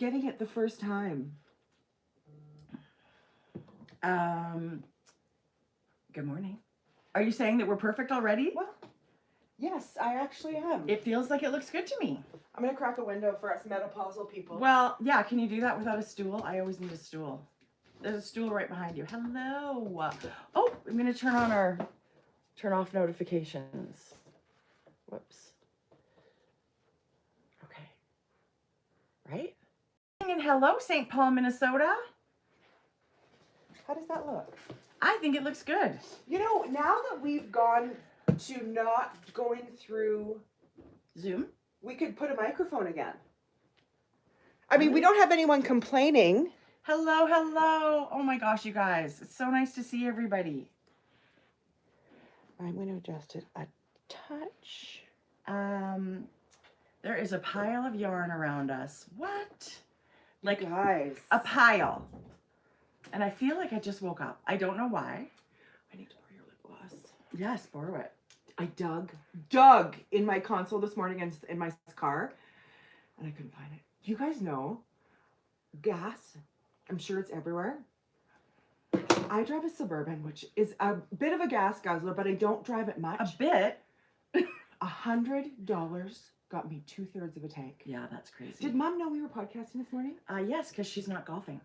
getting it the first time. Good morning. Are you saying that we're perfect already? Well, yes, I actually am. It feels like it looks good to me. I'm going to crack a window for us menopausal people. Well, yeah, can you do that without a stool? I always need a stool. There's a stool right behind you. Hello. Oh, I'm going to turn off notifications. Whoops. Okay. Right? And hello, St. Paul, Minnesota. How does that look? I think it looks good. You know, now that we've gone to not going through Zoom? we could put a microphone again. I mean, we don't have anyone complaining. Hello, hello. Oh my gosh, you guys. It's so nice to see everybody. I'm going to adjust it a touch. There is a pile of yarn around us. What? Like Guys. a pile. And I feel like I just woke up. I don't know why. I need to borrow your lip gloss. Yes, borrow it. I dug in my console this morning and in my car, and I couldn't find it. You guys know, gas, I'm sure it's everywhere. I drive a Suburban, which is a bit of a gas guzzler, but I don't drive it much. A bit? $100 got me 2/3 of a tank. Yeah, that's crazy. Did Mom know we were podcasting this morning? Yes, because she's not golfing.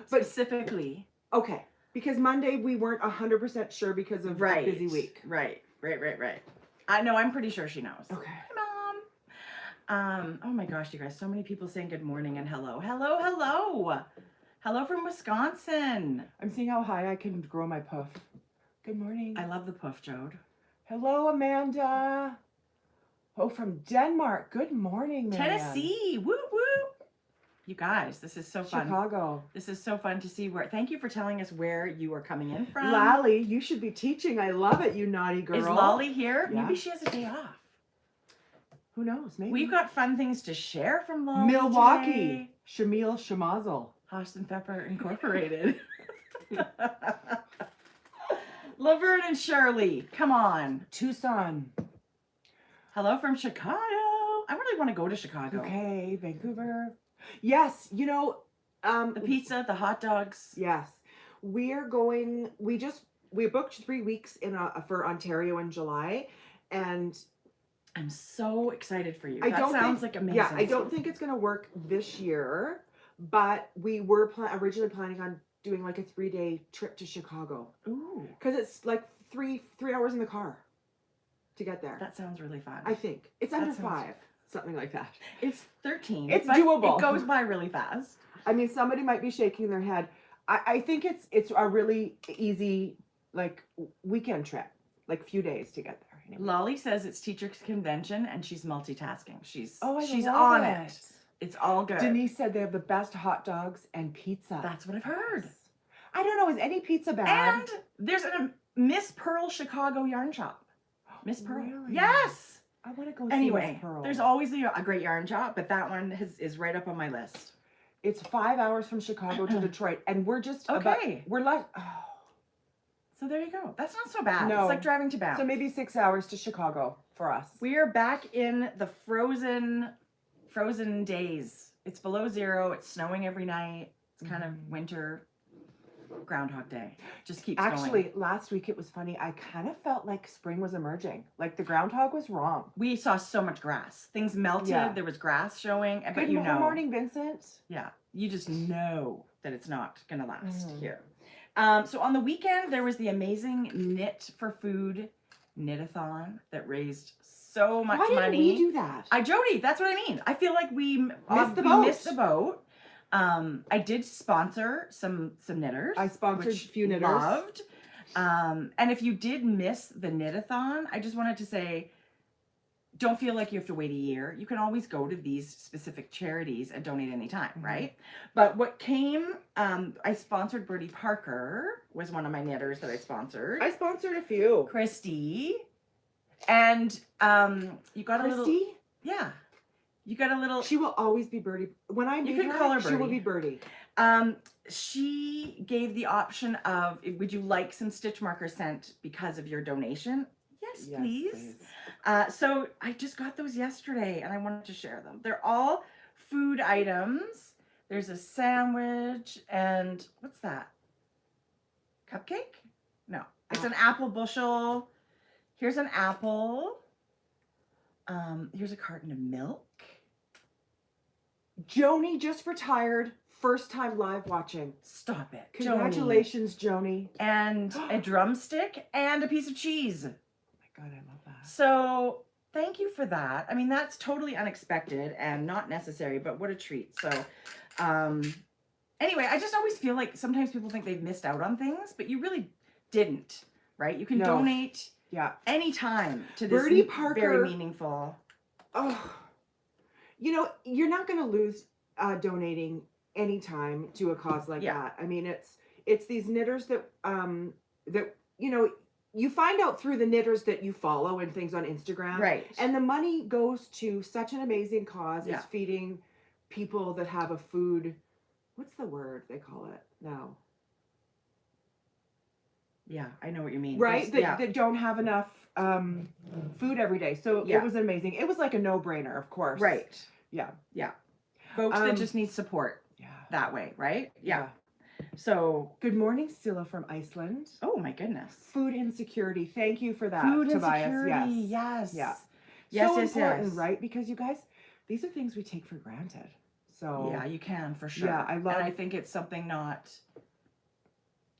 But specifically. Okay, because Monday we weren't 100% sure because of a busy week. Right. I know, I'm pretty sure she knows. Okay. Hi, Mom. Oh my gosh, you guys, so many people saying good morning and hello. Hello from Wisconsin. I'm seeing how high I can grow my puff. Good morning. I love the puff, Jode. Hello, Amanda. Oh, from Denmark. Good morning, man. Tennessee. Woo woo. You guys, this is so fun. Chicago. This is so fun to see where. Thank you for telling us where you are coming in from. Lally, you should be teaching. I love it, you naughty girl. Is Lolly here? Yeah. Maybe she has a day off. Who knows? Maybe. We've got fun things to share from Lolly Milwaukee. today. Shamil Shamazel. Hosh and Pepper Incorporated. Laverne and Shirley, come on. Tucson. Hello from Chicago. I really want to go to Chicago. Okay, Vancouver. Yes, you know, The pizza, the hot dogs. yes, we're going. We booked 3 weeks for Ontario in July, and I'm so excited for you. I That don't sounds think- like amazing. yeah, I don't think it's gonna work this year, but we were originally planning on doing like a 3-day trip to Chicago Ooh, because it's like three hours in the car to get there. that sounds really fun. I think it's That under sounds- 5, something like that. It's 13. It's but doable. It goes by really fast. I mean, somebody might be shaking their head. I think it's a really easy like weekend trip, like few days to get there. Anyway. Lolly says it's teacher's convention and she's multitasking. She's I love on it. It's all good. Denise said they have the best hot dogs and pizza. That's what I've heard. I don't know. Is any pizza bad? And there's a Miss Pearl Chicago yarn shop. Miss Pearl. Really? Yes. I want to go see Anyway, Miss Pearl. there's always a great yarn shop, but that one is right up on my list. It's 5 hours from Chicago to Detroit, and we're just Okay. we're like, So there you go. That's not so bad. No. It's like driving to Banff. so maybe 6 hours to Chicago for us. We are back in the frozen days. It's below 0. It's snowing every night. It's kind of winter. Groundhog Day. Just keeps Actually, going. last week it was funny. I kind of felt like spring was emerging. Like the groundhog was wrong. We saw so much grass. Things melted. Yeah. There was grass showing. But Good you know. morning, Vincent. Yeah. You just know that it's not going to last Mhm. here. So on the weekend, there was the amazing Knit for Food knit-a-thon that raised so much Why money. didn't we do that? Jodi, that's what I mean. I feel like we Missed the we boat. missed the boat. I did sponsor some knitters. I sponsored which a few knitters. Loved. And if you did miss the knit-a-thon, I just wanted to say, don't feel like you have to wait a year. You can always go to these specific charities and donate anytime, right? But what came, I sponsored Bertie Parker, was one of my knitters that I sponsored. I sponsored a few. Christy. And you got a little... Christy? Yeah. You got a little... She will always be Birdie. When I meet can call her she will Birdie. be Birdie. She gave the option of, would you like some stitch markers sent because of your donation? Yes, please. So I just got those yesterday and I wanted to share them. They're all food items There's a sandwich and what's that? Cupcake? No, it's an apple bushel. Here's an apple. Here's a carton of milk. Joni just retired. First time live watching. Stop it. Congratulations, Joni. And a drumstick and a piece of cheese. Oh my God, I love that. So thank you for that. I mean, that's totally unexpected and not necessary, but what a treat. So anyway, I just always feel like sometimes people think they've missed out on things, but you really didn't, right? You can donate anytime to this Birdie Parker, very meaningful. Oh, you know, you're not going to lose donating anytime to a cause like that. I mean, it's these knitters that you know, you find out through the knitters that you follow and things on Instagram. Right. And the money goes to such an amazing cause. Yeah. It's feeding people that have a food, what's the word they call it now? Yeah, I know what you mean. Right? That don't have enough food every day. So it was amazing. It was like a no-brainer, of course. Right. Yeah. Yeah. Folks that just need support that way, right? Yeah. So, good morning, Scylla from Iceland. Oh my goodness. Food insecurity. Thank you for that, Food Tobias. insecurity. Yes. Yes. Yeah. Yes, so yes, important, yes. right? Because you guys, these are things we take for granted. So yeah, you can for sure. Yeah, and I think it's something not.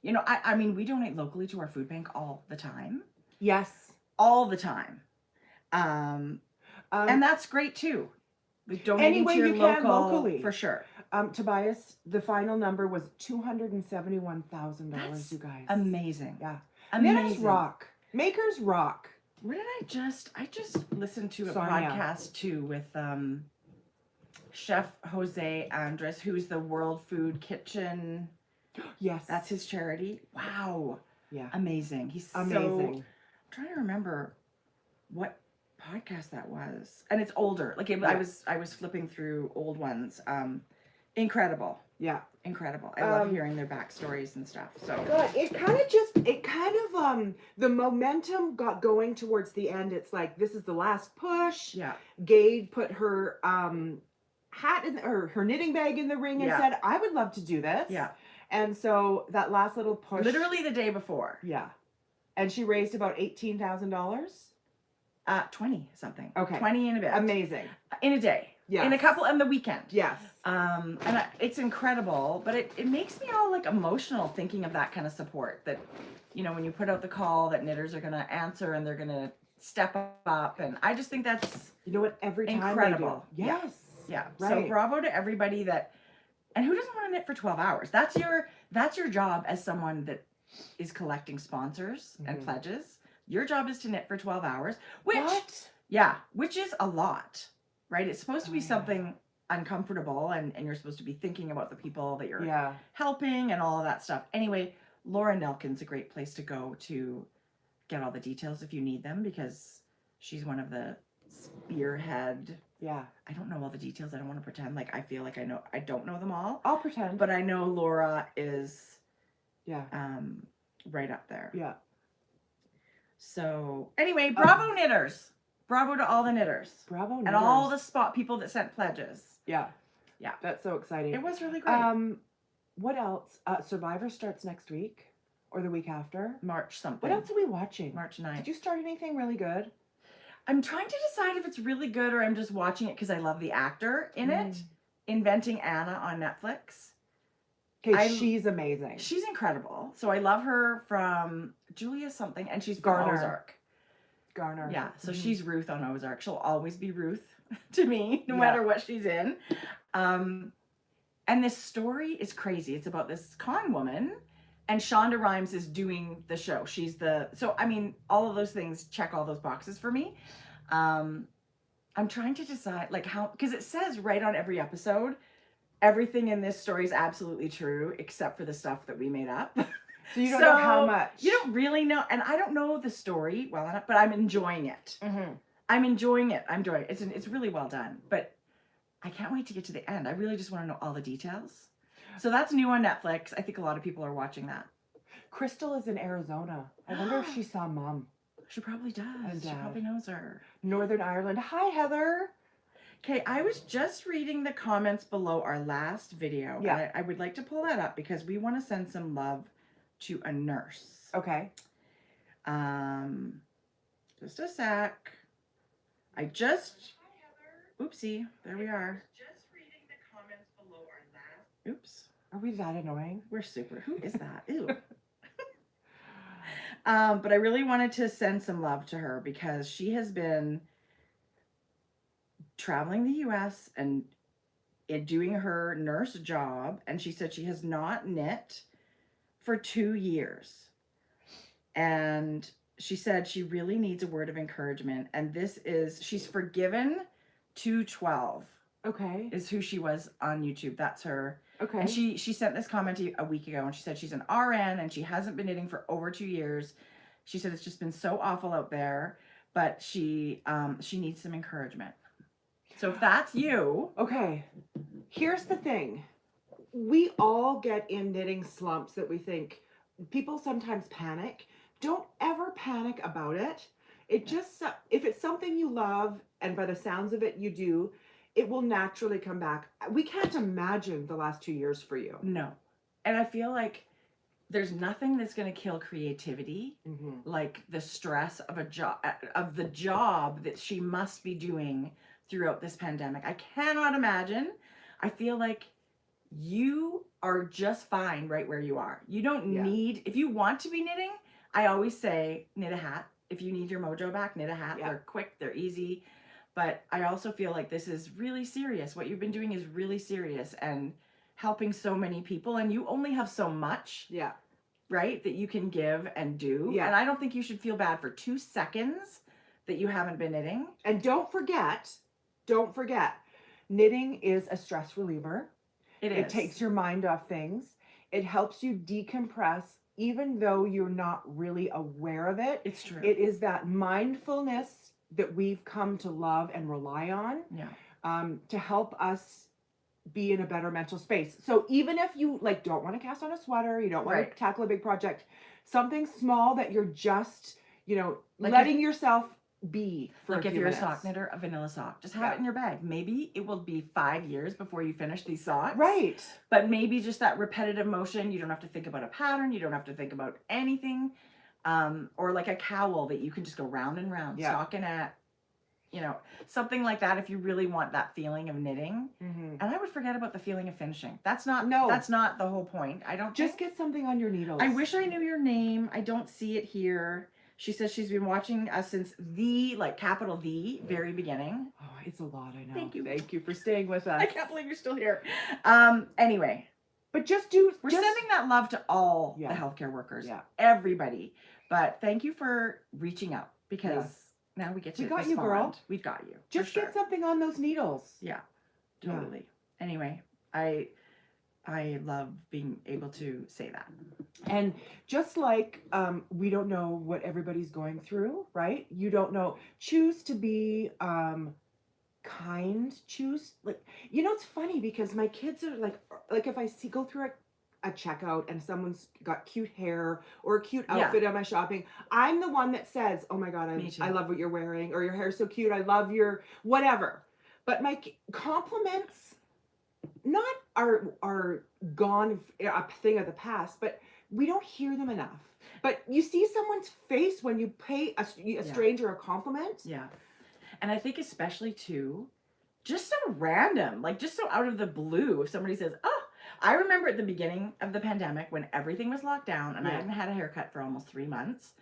You know, I mean, we donate locally to our food bank all the time. Yes. All the time. And that's great too. Like donating to your locally for sure. Tobias, the final number was $271,000. You guys, amazing. Yeah, amazing. Knitters rock. Makers rock. Where did I just listened to a podcast too with Chef Jose Andres, who's the World Food Kitchen. Yes, that's his charity. Wow. Yeah, amazing. He's amazing. I'm trying to remember what podcast that was, and it's older. Like I was flipping through old ones. Incredible. Yeah, incredible. I love hearing their backstories and stuff. So God, it kind of the momentum got going towards the end. It's like this is the last push. Yeah. Gade put her hat in her knitting bag in the ring and said, "I would love to do this." Yeah. And so that last little push, literally the day before. Yeah. And she raised about $18,000. 20 something. Okay. 20 in a bit. Amazing. In a day. Yeah. In a couple on the weekend. Yes. It's incredible, but it makes me all like emotional thinking of that kind of support that, you know, when you put out the call that knitters are going to answer and they're going to step up. And I just think that's, you know what, every time incredible. They do. Yes. Yeah. Right. So bravo to everybody that, and who doesn't want to knit for 12 hours? That's your job as someone that is collecting sponsors and pledges. Your job is to knit for 12 hours, which is a lot, right? It's supposed to be something uncomfortable and you're supposed to be thinking about the people that you're helping and all of that stuff. Anyway, Laura Nelkin's a great place to go to get all the details if you need them because she's one of the spearhead. Yeah. I don't know all the details. I don't want to pretend like I feel like I know. I don't know them all. I'll pretend. But I know Laura is right up there. Yeah. So anyway, bravo knitters. Bravo to all the knitters. Bravo knitters. And all the spot people that sent pledges. Yeah. Yeah. That's so exciting. It was really great. What else? Survivor starts next week or the week after. March something. What else are we watching? March 9th. Did you start anything really good? I'm trying to decide if it's really good or I'm just watching it because I love the actor in it. Inventing Anna on Netflix. Okay, she's amazing. She's incredible. So I love her from Julia something, and she's from Ozark. Garner. Yeah, so she's Ruth on Ozark. She'll always be Ruth to me, no matter what she's in. And this story is crazy. It's about this con woman, and Shonda Rhimes is doing the show. So I mean, all of those things check all those boxes for me. I'm trying to decide like how, because it says right on every episode, everything in this story is absolutely true except for the stuff that we made up. So you don't know how much. You don't really know, and I don't know the story well enough, but I'm enjoying it. I'm enjoying it. It's really well done, but I can't wait to get to the end. I really just want to know all the details. So that's new on Netflix. I think a lot of people are watching that. Crystal is in Arizona. I wonder if she saw Mom. She probably does. And she probably knows her. Northern Ireland. Hi, Heather. Okay, I was just reading the comments below our last video. Yeah. And I would like to pull that up because we want to send some love to a nurse. Okay. Just a sec. I just, oopsie, there we are. Just reading the comments below our last. Oops. Are we that annoying? We're super. Who is that? Ew. But I really wanted to send some love to her because she has been traveling the US and doing her nurse job, and she said she has not knit for 2 years. And she said she really needs a word of encouragement, and this is, she's forgiven 212 Okay. is who she was on YouTube. That's her. Okay. And she sent this comment a week ago, and she said she's an RN and she hasn't been knitting for over 2 years. She said it's just been so awful out there, but she needs some encouragement. So if that's you, Okay. Here's the thing. We all get in knitting slumps that we think people sometimes panic. Don't ever panic about it. It just, if it's something you love, and by the sounds of it you do, it will naturally come back. We can't imagine the last 2 years for you. no. And I feel like there's nothing that's going to kill creativity like the stress of the job that she must be doing throughout this pandemic. I cannot imagine. I feel like you are just fine right where you are. You don't need, if you want to be knitting, I always say knit a hat. If you need your mojo back, knit a hat. Yeah. They're quick, they're easy. But I also feel like this is really serious. What you've been doing is really serious and helping so many people, and you only have so much, Yeah. right, that you can give and do. Yeah. And I don't think you should feel bad for 2 seconds that you haven't been knitting. And don't forget, knitting is a stress reliever. It is. It takes your mind off things. It helps you decompress, even though you're not really aware of it. It's true. It is that mindfulness that we've come to love and rely on, to help us be in a better mental space. So even if you don't want to cast on a sweater, you don't want to tackle a big project, something small that you're just, letting yourself be for like a if few you're minutes. a sock knitter, a vanilla sock, just have it in your bag. Maybe it will be 5 years before you finish these socks. Right. But maybe just that repetitive motion. You don't have to think about a pattern. You don't have to think about anything. Or like a cowl that you can just go round and round, stocking at, something like that. If you really want that feeling of knitting, and I would forget about the feeling of finishing. That's not the whole point. I don't just get something on your needles. I wish I knew your name. I don't see it here. She says she's been watching us since capital the very beginning. Oh, it's a lot, I know. Thank you. Thank you for staying with us. I can't believe you're still here. Anyway, but we're sending that love to all the healthcare workers, everybody. But thank you for reaching out, because now we get to got respond. you, girl. We got you. Just get something on those needles. Yeah, totally. Anyway, I love being able to say that. And just like we don't know what everybody's going through, right? You don't know. Choose to be kind. Choose it's funny because my kids are like if I go through a checkout and someone's got cute hair or a cute outfit at my shopping, I'm the one that says, "Oh my God, I love what you're wearing," or "Your hair's so cute. I love your whatever." But my compliments are gone, a thing of the past, but we don't hear them enough. But you see someone's face when you pay a stranger a compliment. Yeah. And I think especially too, just so random, just so out of the blue, if somebody says, "Oh," I remember at the beginning of the pandemic when everything was locked down and I hadn't had a haircut for almost 3 months,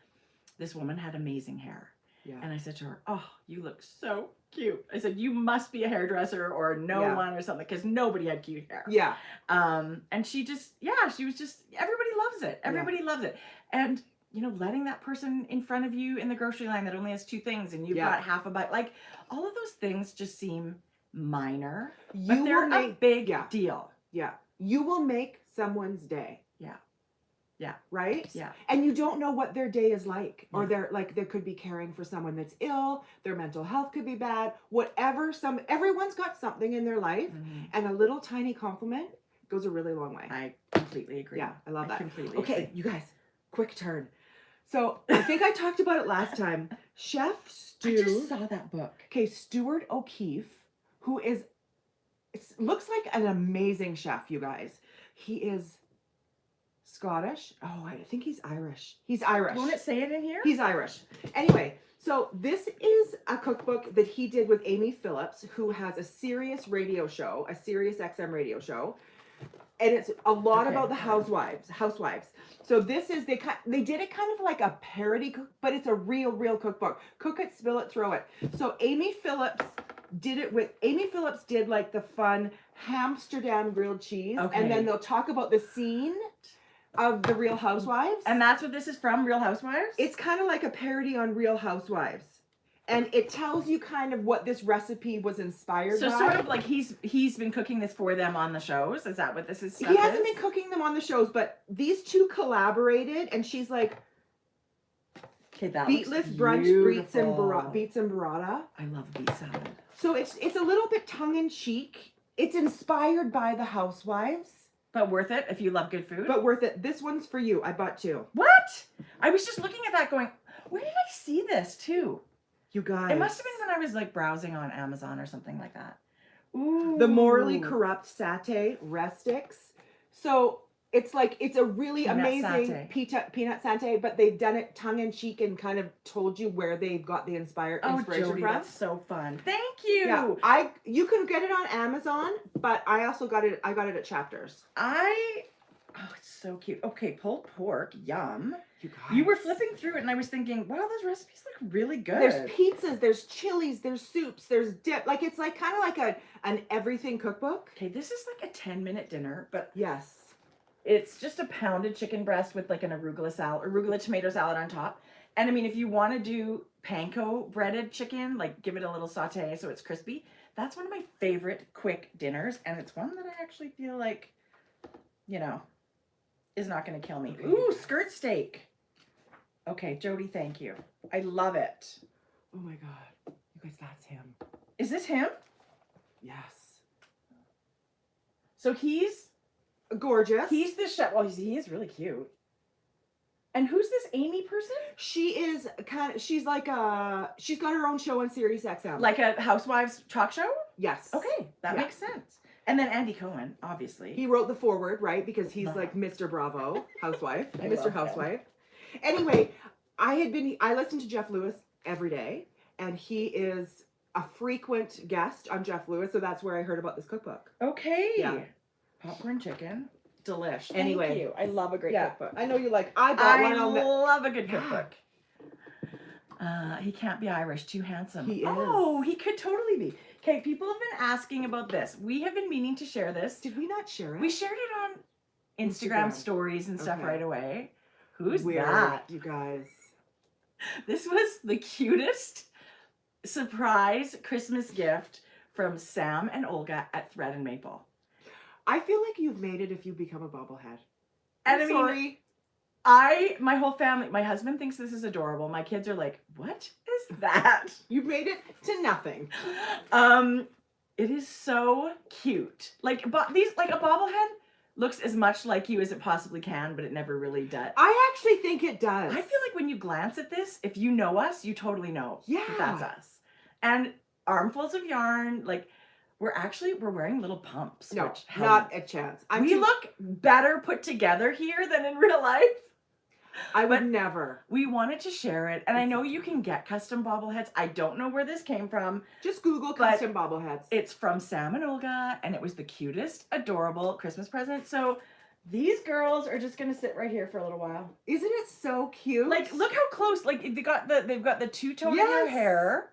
this woman had amazing hair. Yeah. And I said to her, "Oh, you look so cute." I said, "You must be a hairdresser or no one or something," because nobody had cute hair. Yeah. And she just, she was just, everybody loves it. Everybody loves it. And, letting that person in front of you in the grocery line that only has 2 things and you've got half a bite, all of those things just seem minor, but they're a big deal. Yeah. You will make someone's day. Yeah. Yeah. Right? Yeah. And you don't know what their day is like. Or they could be caring for someone that's ill, their mental health could be bad, whatever. Everyone's got something in their life, and a little tiny compliment goes a really long way. I completely agree. Yeah, I love that. Completely okay, agree. you guys, quick turn. So I think I talked about it last time. Chef Stu. I just saw that book. Okay, Stuart O'Keefe, who is looks like an amazing chef, you guys. He is Scottish. Oh, I think he's Irish. He's Irish. Won't it say it in here? He's Irish. Anyway, so this is a cookbook that he did with Amy Phillips, who has a Sirius radio show, a Sirius XM radio show. And it's a lot about the housewives. So this is, they did it kind of like a parody, but it's a real cookbook. Cook it, spill it, throw it. So Amy Phillips did like the fun Amsterdam grilled cheese. Okay. And then they'll talk about the scene of the Real Housewives. And that's what this is from, Real Housewives? It's kind of like a parody on Real Housewives. And it tells you kind of what this recipe was inspired by. So sort of like he's been cooking this for them on the shows? Is that what this is? He hasn't been cooking them on the shows, but these two collaborated, and she's like, okay, that beetless brunch beets and burrata. I love beet salad. So it's a little bit tongue-in-cheek. It's inspired by the Housewives. But worth it if you love good food? But worth it. This one's for you. I bought two. What? I was just looking at that going, where did I see this too? You guys. It must have been when I was like browsing on Amazon or something like that. Ooh. The Morally Corrupt Satay Restics. So it's a really Peanut amazing satay. peanut satay, but they've done it tongue in cheek and kind of told you where they've got the inspiration Jodi, from. that's so fun. Thank you. Yeah, you can get it on Amazon, but I also got it. I got it at Chapters. Oh, it's so cute. Okay, pulled pork, yum. You guys. You were flipping through it, and I was thinking, wow, those recipes look really good. There's pizzas, there's chilies, there's soups, there's dip. Like it's like kind of like an everything cookbook. Okay, this is like a 10-minute dinner, but yes, it's just a pounded chicken breast with like an arugula tomato salad on top. And I mean, if you want to do panko breaded chicken, like give it a little saute so it's crispy, that's one of my favorite quick dinners, and it's one that I actually feel like, is not going to kill me. Okay. Ooh, skirt steak. Okay, Jodi, thank you. I love it. oh my god, you guys, that's him. Is this him? Yes, So he's gorgeous. He's the chef. Well, he is really cute. And who's this Amy person? She is she's got her own show on Sirius XM. Like a Housewives talk show? yes. Okay, that Yeah. makes sense. And then Andy Cohen, obviously. He wrote the foreword, right? Because he's like Mr. Bravo, housewife, I Mr. love Housewife. Anyway, I listen to Jeff Lewis every day, and he is a frequent guest on Jeff Lewis, so that's where I heard about this cookbook. Okay. Yeah. Popcorn chicken. Delish. Anyway. Thank you. I love a great cookbook. I know you like. I bought one I on the. love a good cookbook. He can't be Irish. Too handsome. He is. Oh, he could totally be. Okay, people have been asking about this. We have been meaning to share this. Did we not share it? We shared it on Instagram stories and stuff Okay. right away. Who's Weird, that? you guys? This was the cutest surprise Christmas gift from Sam and Olga at Thread and Maple. I feel like you've made it if you become a bobblehead. And I'm sorry. my whole family, my husband thinks this is adorable. My kids are like, what is that? You've made it to nothing. It is so cute. Like a bobblehead looks as much like you as it possibly can, but it never really does. I actually think it does. I feel like when you glance at this, if you know us, you totally know that that's Yeah. us. And armfuls of yarn, like we're wearing little pumps. No, which help. not a chance. We look better put together here than in real life. I would but never. We wanted to share it, and I know you can get custom bobbleheads. I don't know where this came from. Just Google But custom bobbleheads. It's from Sam and Olga, and it was the cutest, adorable Christmas present. So these girls are just gonna sit right here for a little while. Isn't it so cute? Like, look how close. Like they've got the two-tone in their Yes. hair.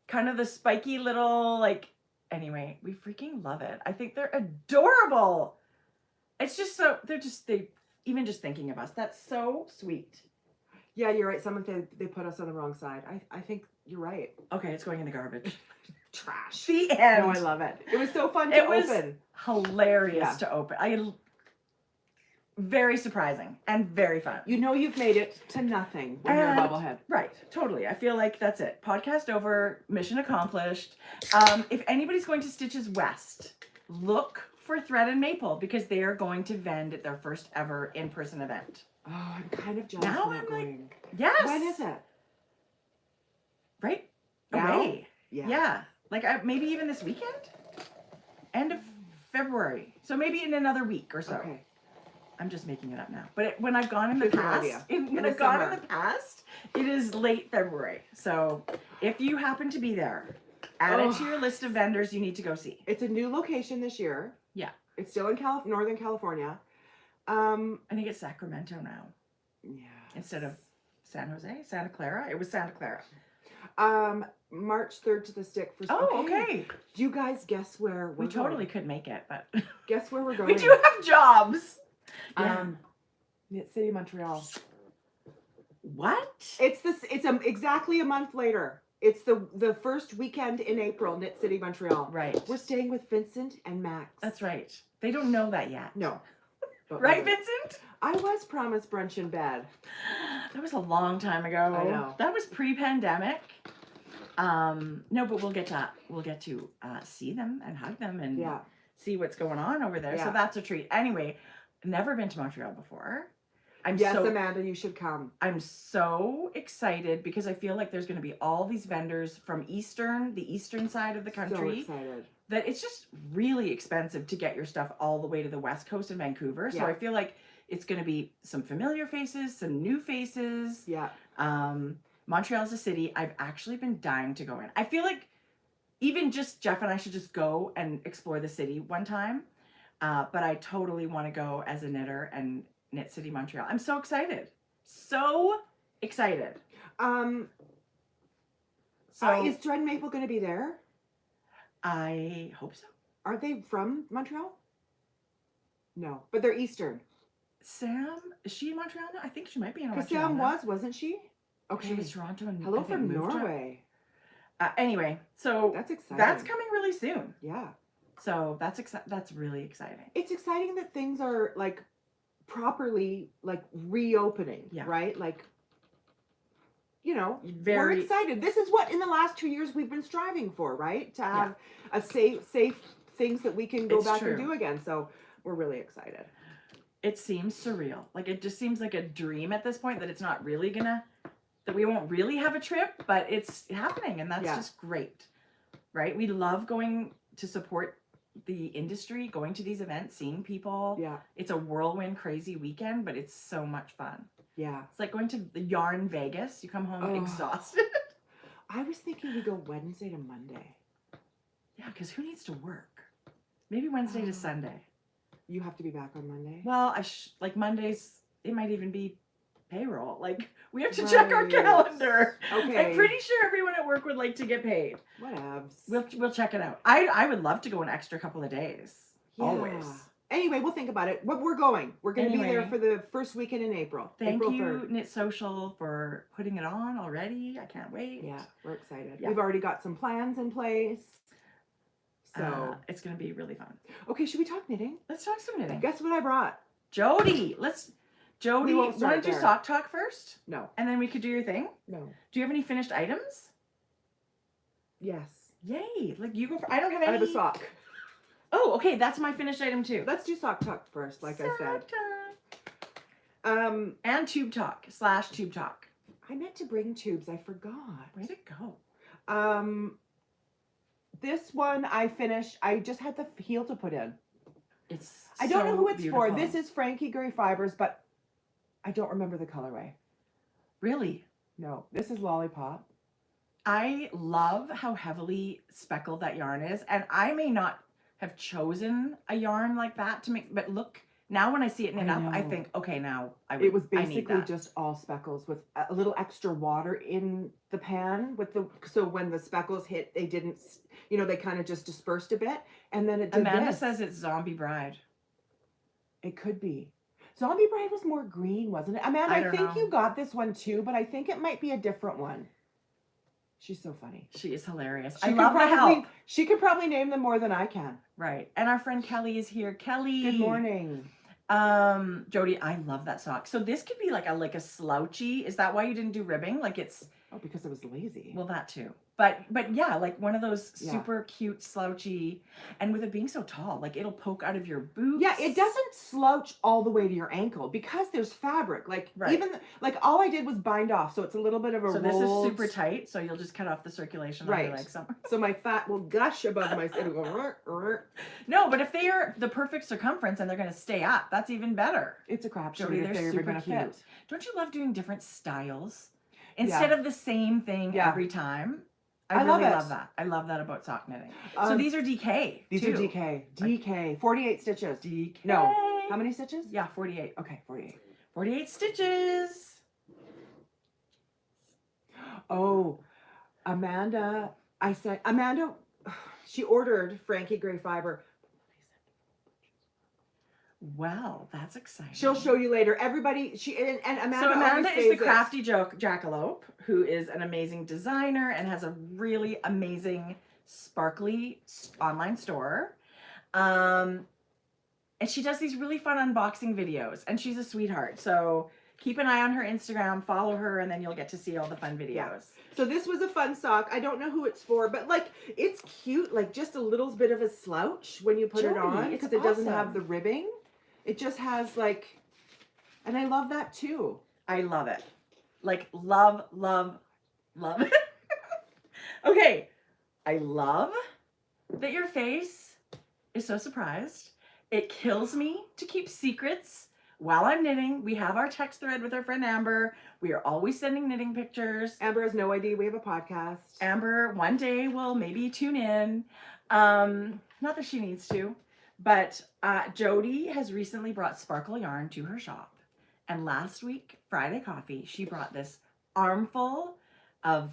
Kind of the spiky little Anyway, we freaking love it. I think they're adorable. It's just so even just thinking of us. That's so sweet. Yeah, you're right. Someone said they put us on the wrong side. I think you're right. Okay, it's going in the garbage. Trash. The end. No, I love it. It was so fun to open. Hilarious Yeah. to open. Very surprising and very fun. You know you've made it to nothing when you're a And- bobblehead. Right, totally. I feel like that's it. Podcast over, mission accomplished. If anybody's going to Stitches West, look for Thread and Maple because they are going to vend at their first ever in-person event. Oh, I'm kind of jealous. Now when I'm they're like- going. Yes. When is it? Right? Now? Away. Yeah. Yeah. Like maybe even this weekend, end of February. So maybe in another week or so. Okay. I'm just making it up now. But when I've gone in the Here's an past, idea. when In the I've gone in summer. the past, it is late February. So if you happen to be there, add it to your list of vendors you need to go see. It's a new location this year. Yeah. It's still in Northern California. I think it's Sacramento now Yeah. instead of San Jose, Santa Clara. It was Santa Clara. March 3rd to the stick for. Oh, okay. Do you guys guess where We totally could make it, but guess where we're going? we do have jobs. Knit City, Montreal. What? It's exactly a month later. It's the first weekend in April, Knit City, Montreal. Right. We're staying with Vincent and Max. That's right. They don't know that yet. No. But Right, Vincent? I was promised brunch in bed. That was a long time ago. I know. That was pre-pandemic. No, but we'll get to see them and hug them and see what's going on over there. Yeah. So that's a treat. Anyway, never been to Montreal before. Amanda, you should come. I'm so excited because I feel like there's going to be all these vendors from the eastern side of the country. So excited. That it's just really expensive to get your stuff all the way to the west coast of Vancouver. So I feel like it's going to be some familiar faces, some new faces. Yeah. Montreal's a city I've actually been dying to go in. I feel like even just Jeff and I should just go and explore the city one time. But I totally want to go as a knitter and Knit City, Montreal. I'm so excited. So excited. Is Thread Maple going to be there? I hope so. Aren't they from Montreal? No, but they're Eastern. Sam, is she in Montreal now? I think she might be in Because Montreal. Sam wasn't she? Okay. She was Toronto and Hello I think from moved to- Norway. Anyway, so That's exciting. that's coming really soon. Yeah. So that's really exciting. It's exciting that things are like properly like reopening, right? Like, you know, we're excited. This is what in the last 2 years we've been striving for, right? To have a safe things that we can go back and do again. So we're really excited. It seems surreal. Like it just seems like a dream at this point that it's not really that we won't really have a trip, but it's happening and that's just great. Right? We love going to support the industry, going to these events, seeing people. Yeah. It's a whirlwind crazy weekend, but it's so much fun. Yeah. It's like going to the Yarn Vegas. You come home exhausted. I was thinking we go Wednesday to Monday. Yeah, because who needs to work? Maybe Wednesday to Sunday. You have to be back on Monday? Well, like Mondays, it might even be payroll. Like, we have to check our calendar. Okay. I'm pretty sure everyone at work would like to get paid. Whatevs. We'll check it out. I would love to go an extra couple of days. Yeah. Always. Anyway, we'll think about it. But we're going. We're going to be there for the first weekend in April. Thank April you, 3rd. Knit Social, for putting it on already. I can't wait. Yeah, we're excited. Yeah. We've already got some plans in place. So it's going to be really fun. Okay, should we talk knitting? Let's talk some knitting. Guess what I brought? Jodi. Jodi, we won't want to do sock talk first? No. And then we could do your thing? No. Do you have any finished items? Yes. Yay. Like you go for, I don't have any. I have a sock. Oh, okay. That's my finished item too. Let's do sock talk first, like I said. Talk. And tube talk / tube talk. I meant to bring tubes. I forgot. Way to go. This one I finished. I just had the heel to put in. I don't so know who it's beautiful. for. This is Frankie Gray Fibres, but I don't remember the colorway. Really? No, this is Lollipop. I love how heavily speckled that yarn is, and I may not have chosen a yarn like that to make, but look, now when I see it knit up, I think, okay, now it was basically just all speckles with a little extra water in the pan so when the speckles hit, they didn't, they kind of just dispersed a bit, and then it did Amanda this. says it's Zombie Bride. It could be. Zombie Bride was more green, wasn't it? Amanda, I think you got this one too, but I think it might be a different one. She's so funny. She is hilarious. I love the help. She could probably name them more than I can. Right. And our friend Kelly is here. Kelly. Good morning. Jodi, I love that sock. So this could be like a slouchy. Is that why you didn't do ribbing? Like it's... Oh, because I was lazy. Well, that too. But yeah, like one of those Yeah. super cute slouchy, and with it being so tall, like it'll poke out of your boots. Yeah, it doesn't slouch all the way to your ankle because there's fabric. Like Right. even like all I did was bind off, so it's a little bit of a So rolled. this is super tight, so you'll just cut off the circulation on your Right. legs somewhere. So my fat will gush above my. It'll go. No, but if they are the perfect circumference and they're going to stay up, that's even better. It's a crapshoot Jodi, if they're they're ever super gonna cute. fit. Don't you love doing different styles instead of the same thing Yeah. every time? I really love it. love that. I love that about sock knitting. So these are DK. These too. are DK. DK. 48 stitches. DK. No. How many stitches? Yeah, 48. Okay, 48. 48 stitches. Oh, Amanda. I said Amanda. She ordered Frankie gray fiber. Well, that's exciting. She'll show you later. Everybody, and Amanda. So Amanda always is the says crafty jackalope, who is an amazing designer and has a really amazing sparkly online store. And she does these really fun unboxing videos, and she's a sweetheart. So keep an eye on her Instagram, follow her, and then you'll get to see all the fun videos. Yeah. So this was a fun sock. I don't know who it's for, but like it's cute. Like just a little bit of a slouch when you put it Jodi, on it's because it doesn't have awesome. the ribbing. It just has like, and I love that too. I love it. Like love, love, love it. Okay. I love that your face is so surprised. It kills me to keep secrets while I'm knitting. We have our text thread with our friend Amber. We are always sending knitting pictures. Amber has no idea we have a podcast. Amber one day will maybe tune in. Not that she needs to, but Jodi has recently brought sparkle yarn to her shop. And last week, Friday Coffee, she brought this armful of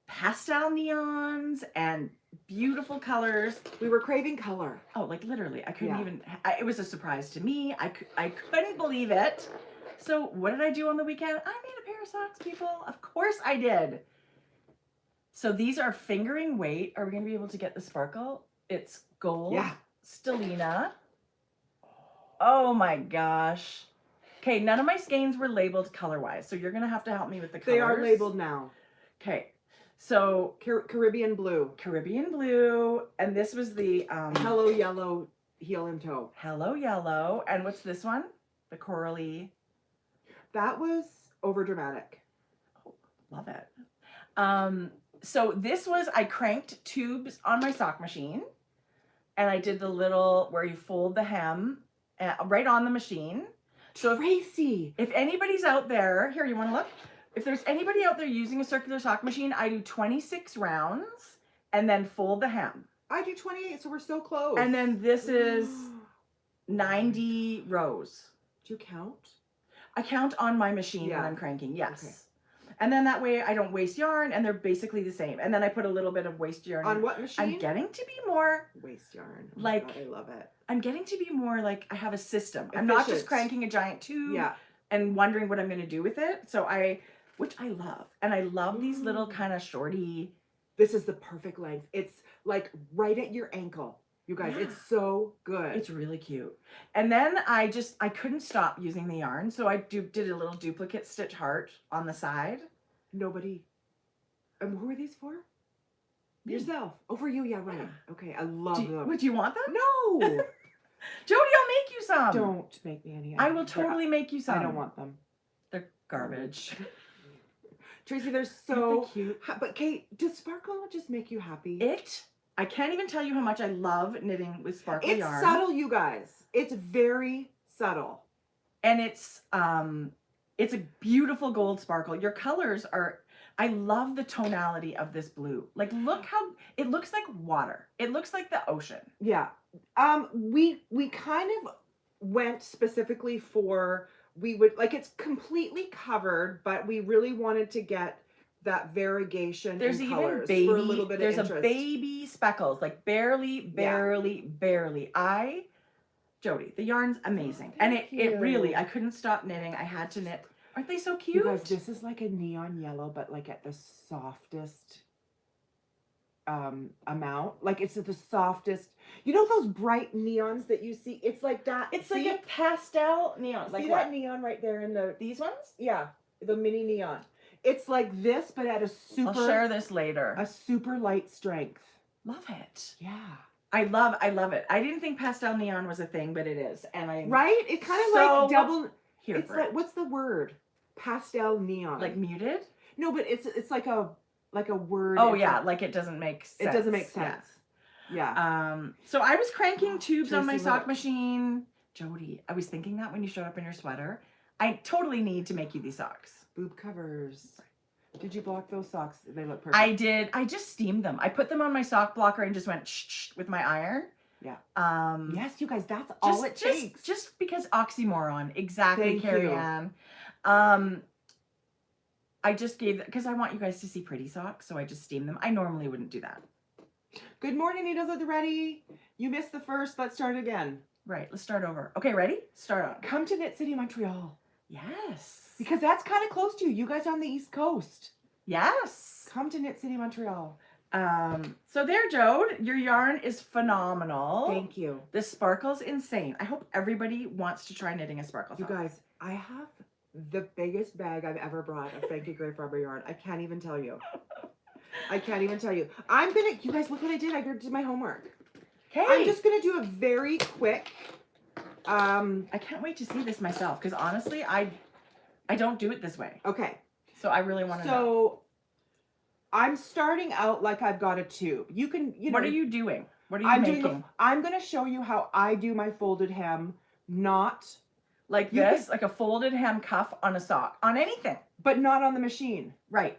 pastel neons and beautiful colors. We were craving color. Oh, like literally, I couldn't Yeah. even, it was a surprise to me. I couldn't believe it. So what did I do on the weekend? I made a pair of socks, people. Of course I did. So these are fingering weight. Are we going to be able to get the sparkle? It's gold. Yeah. Stellina. Oh my gosh. Okay, none of my skeins were labeled color-wise, so you're going to have to help me with the colors. They are labeled now. Okay, so Caribbean blue. Caribbean blue, and this was the Hello yellow heel and toe. Hello Yellow, and what's this one? The corally. That was over dramatic. Oh, love it. So this was, I cranked tubes on my sock machine, and I did the little where you fold the hem right on the machine. So Tracie. if anybody's out there, here, you want to look? If there's anybody out there using a circular sock machine, I do 26 rounds and then fold the hem. I do 28, so we're so close. And then this is 90 rows. Do you count? I count on my machine when Yeah. I'm cranking, yes. Okay. And then that way I don't waste yarn, and they're basically the same. And then I put a little bit of waste yarn. On what machine? I'm getting to be more, Waste yarn. Oh like- God, I love it. I'm getting to be more like I have a system. I'm not just Efficient. cranking a giant tube Yeah. and wondering what I'm going to do with it. So which I love. And I love these little kind of shorty. This is the perfect length. It's like right at your ankle. You guys, Yeah. it's so good. It's really cute. And then I couldn't stop using the yarn. So I did a little duplicate stitch heart on the side. Nobody. Who are these for? Me. Yourself. Oh, for you. Yeah, right. Yeah. Okay, I love them. Would you want them? No. Jodi, I'll make you some. Don't make me any. I will totally make you some. I don't want them. They're garbage. Tracie, they're Aren't so. they cute? But Kate, does sparkle just make you happy? I can't even tell you how much I love knitting with sparkle It's yarn. subtle, you guys. It's very subtle. And it's a beautiful gold sparkle. Your colors are, I love the tonality of this blue. Like, look how it looks like water. It looks like the ocean. Yeah. We kind of went specifically for, we would like, it's completely covered, but we really wanted to get that variegation There's in even colors baby, for a little bit there's of interest. a baby speckles, like barely. Jodi, the yarn's amazing. And Thank it really, you. I couldn't stop knitting. I had to knit. Aren't they so cute? You guys, this is like a neon yellow, but like at the softest amount. Like it's at the softest. You know those bright neons that you see? It's like that. It's see, like a pastel neon. Like see what? that neon right there in the These ones? yeah, the mini neon. It's like this, but at I'll share this later. a super light strength. Love it. Yeah. I love it. I didn't think pastel neon was a thing, but it is. And I Right? It kind of so like double. here It's for like, it. what's the word? Pastel neon. Like muted? No, but it's like a word. Oh It's yeah, like, like it doesn't make sense. it doesn't make sense. Yeah. So I was cranking tubes on my Tracie, sock look. machine. Jodi, I was thinking that when you showed up in your sweater. I totally need to make you these socks. Boob covers. Did you block those socks? They look perfect. I did. I just steamed them. I put them on my sock blocker and just went shh with my iron. Yeah. Yes, you guys, that's all it takes. Just because oxymoron. Exactly, Thank Carrie you. Ann. I just gave, because I want you guys to see pretty socks, so I just steam them. I normally wouldn't do that. Good morning, needles at the ready. You missed the first. Let's start again. Right, let's start over. Okay, ready? Start on. Come to Knit City, Montreal. Yes. Because that's kind of close to you. You guys are on the East Coast. Yes. Come to Knit City, Montreal. So there, Jode, your yarn is phenomenal. Thank you. The sparkle's insane. I hope everybody wants to try knitting a sparkle You sock. guys, I have the biggest bag I've ever brought of Frankie Gray Farber yarn. I can't even tell you. I can't even tell you. You guys, look what I did. I did my homework. Okay. I'm just going to do a very quick, I can't wait to see this myself, because honestly, I don't do it this way. okay. So I really want to know. So I'm starting out like I've got a tube. You can, What are you doing? What are you I'm making? doing I'm going to show you how I do my folded hem, not, Like you this, like a folded hem cuff on a sock, on anything. but not on the machine. Right.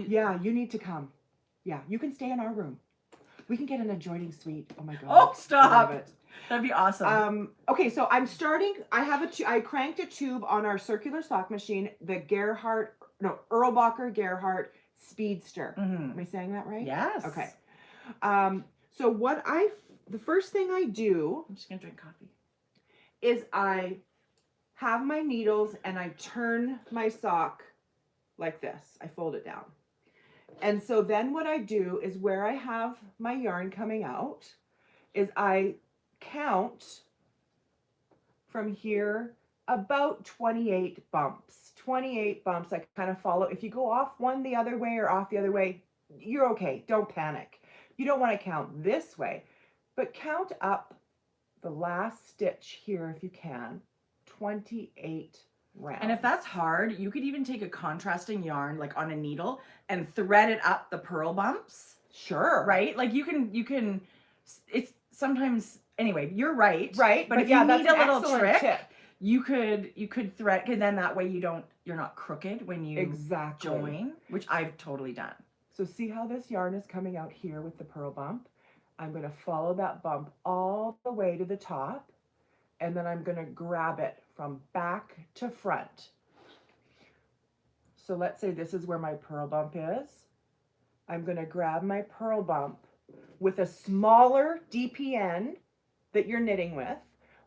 Yeah, you need to come. Yeah, you can stay in our room. We can get an adjoining suite. Oh my God. Oh, I stop. love it. That'd be awesome. Okay, so I'm starting, I cranked a tube on our circular sock machine, the Erlbacher Gerhardt Speedster. Am I saying that right? Yes. Okay. So the first thing I do I'm just going to drink coffee. is I have my needles and I turn my sock like this. I fold it down. And so then what I do is where I have my yarn coming out is I count from here about 28 bumps. 28 bumps. I kind of follow. If you go off one the other way or off the other way, you're okay. Don't panic. You don't want to count this way, but count up the last stitch here if you can. 28 rounds. And if that's hard, you could even take a contrasting yarn like on a needle and thread it up the purl bumps. Sure. Right? Like you can, it's sometimes, anyway, you're right. Right. But if yeah, you that's need a an little excellent trick, tip. you could thread, because then that way you're not crooked when you Exactly. join, which I've totally done. So see how this yarn is coming out here with the purl bump? I'm going to follow that bump all the way to the top, and then I'm going to grab it from back to front. So let's say this is where my purl bump is. I'm going to grab my purl bump with a smaller DPN that you're knitting with,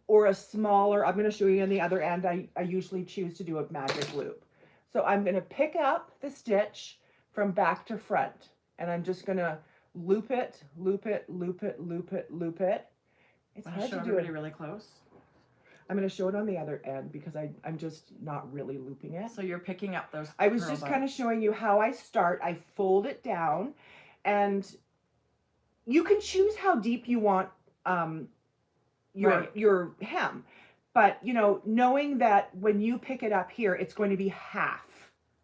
or a smaller, I'm going to show you on the other end, I usually choose to do a magic loop. So I'm going to pick up the stitch from back to front, and I'm just going to loop it, loop it, loop it, loop it, loop it. It's Want hard to show to do everybody it. really close? I'm going to show it on the other end because I'm just not really looping it. So you're picking up those I was purl just bumps. kind of showing you how I start. I fold it down, and you can choose how deep you want your hem. But, you know, knowing that when you pick it up here, it's going to be half,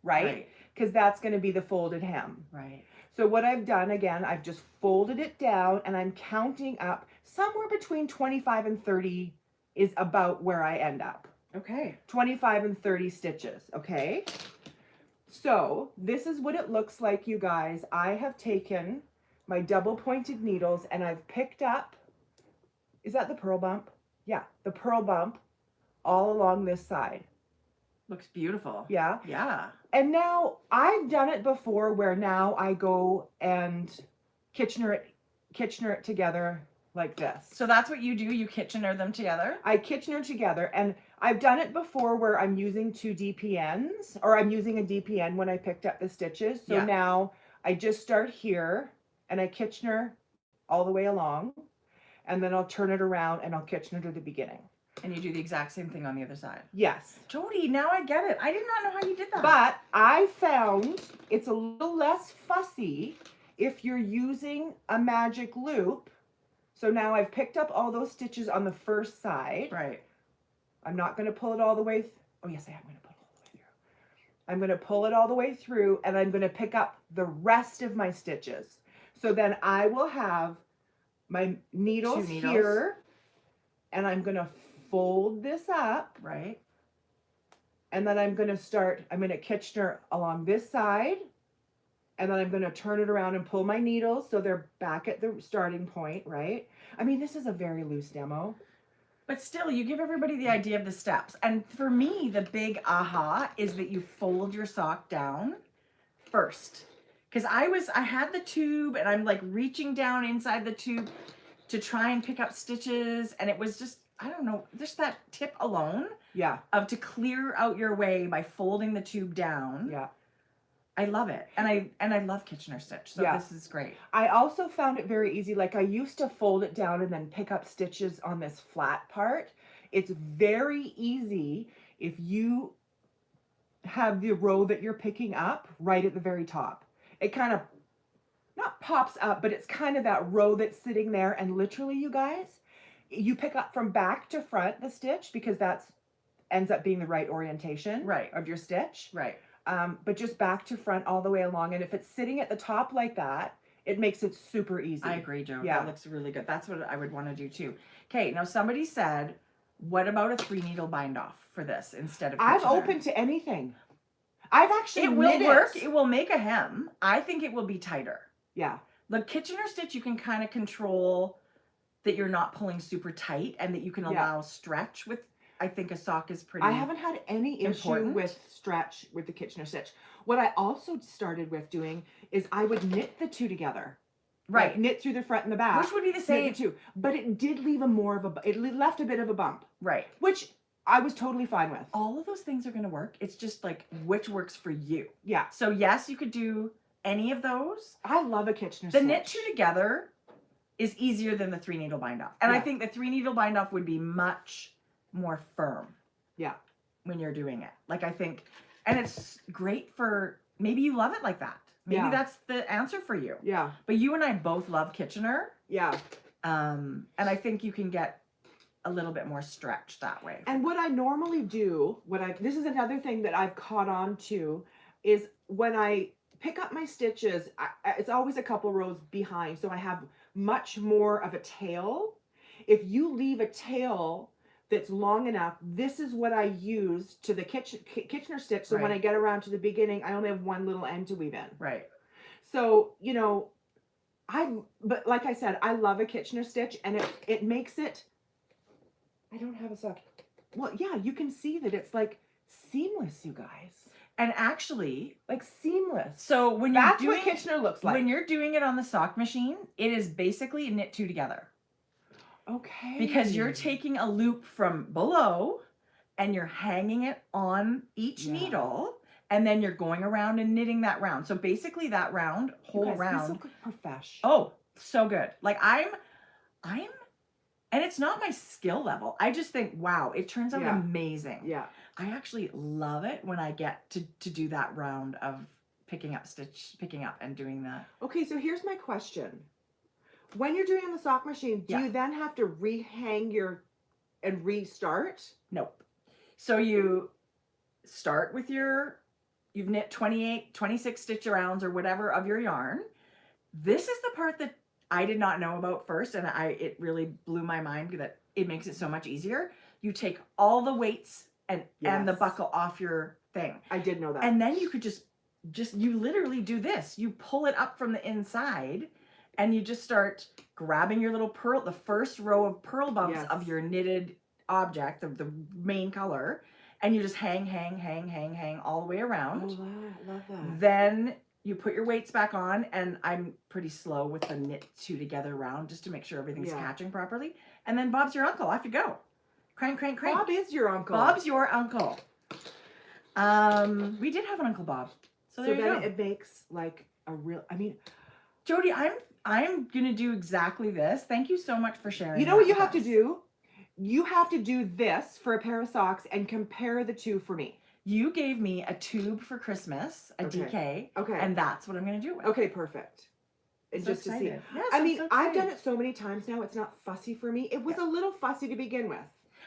right? Because that's going to be the folded hem. Right. So what I've done, again, I've just folded it down, and I'm counting up somewhere between 25 and 30 is about where I end up. Okay. 25 and 30 stitches, okay? So this is what it looks like, you guys. I have taken my double pointed needles and I've picked up, is that the purl bump? Yeah, the purl bump all along this side. Looks beautiful. Yeah. Yeah. And now I've done it before where now I go and Kitchener it together like this. So that's what you do? You Kitchener them together? I Kitchener together, and I've done it before where I'm using 2 DPNs, or I'm using a DPN when I picked up the stitches. So Yeah. now I just start here and I Kitchener all the way along, and then I'll turn it around and I'll Kitchener to the beginning. And you do the exact same thing on the other side. Yes. Jodi, now I get it. I did not know how you did that. But I found it's a little less fussy if you're using a magic loop. So now I've picked up all those stitches on the first side. Right. I'm not going to pull it all the way. Oh, yes, I am going to pull it all the way through. I'm going to pull it all the way through, and I'm going to pick up the rest of my stitches. So then I will have my needles here, and I'm going to fold this up. Right. And then I'm going to Kitchener along this side. And then I'm going to turn it around and pull my needles so they're back at the starting point, right? I mean, this is a very loose demo. But still, you give everybody the idea of the steps. And for me, the big aha is that you fold your sock down first. Because I had the tube and I'm like reaching down inside the tube to try and pick up stitches. And it was just, I don't know, just that tip alone. Yeah. Of to clear out your way by folding the tube down. Yeah. I love it. And I love Kitchener stitch. So Yeah. this is great. I also found it very easy. Like I used to fold it down and then pick up stitches on this flat part. It's very easy if you have the row that you're picking up right at the very top. It kind of not pops up, but it's kind of that row that's sitting there. And literally, you guys, you pick up from back to front the stitch because that's ends up being the right orientation of your stitch. Right. But just back to front all the way along. And if it's sitting at the top like that, it makes it super easy. I agree, Jo. Yeah. That looks really good. That's what I would want to do too. Okay, now somebody said, what about a 3-needle bind off for this instead of I'm Kitchener? open to anything. I've actually It will knit work. It will make a hem. I think it will be tighter. Yeah. The Kitchener stitch, you can kind of control that you're not pulling super tight and that you can allow stretch with. I think a sock is pretty I haven't had any issue with stretch with the Kitchener stitch. What I also started with doing is I would knit the two together. Right. Like knit through the front and the back. Which would be the same. Knit the two. But it did leave it left a bit of a bump. Right. Which I was totally fine with. All of those things are going to work. It's just like which works for you. Yeah. So yes, you could do any of those. I love a Kitchener The stitch. knit two together is easier than the 3-needle bind off. And I think the 3-needle bind off would be much more firm. Yeah. When you're doing it. Like I think, and it's great for, maybe you love it like that. Maybe that's the answer for you. Yeah. But you and I both love Kitchener. Yeah. And I think you can get a little bit more stretch that way. And what I normally do, this is another thing that I've caught on to, is when I pick up my stitches, it's always a couple rows behind. So I have much more of a tail. If you leave a tail that's long enough, this is what I use to the Kitchener stitch. So when I get around to the beginning, I only have one little end to weave in. Right. So, you know, but like I said, I love a Kitchener stitch and it makes it, I don't have a sock. Well, yeah, you can see that it's like seamless, you guys. And actually, like seamless. So when that's you're doing, what Kitchener looks like. When you're doing it on the sock machine, it is basically knit two together. Okay. Because you're taking a loop from below and you're hanging it on each needle and then you're going around and knitting that round. So basically that round, whole round. This looks like profesh. Oh, so good. Like I'm, and it's not my skill level. I just think, wow, it turns out amazing. Yeah. I actually love it when I get to do that round of picking up and doing that. Okay, so here's my question. When you're doing on the sock machine, do you then have to rehang and restart? Nope. So you start with you've knit 28, 26 stitch arounds or whatever of your yarn. This is the part that I did not know about first, and it really blew my mind that it makes it so much easier. You take all the weights and the buckle off your thing. I did know that. And then you could just you literally do this. You pull it up from the inside and you just start grabbing your little pearl, the first row of pearl bumps of your knitted object, the main color, and you just hang all the way around. Oh, I love that. Then you put your weights back on, and I'm pretty slow with the knit two together round just to make sure everything's catching properly. And then Bob's your uncle. Off you go. Crank, crank, crank. Bob is your uncle. Bob's your uncle. We did have an Uncle Bob. So there you go. It makes like a real, I mean, Jodi, I'm gonna do exactly this. Thank you so much for sharing. You know what you have to do? you have to do this for a pair of socks and compare the two for me. You gave me a tube for Christmas, a Okay. DK, Okay. and that's what I'm going to do with. Okay, perfect. And So just to see. excited. Yes, I I'm mean, so I've done excited. it so many times now. It's not fussy for me. It was a little fussy to begin with.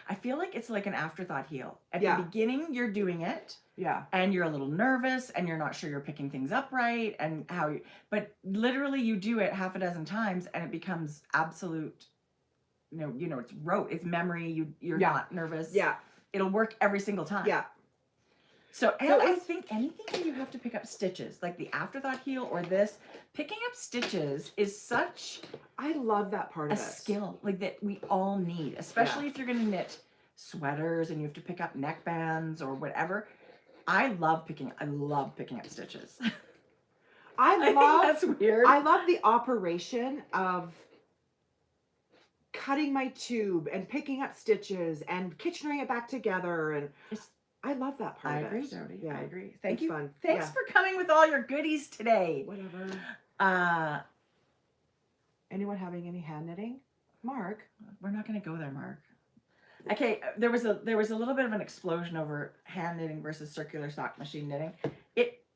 I feel like it's like an afterthought heel. At Yeah. the beginning, you're doing it. Yeah. And you're a little nervous and you're not sure you're picking things up right and how you, but literally you do it half a dozen times and it becomes absolute, it's rote, it's memory. You're not nervous. Yeah. It'll work every single time. Yeah. So I think anything that you have to pick up stitches, like the afterthought heel or this, picking up stitches is such I love that part a of it. skill like that we all need, especially if you're going to knit sweaters and you have to pick up neck bands or whatever. I love picking up stitches. I think that's weird. I love the operation of cutting my tube and picking up stitches and kitchening it back together, and I love that part. I of agree, it. Jodi. Yeah. I agree. Thank It's you. fun. Thanks Yeah. for coming with all your goodies today. Whatever. Anyone having any hand knitting? Mark? We're not going to go there, Mark. Okay, there was a little bit of an explosion over hand knitting versus circular sock machine knitting.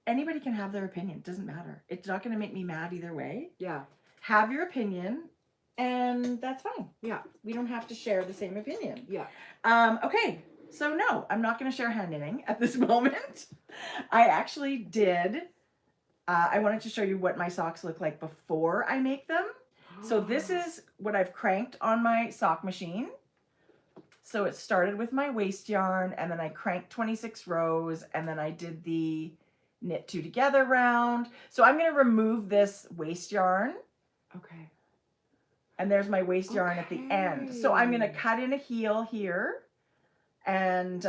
Anybody can have their opinion. It doesn't matter. It's not going to make me mad either way. Yeah. Have your opinion, and that's fine. Yeah. We don't have to share the same opinion. Yeah. Okay, so no, I'm not going to share hand knitting at this moment. I actually did. I wanted to show you what my socks look like before I make them. So this is what I've cranked on my sock machine. So it started with my waste yarn, and then I cranked 26 rows, and then I did the knit 2 together round. So I'm going to remove this waste yarn. Okay. And there's my waste yarn at the end. So I'm going to cut in a heel here and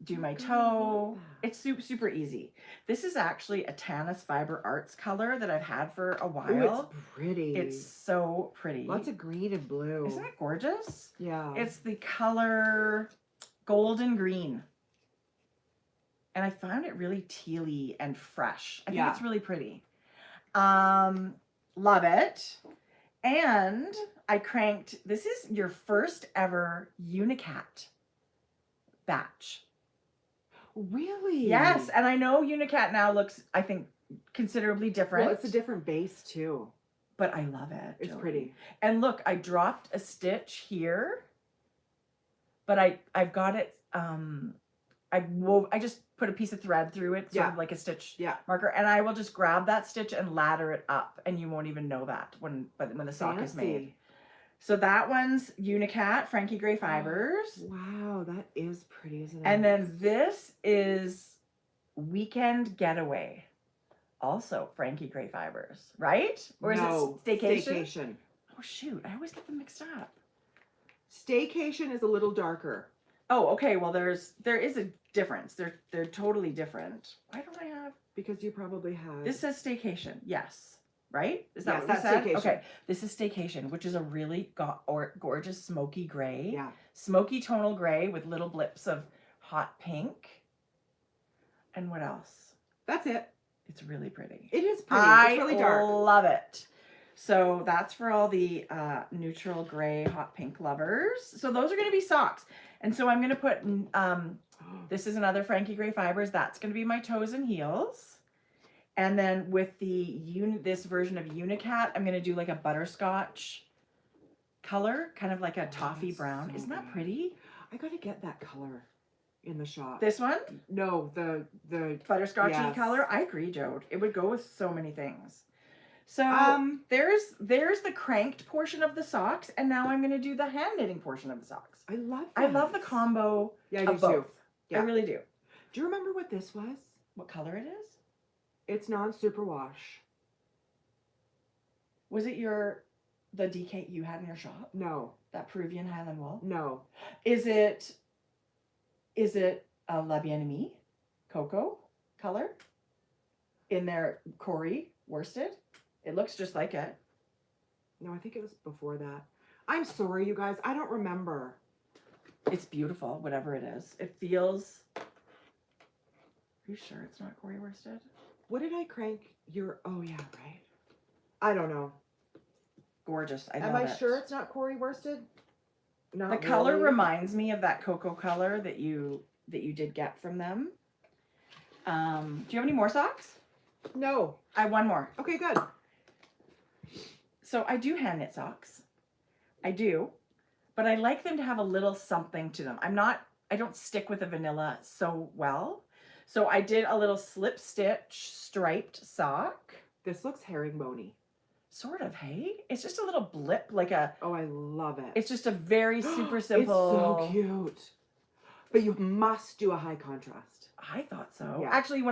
do my toe. It's super easy. This is actually a Tanis Fiber Arts color that I've had for a while. Ooh, it's pretty. It's so pretty. Lots of green and blue. Isn't it gorgeous? Yeah. It's the color golden green. And I found it really tealy and fresh. I think it's really pretty. Love it. And I cranked, this is your first ever Unicat batch. Really? Yes, and I know Unicat now looks, I think, considerably different. Well, it's a different base too. But I love it. It's Jodi. pretty. And look, I dropped a stitch here, but I've got it. I just put a piece of thread through it, sort of like a stitch marker, and I will just grab that stitch and ladder it up, and you won't even know that when the sock is made. So that one's Unicat, Frankie Gray Fibres. Wow, that is pretty, isn't it? And then this is Weekend Getaway. Also Frankie Gray Fibres, right? Or is it Staycation? Staycation. Oh shoot, I always get them mixed up. Staycation is a little darker. Oh, okay. Well, there is a difference. They're totally different. Why don't I have? Because you probably have. This says Staycation. Yes. Right? Is that Yes, what you that's said? Staycation. Okay. This is Staycation, which is a really gorgeous smoky gray. Yeah. Smoky tonal gray with little blips of hot pink. And what else? That's it. It's really pretty. It is pretty. It's really dark. I love it. So that's for all the neutral gray, hot pink lovers. So those are going to be socks. And so I'm going to put, this is another Frankie Gray Fibres. That's going to be my toes and heels. And then with this version of Unicat, I'm going to do like a butterscotch color, kind of like a toffee brown. So Isn't that pretty? I got to get that color in the shop. This one? No, the Butterscotchy color? I agree, Jode. It would go with so many things. So there's the cranked portion of the socks, and now I'm going to do the hand knitting portion of the socks. I love I love the combo I do of both. too. Yeah. I really do. Do you remember what this was? What color it is? It's non-superwash. Was it the DK you had in your shop? No. That Peruvian Highland wool? No. Is it a La Bien-Aimée cocoa color in their Corey worsted? It looks just like it. No, I think it was before that. I'm sorry, you guys. I don't remember. It's beautiful, whatever it is. It feels... Are you sure it's not Corey worsted? What did I crank your... Oh, yeah, right. I don't know. Gorgeous. I love Am I it. sure it's not Corey worsted? Not The color really. reminds me of that cocoa color that you did get from them. Do you have any more socks? No. I have one more. Okay, good. So I do hand knit socks. I do. But I like them to have a little something to them. I don't stick with the vanilla so well. So I did a little slip stitch striped sock. This looks herringbony. Sort of, hey? It's just a little blip, like a... Oh, I love it. It's just a very super simple... It's so cute. But you must do a high contrast. I thought so. Yeah. Actually,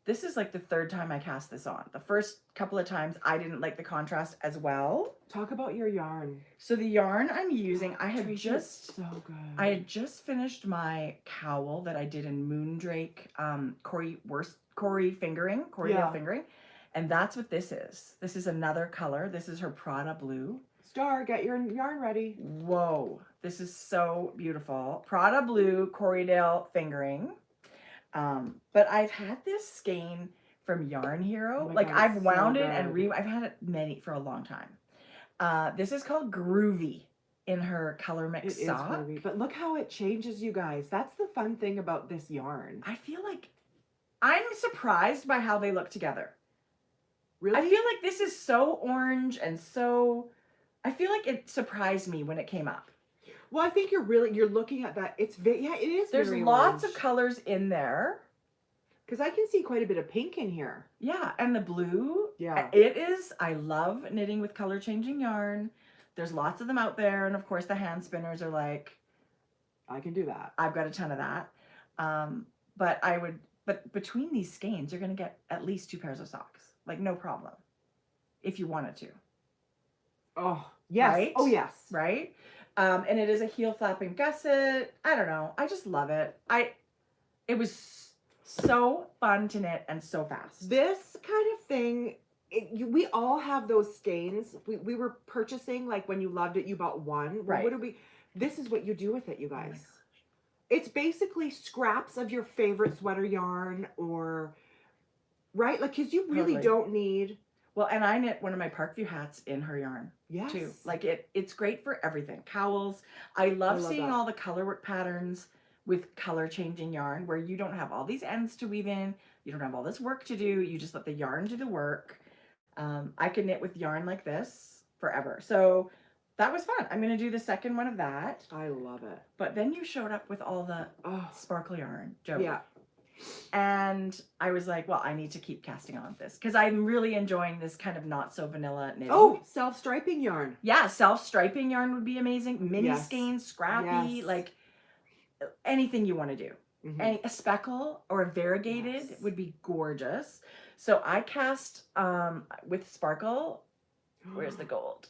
this is like the third time I cast this on. The first couple of times I didn't like the contrast as well. Talk about your yarn. So the yarn I'm using, I had so good. I had just finished my cowl that I did in Moondrake, Corey fingering, Corriedale fingering. And that's what this is. This is another color. This is her Prada blue. Star, get your yarn ready. Whoa, this is so beautiful. Prada blue, Corriedale fingering. But I've had this skein from Yarn Hero. Oh my like God, I've it's wound so it and good. I've had it for a long time. This is called Groovy in her color mix It sock. is groovy. But look how it changes, you guys. That's the fun thing about this yarn. I feel like I'm surprised by how they look together. Really? I feel like this is so orange and so... I feel like it surprised me when it came up. Well, I think you're looking at that. It is. There's very lots orange. of colors in there. Because I can see quite a bit of pink in here. Yeah, and the blue. Yeah. It is. I love knitting with color changing yarn. There's lots of them out there, and of course the hand spinners are like, I can do that. I've got a ton of that. But between these skeins, you're gonna get at least 2 pairs of socks, like no problem, if you wanted to. Oh yes. Right? Oh yes. Right? And it is a heel flapping gusset. I don't know. I just love it. It was so fun to knit and so fast. This kind of thing, we all have those skeins. We were purchasing, like when you loved it, you bought one. Right. This is what you do with it, you guys. Oh my gosh. It's basically scraps of your favorite sweater yarn right? Like, because you really Totally. don't need. Well, and I knit one of my Parkview hats in her yarn Yes. too. Like it's great for everything. Cowls. I love seeing that. all the color work patterns with color changing yarn where you don't have all these ends to weave in. You don't have all this work to do. You just let the yarn do the work. I could knit with yarn like this forever. So that was fun. I'm going to do the second one of that. I love it. But then you showed up with all the sparkle yarn, Jodi. Yeah. And I was like, well, I need to keep casting on this because I'm really enjoying this kind of not so vanilla knitting. Oh, self-striping yarn. Yeah, self-striping yarn would be amazing. Mini Yes. skeins, scrappy, Yes. like anything you want to do. Mhm. A speckle or a variegated Yes. would be gorgeous. So I cast with sparkle. Where's the gold?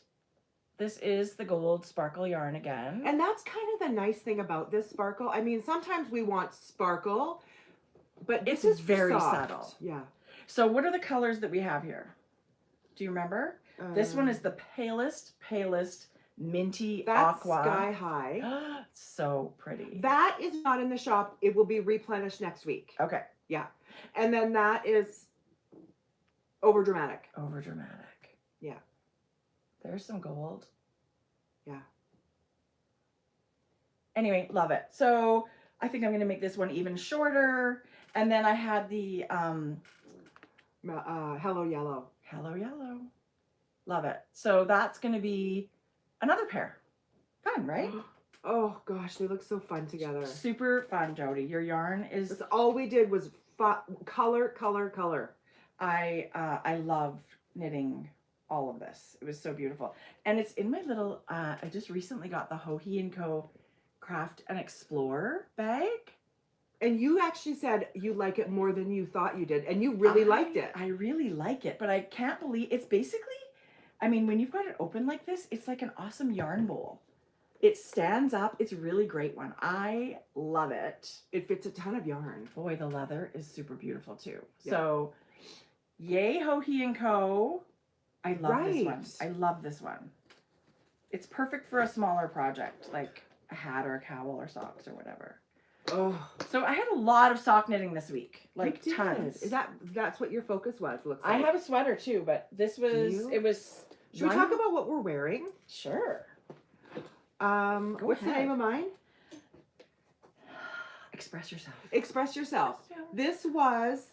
This is the gold sparkle yarn again. And that's kind of the nice thing about this sparkle. I mean, sometimes we want sparkle, but this It's is very soft. subtle. Yeah. So what are the colors that we have here? Do you remember? This one is the palest minty that's aqua. sky high. So pretty. That is not in the shop. It will be replenished next week. Okay. Yeah. And then that is over dramatic. Over dramatic. Yeah. There's some gold. Yeah. Anyway, love it. So I think I'm going to make this one even shorter. And then I had the Hello Yellow. Hello Yellow. Love it. So that's going to be another pair. Fun, right? Oh gosh, they look so fun together. Super fun, Jodi. Your yarn is... That's all we did was color, color, color. I love knitting all of this. It was so beautiful. And it's in my little, I just recently got the Hohi & Co. Craft and Explore bag. And you actually said you like it more than you thought you did. And you really liked it. I really like it. But I can't believe, it's basically, I mean, when you've got it open like this, it's like an awesome yarn bowl. It stands up. It's a really great one. I love it. It fits a ton of yarn. Boy, the leather is super beautiful too. Yeah. So, yay Hohi & Co. I love this one. Right. I love this one. It's perfect for a smaller project, like a hat or a cowl or socks or whatever. Oh, So I had a lot of sock knitting this week, like you did. tons. That's what your focus was? Looks I like. have a sweater too, but this was, you? it was. Should we talk about what we're wearing? Sure. What's the name of mine? Express yourself. Express Yourself. This was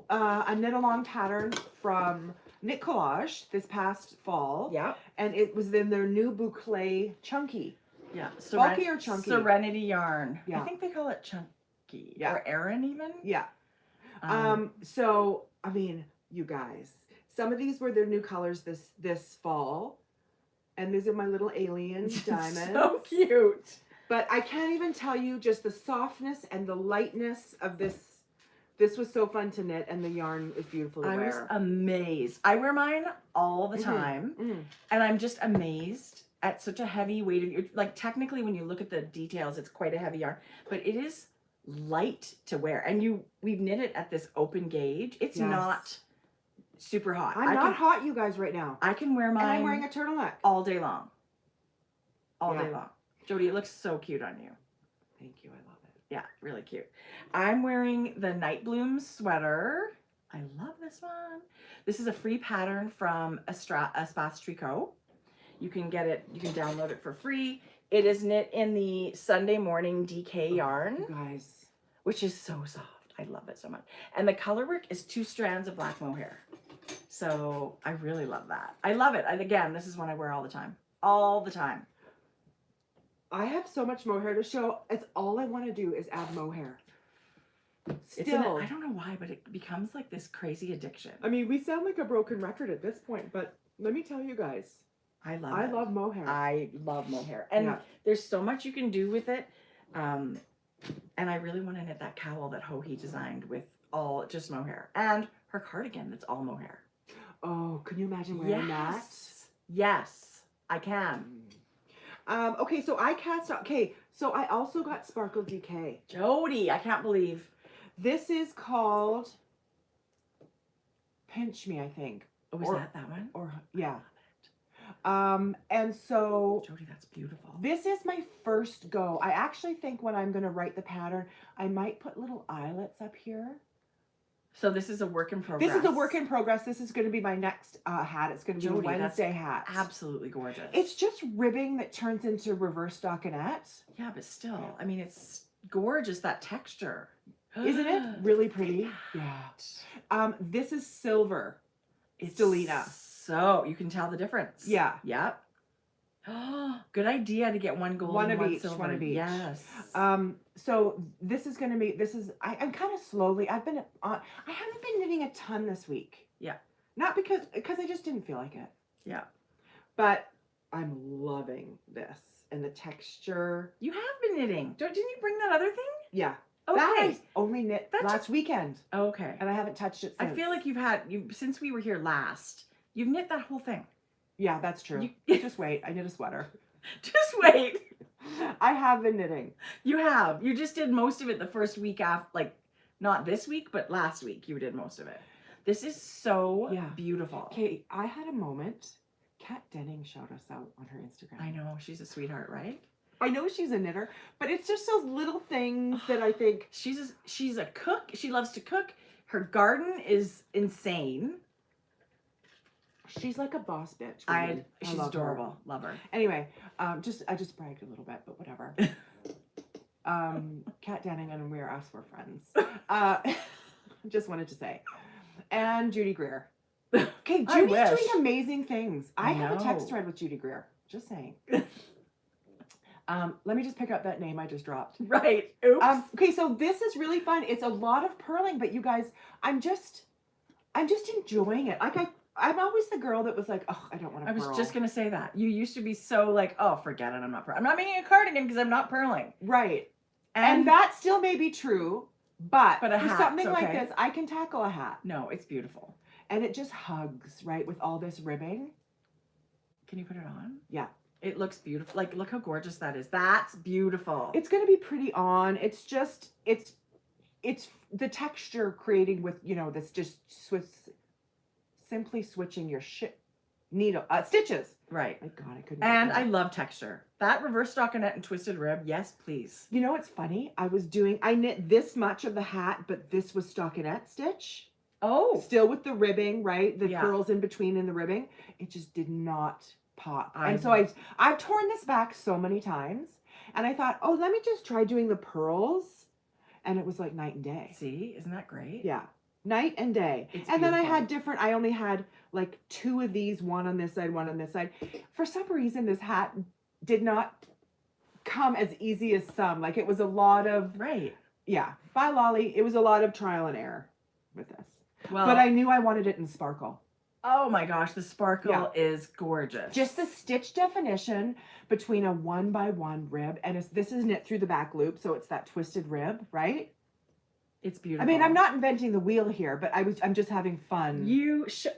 a knit along pattern from Knit Collage this past fall. Yeah. And it was in their new boucle chunky. Yeah. Bulky or chunky? Serenity yarn. Yeah. I think they call it chunky. Yeah. Or Aran even. Yeah. So I mean, you guys, some of these were their new colors this fall. And these are my little alien diamonds. So cute. But I can't even tell you just the softness and the lightness of this. This was so fun to knit, and the yarn is beautiful to wear. I was amazed. I wear mine all the time, and I'm just amazed at such a heavy weight. Like, technically, when you look at the details, it's quite a heavy yarn, but it is light to wear. And we've knit it at this open gauge. It's not super hot. I'm not hot, you guys, right now. I can wear mine. And I'm wearing a turtleneck all day long. All day long. Jodi, it looks so cute on you. Thank you. I love it. Yeah, really cute. I'm wearing the Night Bloom sweater. I love this one. This is a free pattern from Espace Tricot. You can get it, you can download it for free. It is knit in the Sunday Morning DK yarn. You guys. Which is so soft. I love it so much. And the color work is 2 strands of black mohair. So I really love that. I love it. And again, this is one I wear all the time. All the time. I have so much mohair to show. It's all I want to do is add mohair. Still, I don't know why, but it becomes like this crazy addiction. I mean, we sound like a broken record at this point, but let me tell you guys, I love mohair. I love mohair, and there's so much you can do with it. And I really want to knit that cowl that Hohi designed with all just mohair, and her cardigan that's all mohair. Oh, can you imagine wearing that? Yes, I can. Okay, so so I also got Sparkle DK. Jodi, I can't believe. This is called Pinch Me, I think. Oh, is that one? Or yeah. And so Jodi, that's beautiful. This is my first go. I actually think when I'm gonna write the pattern, I might put little eyelets up here. So this is a work in progress. This is a work in progress. This is going to be my next hat. It's going to be a Wednesday hat. Absolutely gorgeous. It's just ribbing that turns into reverse stockinette. Yeah, but still, I mean, it's gorgeous, that texture. Isn't it? Really pretty. Yeah. This is silver. It's Delina. So you can tell the difference. Yeah. Yep. Good idea to get one gold and one silver. One of each. Yes. So this is going to be, I'm kind of slowly, I haven't been knitting a ton this week. Yeah. Not because I just didn't feel like it. Yeah. But I'm loving this and the texture. You have been knitting. Didn't you bring that other thing? Yeah. Okay. That I only knit last weekend. Okay. And I haven't touched it since. I feel like since we were here last, you've knit that whole thing. Yeah, that's true. Just wait. I knit a sweater. Just wait. I have been knitting. You have. You just did most of it the first week after, like, not this week, but last week you did most of it. This is so beautiful. Okay, I had a moment. Kat Denning shouted us out on her Instagram. I know. She's a sweetheart, right? I know she's a knitter, but it's just those little things that I think. She's a cook. She loves to cook. Her garden is insane. She's like a boss bitch. She's adorable. Love her. Anyway, I just bragged a little bit, but whatever. Kat Denning and we are asked for friends. Just wanted to say. And Judy Greer. Okay, Judy's doing amazing things. I have a text thread with Judy Greer. Just saying. Let me just pick up that name I just dropped. Right. Oops. Okay, so this is really fun. It's a lot of purling, but you guys, I'm just enjoying it. Like I'm always the girl that was like, oh, I don't want to purl. I was just going to say that. You used to be so like, oh, forget it. I'm not purling. I'm not making a cardigan because I'm not purling. Right. And that still may be true, but for something like this, I can tackle a hat. No, it's beautiful. And it just hugs, right, with all this ribbing. Can you put it on? Yeah. It looks beautiful. Like, look how gorgeous that is. That's beautiful. It's going to be pretty on. It's just, it's the texture creating with, this just simply switching your needle, stitches. Right. My God, I couldn't. And I love texture. That reverse stockinette and twisted rib, yes, please. You know what's funny? I knit this much of the hat, but this was stockinette stitch. Oh. Still with the ribbing, right? The pearls in between in the ribbing. It just did not pop. I And so know. I've torn this back so many times, and I thought, oh, let me just try doing the pearls, and it was like night and day. See, isn't that great? Yeah, night and day. It's and then I beautiful. had different. I only had like 2 of these, one on this side, one on this side. For some reason, this hat did not come as easy as some. Like it was a lot of Right. yeah. By Lolly, it was a lot of trial and error with this. Well, But I knew I wanted it in sparkle. oh my gosh, the sparkle Yeah. is gorgeous. Just the stitch definition between a 1x1 rib, and this is knit through the back loop, so it's that twisted rib, right? it's beautiful. I mean, I'm not inventing the wheel here, but I'm just having fun. You should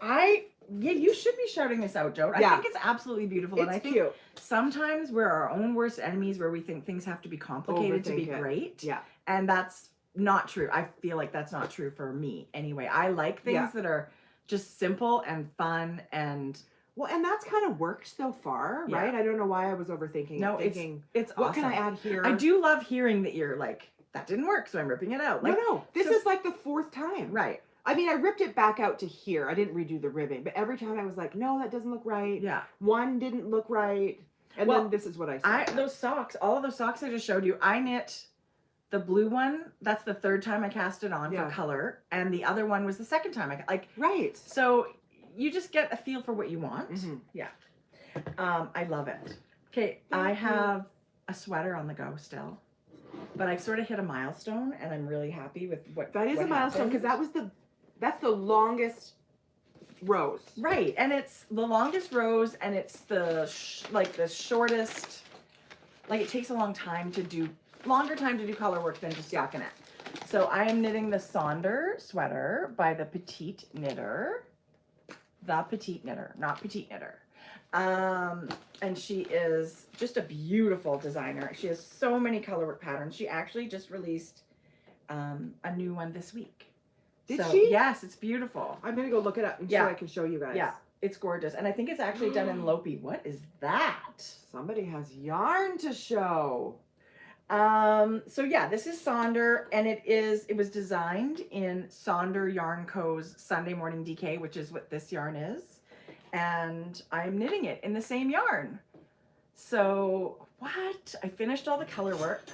be shouting this out, Jode. I Yeah. think it's absolutely beautiful, It's and I think cute. sometimes we're our own worst enemies, where we think things have to be complicated to be Overthink it. great. Yeah. And that's not true. I feel like that's not true for me anyway. I like things Yeah. that are just simple and fun and Well, and that's kind of worked so far, Yeah. right? I don't know why I was overthinking. No, it, thinking, it's what awesome. can I add here? I do love hearing that you're like, that didn't work, so I'm ripping it out. Like, no. This so- is like the 4th time. right. I mean, I ripped it back out to here. I didn't redo the ribbing, but every time I was like, no, that doesn't look right. Yeah. One didn't look right. And Well, then this is what I said. Those socks, all of those socks I just showed you, I knit the blue one. That's the 3rd time I cast it on Yeah. for color, and the other one was the 2nd time. Right. So you just get a feel for what you want. Mhm. Yeah. I love it. Okay, I have a sweater on the go still, but I sort of hit a milestone, and I'm really happy with what That is what a milestone because happened. that's the longest rows. Right, and it's the longest rows, and it's the the shortest. Like it takes a longer time to do color work than just stockinette. So I am knitting the Sonder sweater by the Petite Knitter. The Petite Knitter, not Petite Knitter. And she is just a beautiful designer. She has so many color work patterns. She actually just released a new one this week. Did she? Yes, it's beautiful. I'm going to go look it up and Yeah. so I can show you guys. Yeah, it's gorgeous. And I think it's actually done in Lopi. What is that? Somebody has yarn to show. So yeah, this is Sonder, and it was designed in Sonder Yarn Co.'s Sunday Morning DK, which is what this yarn is. And I'm knitting it in the same yarn. So what? I finished all the color work.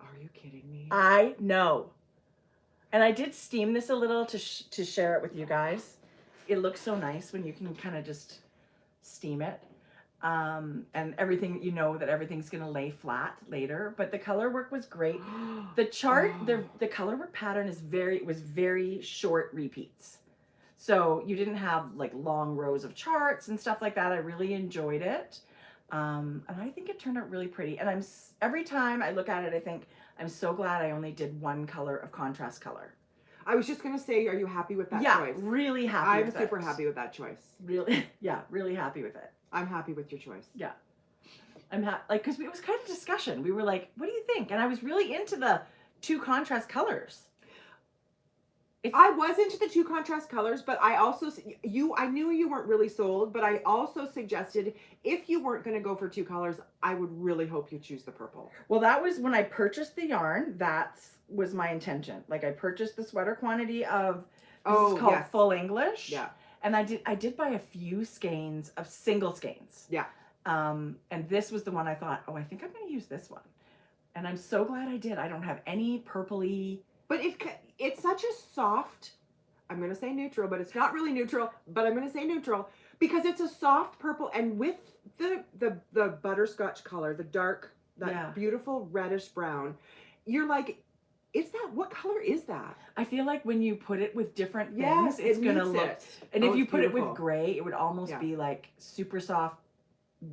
Are you kidding me? I know. And I did steam this a little to share it with you guys. It looks so nice when you can kind of just steam it. And everything, that everything's going to lay flat later. But the color work was great. The chart, the color work pattern was very short repeats. So you didn't have like long rows of charts and stuff like that. I really enjoyed it. And I think it turned out really pretty. And every time I look at it, I think, I'm so glad I only did one color of contrast color. I was just going to say, are you happy with that Yeah, choice? really happy I'm with super it. happy with that choice. Really, yeah, really happy with it. I'm happy with your choice. Yeah. I'm because it was kind of discussion. We were like, what do you think? And I was really into the 2 contrast colors. I was into the 2 contrast colors, but I also, I knew you weren't really sold, but I also suggested if you weren't going to go for 2 colors, I would really hope you choose the purple. Well, that was when I purchased the yarn. That was my intention. Like I purchased the sweater quantity of, this is called yes. Full English. Yeah. And I did buy a few skeins of single skeins. Yeah. And this was the one I thought, I think I'm going to use this one. And I'm so glad I did. I don't have any purpley. But it's such a soft, I'm going to say neutral, but it's not really neutral, but I'm going to say neutral because it's a soft purple, and with the butterscotch color, the dark, that beautiful reddish brown, you're like, what color is that? I feel like when you put it with different things, Yes, it's going to meets look. it. And if you it's put it beautiful. with gray, it would almost be like super soft,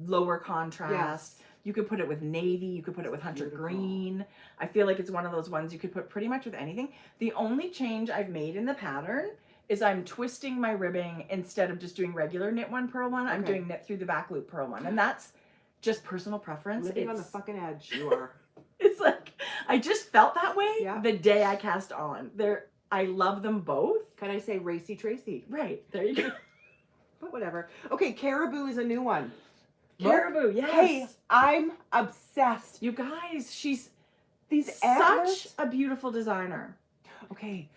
lower contrast. Yes. You could put it with navy. You could put it with hunter beautiful. green. I feel like it's one of those ones you could put pretty much with anything. The only change I've made in the pattern is I'm twisting my ribbing instead of just doing regular knit 1 purl 1. I'm doing knit through the back loop purl 1. And that's just personal preference. Living on the fucking edge, you are. It's like, I just felt that way Yeah. the day I cast on. I love them both. Can I say Racy Tracie? Right, there you go. But whatever. Okay, Caribou is a new one. Caribou, yes. Hey, I'm obsessed. You guys, she's These such antlers. a beautiful designer. Okay.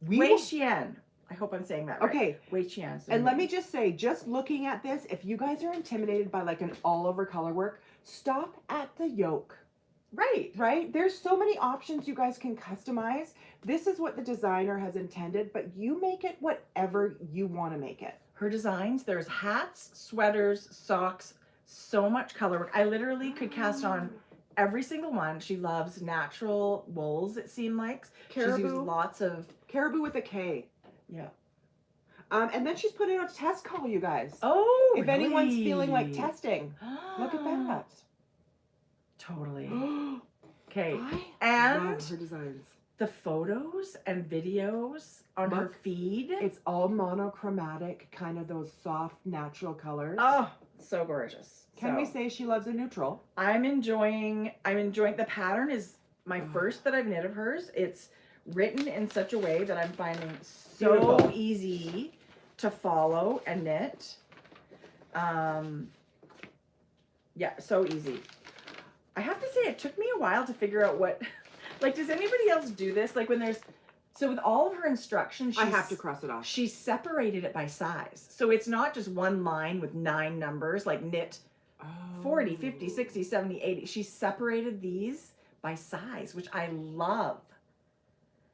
Wei Xian. I hope I'm saying that right. Okay. Wei Qian. And let me just say, just looking at this, if you guys are intimidated by like an all over color work, stop at the yoke. Right. Right? There's so many options you guys can customize. This is what the designer has intended, but you make it whatever you want to make it. Her designs, there's hats, sweaters, socks, so much color work. I literally could cast on every single one. She loves natural wools, it seemed like. Caribou. She's used lots of... Caribou with a K. Yeah. And then she's put in a test call, you guys. Oh, if really? anyone's feeling like testing, look at that. Totally. Okay. I And love her designs. the photos and videos on her feed. It's all monochromatic, kind of those soft, natural colors. Oh, so gorgeous. Can we say she loves a neutral? I'm enjoying the pattern is my first that I've knit of hers. It's written in such a way that I'm finding so Beautiful. easy to follow and knit. Yeah, so easy. I have to say it took me a while to figure out what, like, does anybody else do this? Like when there's, so with all of her instructions, I have to cross it off. She separated it by size. So it's not just one line with 9 numbers, like knit 40, 50, 60, 70, 80. She separated these by size, which I love.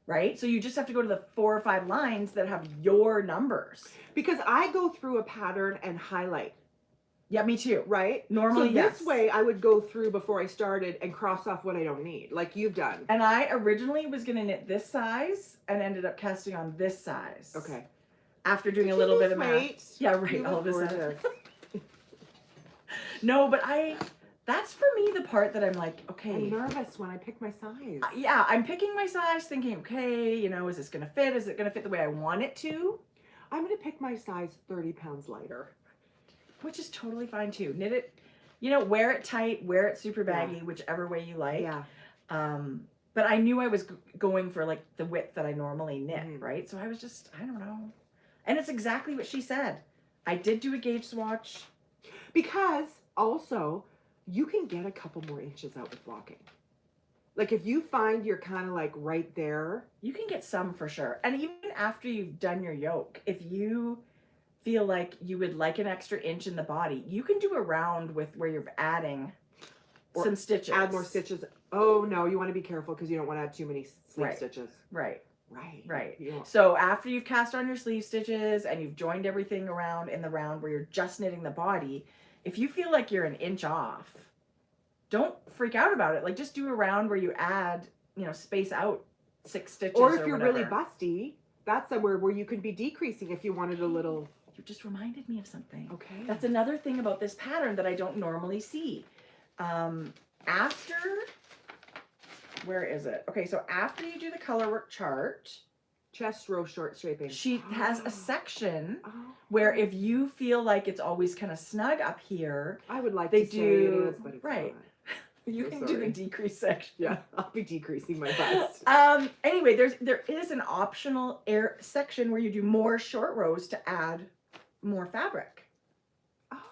Right? So you just have to go to the 4 or 5 lines that have your numbers. Because I go through a pattern and highlight. Yeah, me too. Right? Normally, so this way I would go through before I started and cross off what I don't need, like you've done. And I originally was going to knit this size and ended up casting on this size. Okay. After doing a little bit of math. Yeah, right. All of a sudden. No, but that's for me the part that I'm like, okay. I'm nervous when I pick my size. Yeah, I'm picking my size thinking, okay, you know, is this going to fit? Is it going to fit the way I want it to? I'm going to pick my size 30 pounds lighter. Which is totally fine too. Knit it, you know, wear it tight, wear it super baggy, whichever way you like. Yeah. But I knew I was going for like the width that I normally knit, right? So I was just, I don't know. And it's exactly what she said. I did do a gauge swatch. Because also, you can get a couple more inches out with blocking. Like if you find you're kind of like right there. You can get some for sure. And even after you've done your yoke, if you feel like you would like an extra inch in the body, you can do a round with where you're adding some stitches. Add more stitches. Oh no, you want to be careful because you don't want to add too many sleeve stitches. Right. Right. Yeah. So after you've cast on your sleeve stitches and you've joined everything around in the round where you're just knitting the body, if you feel like you're an inch off, don't freak out about it. Like just do a round where you add, you know, space out 6 stitches or if you're whatever. really busty, that's somewhere where you could be decreasing if you wanted a little. You just reminded me of something. Okay. That's another thing about this pattern that I don't normally see. After, where is it? Okay, so after you do the color work chart, chest row short shaping, she has a section where if you feel like it's always kind of snug up here, I would like they to say do, it is, but it's right. not. You can do the decrease section. Yeah, I'll be decreasing my bust. Anyway, there is an optional section where you do more short rows to add more fabric.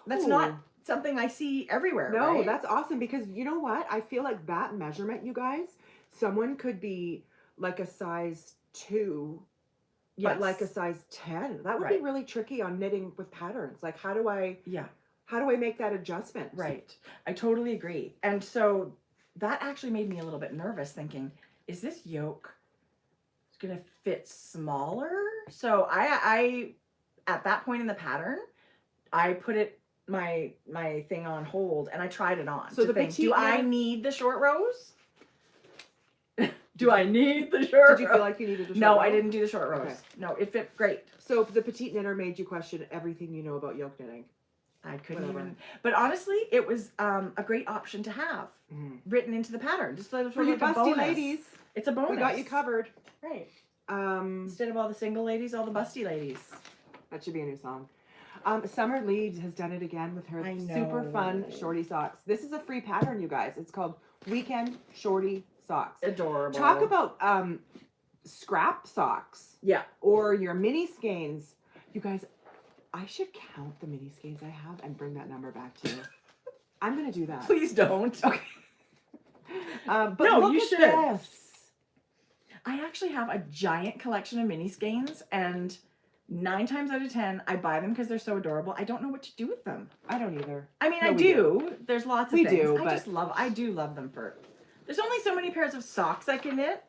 That's not something I see everywhere. No, right? that's awesome because you know what? I feel like that measurement, you guys, someone could be like a size 2, but like a size 10. That would be really tricky on knitting with patterns. Like, how do I make that adjustment? Right. I totally agree. And so that actually made me a little bit nervous thinking, is this yoke going to fit smaller? So I at that point in the pattern, I put my thing on hold and I tried it on. So do I need the short rows? Do I need the short rows? Did you feel like you needed the short rows? No, I didn't do the short rows. Okay. No, it fit great. So the petite knitter made you question everything you know about yoke knitting. I couldn't even. But honestly, it was a great option to have written into the pattern. Just for you like busty ladies. It's a bonus. We got you covered. Right. Instead of all the single ladies, all the busty ladies. That should be a new song. Summer Leeds has done it again with her super fun shorty socks. This is a free pattern, you guys. It's called Weekend Shorty Socks. Adorable. Talk about scrap socks. Yeah. Or your mini skeins. You guys, I should count the mini skeins I have and bring that number back to you. I'm going to do that. Please don't. Okay. But no, look you at should. This. I actually have a giant collection of mini skeins, and 9 times out of 10, I buy them because they're so adorable. I don't know what to do with them. I don't either. I mean, No, I we do. There's lots of We things. do, I do love them for. There's only so many pairs of socks I can knit,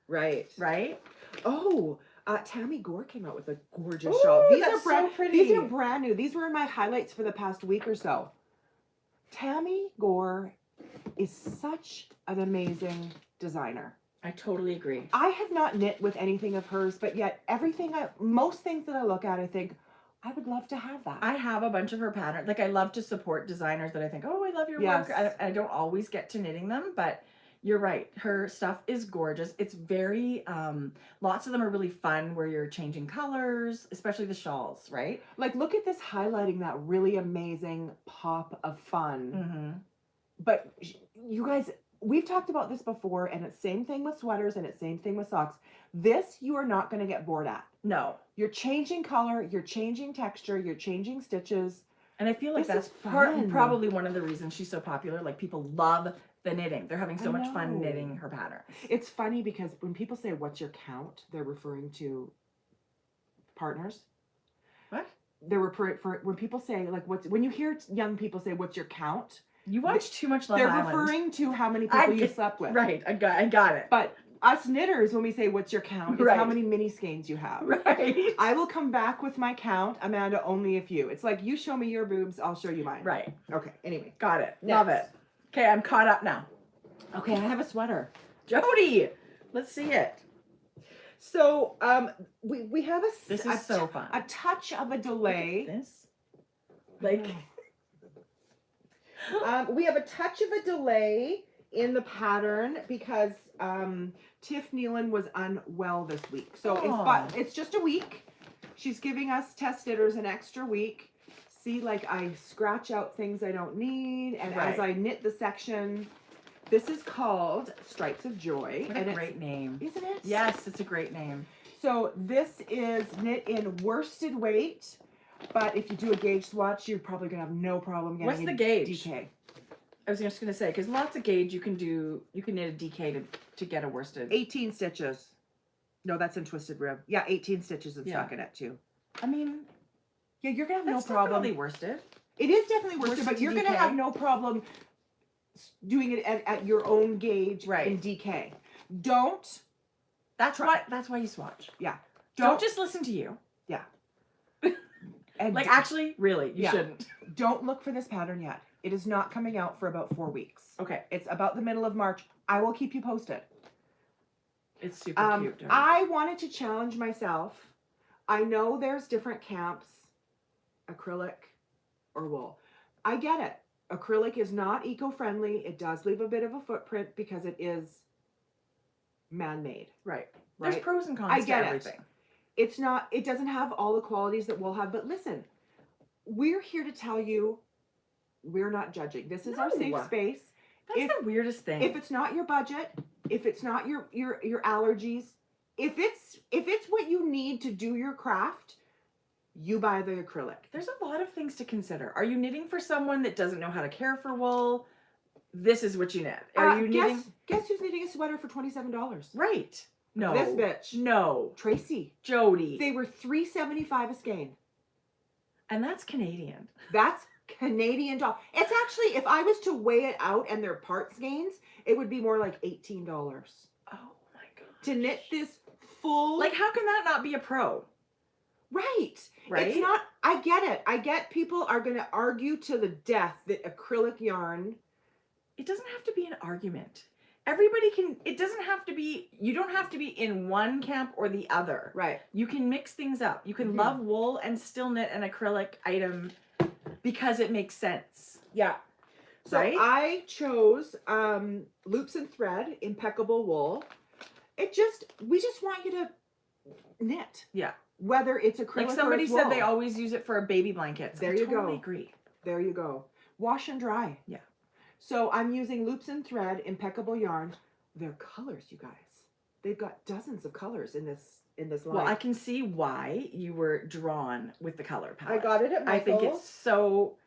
Right. right? Oh, Tammy Gore came out with a gorgeous Ooh, shawl. that's so pretty. These are brand new. These were my highlights for the past week or so. Tammy Gore is such an amazing designer. I totally agree. I have not knit with anything of hers, but yet most things that I look at, I think, I would love to have that. I have a bunch of her patterns. Like, I love to support designers that I think, oh, I love your Yes. work. I don't always get to knitting them, but you're right. Her stuff is gorgeous. It's very, lots of them are really fun where you're changing colors, especially the shawls, right? Like, look at this highlighting that really amazing pop of fun. Mm-hmm. But you guys, we've talked about this before, and it's same thing with sweaters and it's same thing with socks. This you are not going to get bored at. No. You're changing color, you're changing texture, you're changing stitches. And I feel like This that's is fun. probably one of the reasons she's so popular. Like, people love the knitting. They're having so much fun know. knitting her patterns. It's funny because when people say, what's your count? They're referring to partners. What? They're when people say, like, when you hear young people say, what's your count? You watch too much Love They're Island. referring to how many people you slept with. Right. I got it. But us knitters, when we say, what's your count? It's Right. how many mini skeins you have. Right. I will come back with my count. Amanda, only a few. It's like, you show me your boobs, I'll show you mine. Right. Okay, anyway. Got it. Next. Love it. Okay, I'm caught up now. Okay, I have a sweater. Jodi, let's see it. So, we have This is so fun. a touch of a delay. This? Like, We have a touch of a delay in the pattern because Tiff Nealon was unwell this week. So it's just a week. She's giving us test knitters an extra week. See, like, I scratch out things I don't need, and as I knit the section, this is called Stripes of Joy. what a great name. Isn't it? Yes, it's a great name. So this is knit in worsted weight, but if you do a gauge swatch, you're probably gonna have no problem getting What's a the gauge? DK. I was just going to say, because lots of gauge you can knit a DK to get a worsted. 18 stitches. No, that's in twisted rib. Yeah, 18 stitches of Yeah. stockinette too. I mean, Yeah, you're gonna have no that's problem. definitely worsted. It is definitely worsted, Worsted but to you're gonna DK. have no problem doing it at your own gauge Right. in DK. Don't That's why you swatch. don't, Don't just listen to you. and Like, actually, really, you Yeah. shouldn't. don't look for this pattern yet. It is not coming out for about 4 weeks. Okay. It's about the middle of March. I will keep you posted. It's super cute. Jodi. I wanted to challenge myself. I know there's different camps, acrylic or wool. I get it. Acrylic is not eco-friendly. It does leave a bit of a footprint because it is man-made. Right. There's Right? pros and cons I to get it. everything. It doesn't have all the qualities that wool have, but listen, we're here to tell you we're not judging. This is our No. safe space. That's the weirdest thing. If it's not your budget, if it's not your allergies, if it's what you need to do your craft, you buy the acrylic. There's a lot of things to consider. Are you knitting for someone that doesn't know how to care for wool? This is what you knit. Are you knitting? Guess who's knitting a sweater for $27? Right. No. This bitch. No. Tracie. Jodi. They were $3.75 a skein. And that's Canadian. That's Canadian dollars. It's actually, if I was to weigh it out and their parts gains, it would be more like $18 Oh my god. to knit this full. Like, how can that not be a pro? Right. Right? It's not, I get it. I get people are going to argue to the death that acrylic yarn. It doesn't have to be an argument. Everybody can, it doesn't have to be, you don't have to be in one camp or the other. Right. You can mix things up. You can Mhm. love wool and still knit an acrylic item because it makes sense. Yeah. So Right? I chose loops and thread, impeccable wool. We just want you to knit. Yeah. Whether it's acrylic Like somebody or it's said wool. they always use it for baby blankets. There I you totally go. agree. There you go. Wash and dry. Yeah. So I'm using loops and thread, impeccable yarn. They're colors, you guys. They've got dozens of colors in this line. Well, I can see why you were drawn with the color I palette. got it at I think Michael's. it's so.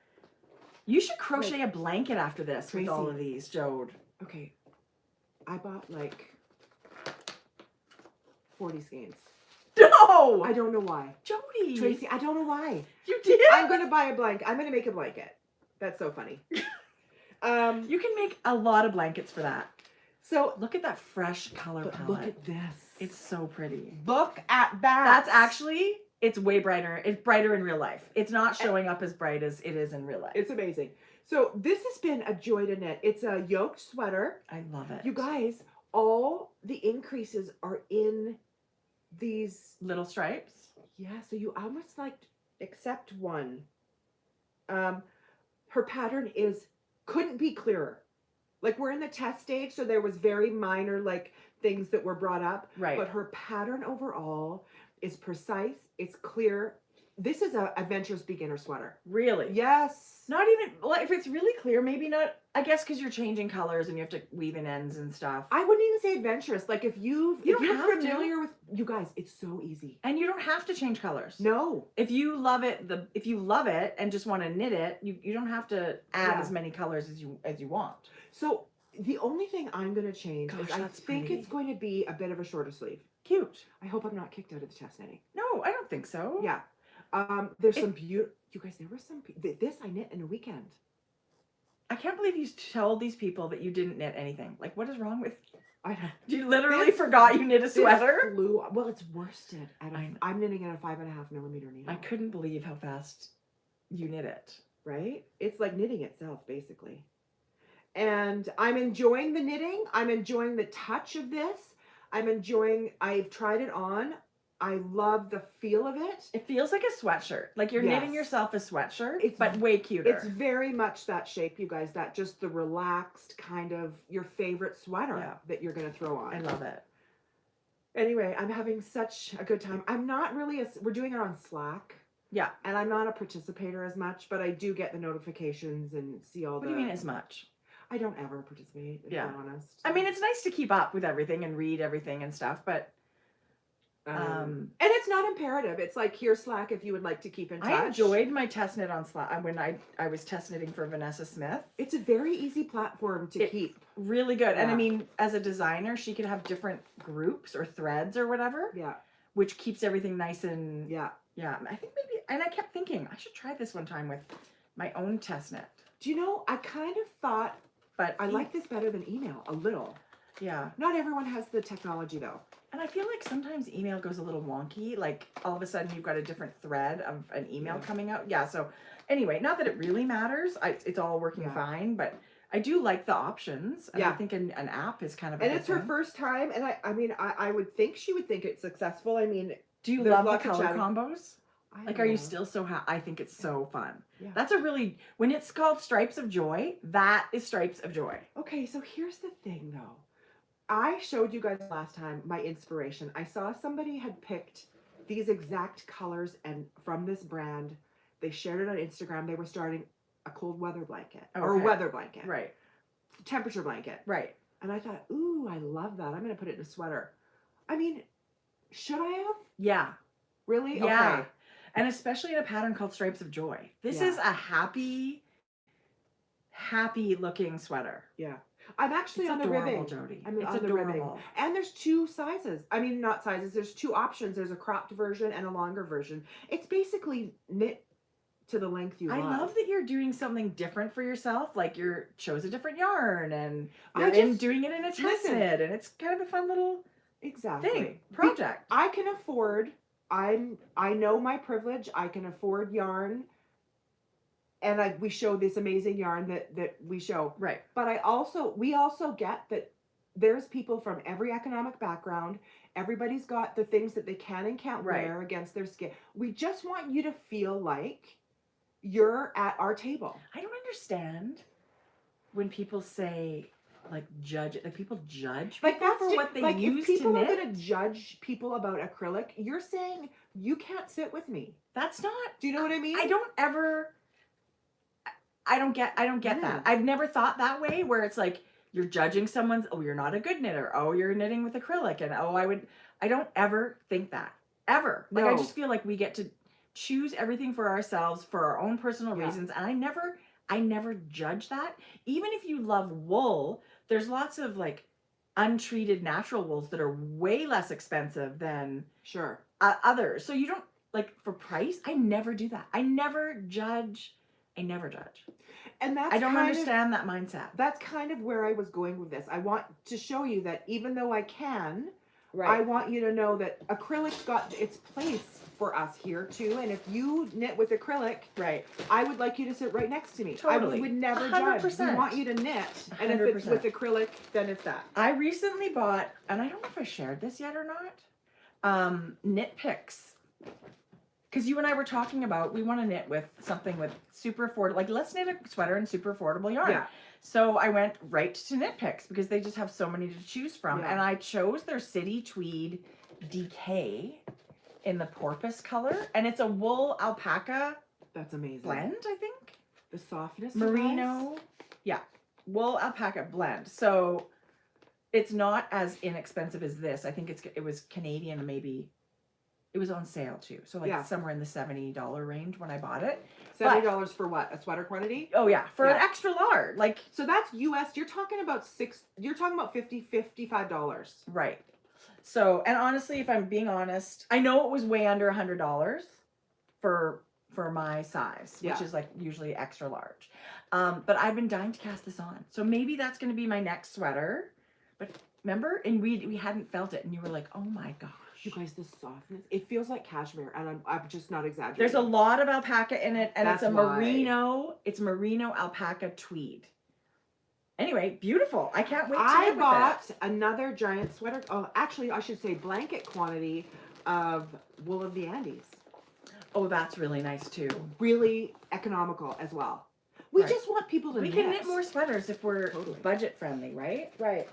You should crochet a blanket after this with all Tracie. of these, Jode. Okay. I bought like 40 skeins. No! I don't know why. Jodi! Tracie, I don't know why. You did? I'm going to buy a blanket. I'm going to make a blanket. That's so funny. You can make a lot of blankets for that. So Look at that fresh color but palette. look at this. It's so pretty. Look at that. That's actually, it's way brighter. It's brighter in real life. It's not showing up as bright as it is in real life. It's amazing. So this has been a joy to knit. It's a yoked sweater. I love it. You guys, all the increases are in these. Little stripes. Yeah, so you almost like, except one. Her pattern couldn't be clearer. Like, we're in the test stage, so there was very minor, like, things that were brought up. Right. But her pattern overall is precise. It's clear. This is a adventurous beginner sweater. Really? Yes. Not even, well, if it's really clear, maybe not, I guess because you're changing colors and you have to weave in ends and stuff. I wouldn't even say adventurous. Like, if you're have familiar with, you guys, it's so easy. And you don't have to change colors. No. If you love it, if you love it and just want to knit it, you don't have to add Yeah. as many colors as you want. So the only thing I'm going to change Gosh, is I that's think pretty. it's going to be a bit of a shorter sleeve. Cute. I hope I'm not kicked out of the chest knitting. No, I don't think so. Yeah. There's some beautiful, you guys, there was some, this I knit in a weekend. I can't believe you told these people that you didn't knit anything. Like, what is wrong with I know. you? Literally This- forgot you knit a This sweater. flew, well, it's worsted. I know. I'm knitting at a 5.5 millimeter needle. I couldn't believe how fast you knit it. Right? It's like knitting itself, basically. And I'm enjoying the knitting. I'm enjoying the touch of this. I've tried it on. I love the feel of it. It feels like a sweatshirt. Like you're knitting Yes. yourself a sweatshirt, It's- but way cuter. It's very much that shape, you guys, that just the relaxed kind of your favorite sweater Yeah. that you're going to throw on. I love it. Anyway, I'm having such a good time. I'm not really, we're doing it on Slack. Yeah. And I'm not a participator as much, but I do get the notifications and see all What the. do you mean as much? I don't ever participate, if Yeah. I'm honest. I mean, it's nice to keep up with everything and read everything and stuff, but and it's not imperative. It's like, here's Slack if you would like to keep in touch. I enjoyed my test knit on Slack when I was test knitting for Vanessa Smith. It's a very easy platform to keep. Really good. And I Yeah. mean, as a designer, she could have different groups or threads or whatever, Yeah. which keeps everything nice and Yeah. yeah. I think maybe, and I kept thinking I should try this one time with my own test knit. Do you know, I kind of thought But I like this better than email, a little. yeah. Not everyone has the technology, though. And I feel like sometimes email goes a little wonky. Like all of a sudden you've got a different thread of an email Yeah. coming out. Yeah. So anyway, not that it really matters. It's all working Yeah. fine, but I do like the options. And I Yeah. think an app is kind of a And good it's her thing. first time, and I mean, I would think she would think it's successful. I mean, Do you there's love the lots of color chatting. combos? I Like, are you know. still so I think it's so fun. Yeah. That's a really, when it's called Stripes of Joy, that is Stripes of Joy. Okay, so here's the thing, though. I showed you guys last time my inspiration. I saw somebody had picked these exact colors and from this brand. They shared it on Instagram. They were starting a cold weather blanket or Okay. weather blanket, Right. temperature blanket. Right. And I thought, ooh, I love that. I'm going to put it in a sweater. I mean, should I have? Yeah. Really? Yeah. Okay. And especially in a pattern called Stripes of Joy. This Yeah. is a happy looking sweater. Yeah. I'm actually It's on the adorable, ribbing. Jodi. I'm It's on the ribbing. adorable. And there's two sizes. I mean, not sizes. There's two options. There's a cropped version and a longer version. It's basically knit to the length you I want. love that you're doing something different for yourself. Like you're chose a different yarn and I you're just- doing it in a test listen. knit, and it's kind of a fun little Exactly. thing, project. I can afford. I know my privilege. I can afford yarn. And we show this amazing yarn that we show. Right. But we also get that there's people from every economic background. Everybody's got the things that they can and can't Right. wear against their skin. We just want you to feel like you're at our table. I don't understand when people say like judge, like people judge Like people that's for ju- what they like use if people to are knit. going to judge people about acrylic, you're saying you can't sit with me. That's not. Do you know what I mean? I don't ever. I don't get Yeah. that. I've never thought that way where it's like you're judging someone's, oh, you're not a good knitter. Oh, you're knitting with acrylic. And oh, I don't ever think that. Ever. Like I No. just feel like we get to choose everything for ourselves for our own personal Yeah. reasons. And I never judge that. Even if you love wool, there's lots of like untreated natural wools that are way less expensive than Sure. others. So you don't, like, for price, I never do that. I never judge. And that's I don't understand that mindset. That's kind of where I was going with this. I want to show you that even though I can, I want you to know that acrylic's got its place for us here too. And if you knit with acrylic, I would like you to sit right next to me. Totally. I would never 100%. judge. We want you to knit. 100%. And if it's with acrylic, then it's that. I recently bought, and I don't know if I shared this yet or not, knit picks. Because you and I were talking about, we want to knit with something with super affordable, like let's knit a sweater in super affordable yarn. Yeah. So I went right to Knit Picks because they just have so many to choose from. Yeah. And I chose their City Tweed DK in the porpoise color. And it's a wool alpaca. That's amazing. Blend, I think. The softness. Merino. Yeah. Wool alpaca blend. So it's not as inexpensive as this. I think it was Canadian, maybe. It was on sale too. So like somewhere in the $70 range when I bought it. $70 for what? A sweater quantity? Oh yeah, for an extra large. Like, so that's US. You're talking about $55. Right. So, and honestly, if I'm being honest, I know it was way under $100 for my size, which is like usually extra large. But I've been dying to cast this on. So maybe that's going to be my next sweater. But remember, and we hadn't felt it, and you were like, "Oh my gosh." You guys, the softness. It feels like cashmere, and I'm just not exaggerating. There's a lot of alpaca in it, and it's merino. It's merino alpaca tweed. Anyway, beautiful. I can't wait to I bought another giant sweater. Oh, actually, I should say blanket quantity of wool of the Andes. Oh, that's really nice too. Really economical as well. We just want people to knit. We can knit more sweaters if we're budget friendly, right? Right.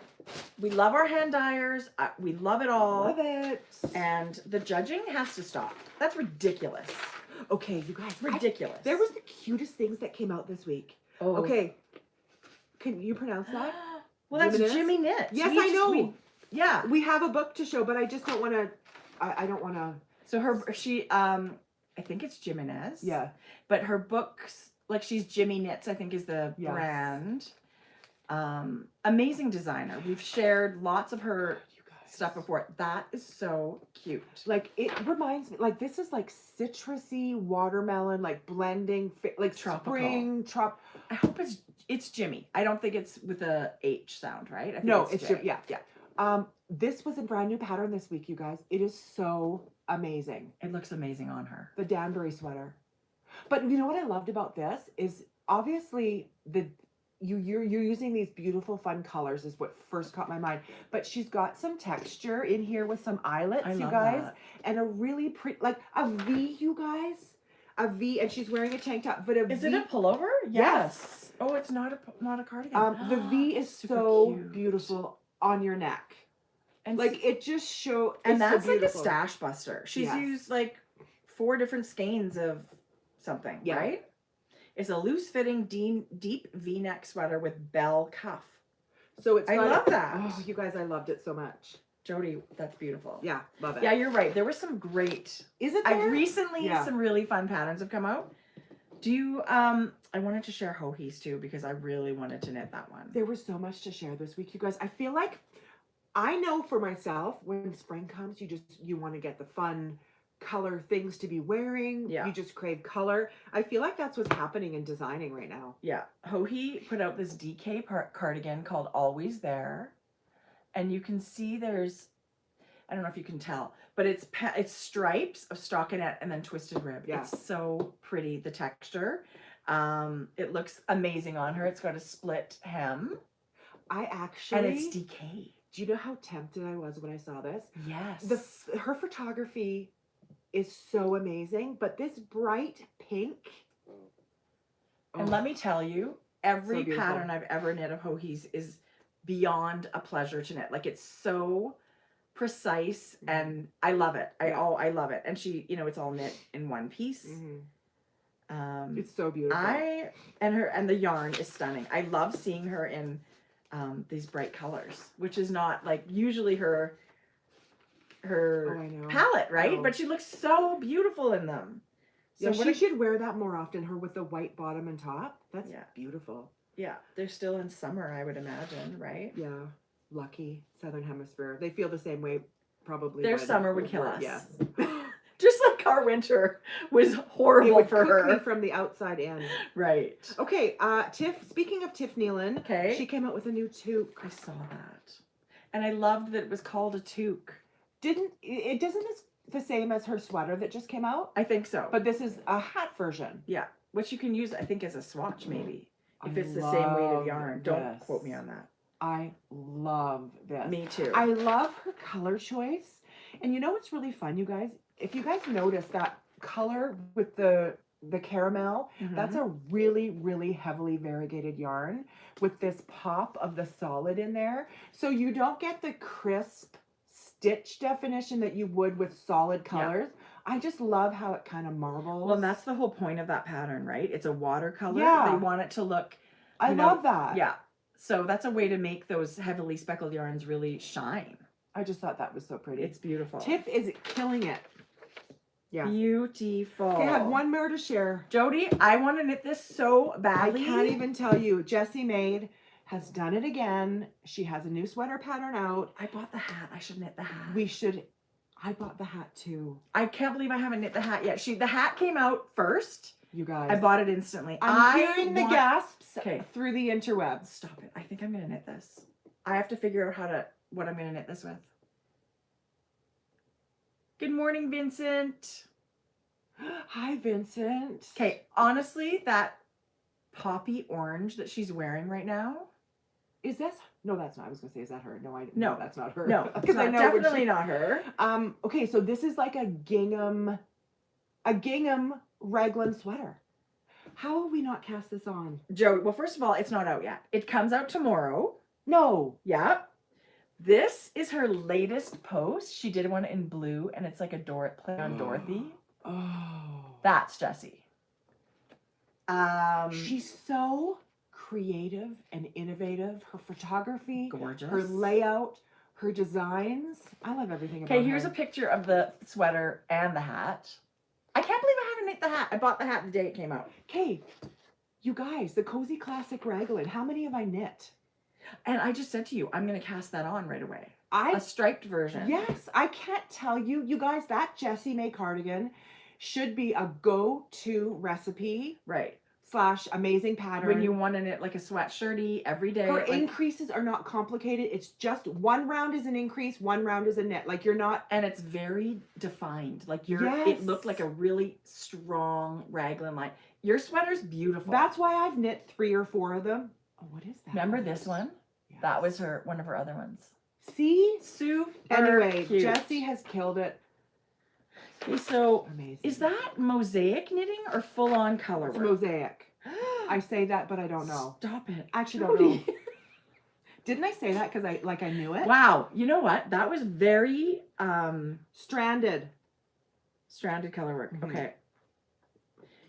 We love our hand dyers. We love it all. Love it. And the judging has to stop. That's ridiculous. Okay, you guys. Ridiculous. There was the cutest things that came out this week. Oh. Okay. Can you pronounce that? Well, that's Jimmy Knits. Yes, I know. Yeah. We have a book to show, but I just don't want to. I don't want to. So I think it's Jimenez. Yeah. But her books, like she's Jimmy Knits, I think is the brand. Amazing designer. We've shared lots of her stuff before. That is so cute. Like, it reminds me, like, this is like citrusy watermelon, like blending, like tropical. Spring. I hope it's Jimmy. I don't think it's with a H sound, right? I think no, it's J. Yeah. This was a brand new pattern this week, you guys. It is so amazing. It looks amazing on her. The Danbury sweater. But you know what I loved about this is obviously you're using these beautiful fun colors is what first caught my mind. But she's got some texture in here with some eyelets, you guys, and a really pretty, like a V, you guys, a V, and she's wearing a tank top. But is it a pullover? Yes. Oh, it's not a cardigan. The V is so beautiful on your neck, and like it just show. And that's so like a stash buster. She's used like 4 different skeins of something, right? It's a loose-fitting, deep V-neck sweater with bell cuff. So it's. I love that. Oh, you guys, I loved it so much. Jodi, that's beautiful. Yeah, love it. Yeah, you're right. There were some great. Is it there? I've recently some really fun patterns have come out. Do you? I wanted to share Hohies too because I really wanted to knit that one. There was so much to share this week, you guys. I feel like I know for myself when spring comes, you want to get the fun color things to be wearing. You just crave color. I feel like that's what's happening in designing right now. Yeah. Hohi put out this DK cardigan called Always There. And you can see there's, I don't know if you can tell, but it's stripes of stockinette and then twisted rib. Yeah. It's so pretty, the texture. It looks amazing on her. It's got a split hem. And it's DK. Do you know how tempted I was when I saw this? Yes. Her photography is so amazing, but this bright pink. And let me tell you, every pattern I've ever knit of Hohi's is beyond a pleasure to knit. Like it's so precise and I love it. I love it. And she, it's all knit in one piece. It's so beautiful. And the yarn is stunning. I love seeing her in these bright colors, which is not like usually her palette, right? But she looks so beautiful in them. So she should wear that more often, her with the white bottom and top. That's beautiful. Yeah, they're still in summer, I would imagine, right? Yeah, lucky Southern Hemisphere. They feel the same way, probably. Their summer would kill us. Yes. our winter was It horrible would for cook me her. from the outside in. Right. Okay, Tiff, speaking of Tiff Nealon, Okay. she came out with a new toque. I saw that. And I loved that it was called a toque. It doesn't the same as her sweater that just came out, I think so. but this is a hat version. yeah, which you can use, I think, as a swatch maybe. If I it's the same weight of love yarn. Don't this. quote me on that. I love this. Me too. I love her color choice. And you know what's really fun, you guys? If you guys notice that color with the caramel, that's a really, really heavily variegated yarn with this pop of the solid in there. So you don't get the crisp stitch definition that you would with solid colors. I just love how it kind of marbles. Well, and that's the whole point of that pattern, right? It's a watercolor. Yeah. They want it to look. I love that. Yeah. So that's a way to make those heavily speckled yarns really shine. I just thought that was so pretty. It's beautiful. Tiff is killing it. Yeah. Beautiful. Okay, I have one more to share. Jodi, I want to knit this so I badly. can't even tell you. Jessie Maid has done it again. She has a new sweater pattern out. I bought the hat. I should knit the hat. I bought the hat too. I can't believe I haven't knit the hat yet. The hat came out first. You guys. I bought it instantly. I'm hearing the gasps Okay. through the interwebs. Stop it. I think I'm going to knit this. I have to figure out what I'm going to knit this with. Good morning, Vincent. Hi, Vincent. Okay, honestly, that poppy orange that she's wearing right now. Is this? No, that's not. I was gonna say, is that her? No, No. that's not her. No, because I know when definitely not her. Okay, so this is like a gingham raglan sweater. How will we not cast this on? Jodi, well, first of all, it's not out yet. It comes out tomorrow. No. Yep. This is her latest post. She did one in blue, and it's like a play on Dorothy. Oh. That's Jessie. She's so creative and innovative. Her photography, Gorgeous. her layout, her designs. I love everything about her. Okay, here's a picture of the sweater and the hat. I can't believe I haven't knit the hat. I bought the hat the day it came out. Okay, you guys, the Cozy Classic Raglan. How many have I knit? And I just said to you, I'm going to cast that on right away. A A striped version. Yes, I can't tell you. You guys, that Jessie May cardigan should be a go-to recipe Right. / amazing pattern. When you want to knit like a sweatshirty every day. Her like, increases are not complicated. It's just one round is an increase, one round is a knit. Like you're not. and it's very defined. Like Yes. it looked like a really strong raglan line. Your sweater's beautiful. That's why I've knit 3 or 4 of them. Oh, what is that? Remember this one? Yes. That was one of her other ones. See? Super Anyway, cute. Jessie has killed it. Okay, so Amazing. is that mosaic knitting or full-on color It's work? mosaic. I say that, but I don't know. Stop it. I actually don't know. Didn't I say that because I knew it? Wow. You know what? That was very Stranded. stranded color work. Mhm. Okay.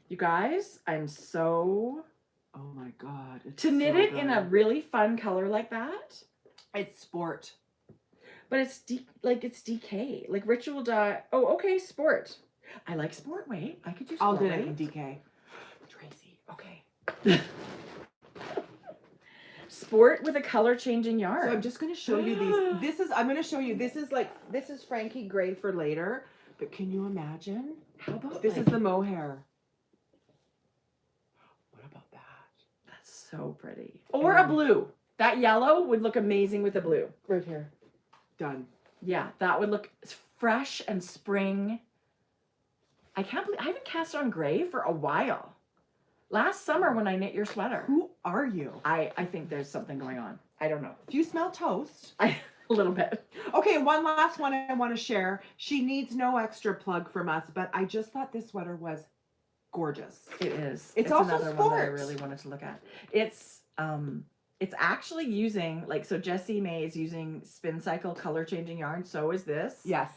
You guys, I'm so Oh my god. It's to knit so it in a good. really fun color like that. It's sport. But it's it's DK. Like ritual dye. Oh, okay, sport. I like sport weight. I could do I'll sport do it weight. in DK. Tracie. Okay. Sport with a color changing yarn. So I'm just gonna show you these. I'm gonna show you. This is Frankie gray for later. But can you imagine? How about This is the mohair. What about that? That's so pretty. Or a blue. That yellow would look amazing with a blue. Right here. Done. Yeah, that would look fresh and spring. I can't believe I haven't cast on gray for a while. Last summer when I knit your sweater. Who are you? I think there's something going on. I don't know. Do you smell toast? A little bit. Okay, one last one I want to share. She needs no extra plug from us, but I just thought this sweater was gorgeous. It is. It's also another one that I sport. really wanted to look at. It's actually using so Jessie May is using spin cycle color changing yarn. So is this. Yes.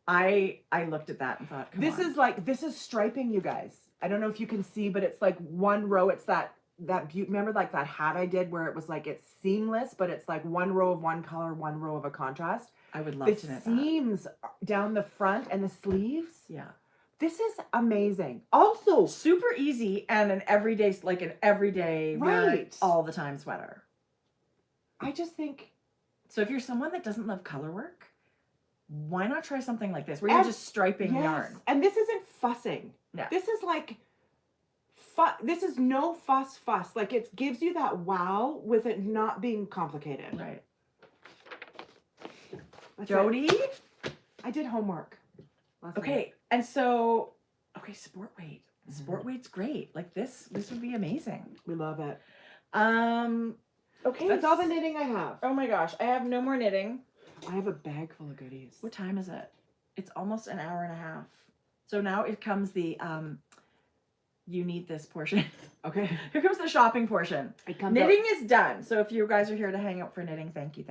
I looked at that and thought, This is striping, you guys. I don't know if you can see, but it's like one row. It's that remember like that hat I did where it was like it's seamless, but it's like one row of one color, one row of a contrast. I would love The to knit that. seams down the front and the sleeves. Yeah. This is amazing. Also, Super easy and an everyday wear Right. it all the time sweater. I just think So if you're someone that doesn't love color work, why not try something like this where you're just striping yarn? And this isn't fussing. Yeah. This is like, this is no fuss. Like it gives you that wow with it not being complicated. Right. That's Jodi? it. I did homework. Okay, and so, sport weight. Sport weight's great. Like this would be amazing. We love it. Okay. That's all the knitting I have. Oh my gosh, I have no more knitting. I have a bag full of goodies. What time is it? It's almost an hour and a half. So now it comes the, you need this portion. Okay. Here comes the shopping portion. Knitting is done. So if you guys are here to hang out for knitting, thank you.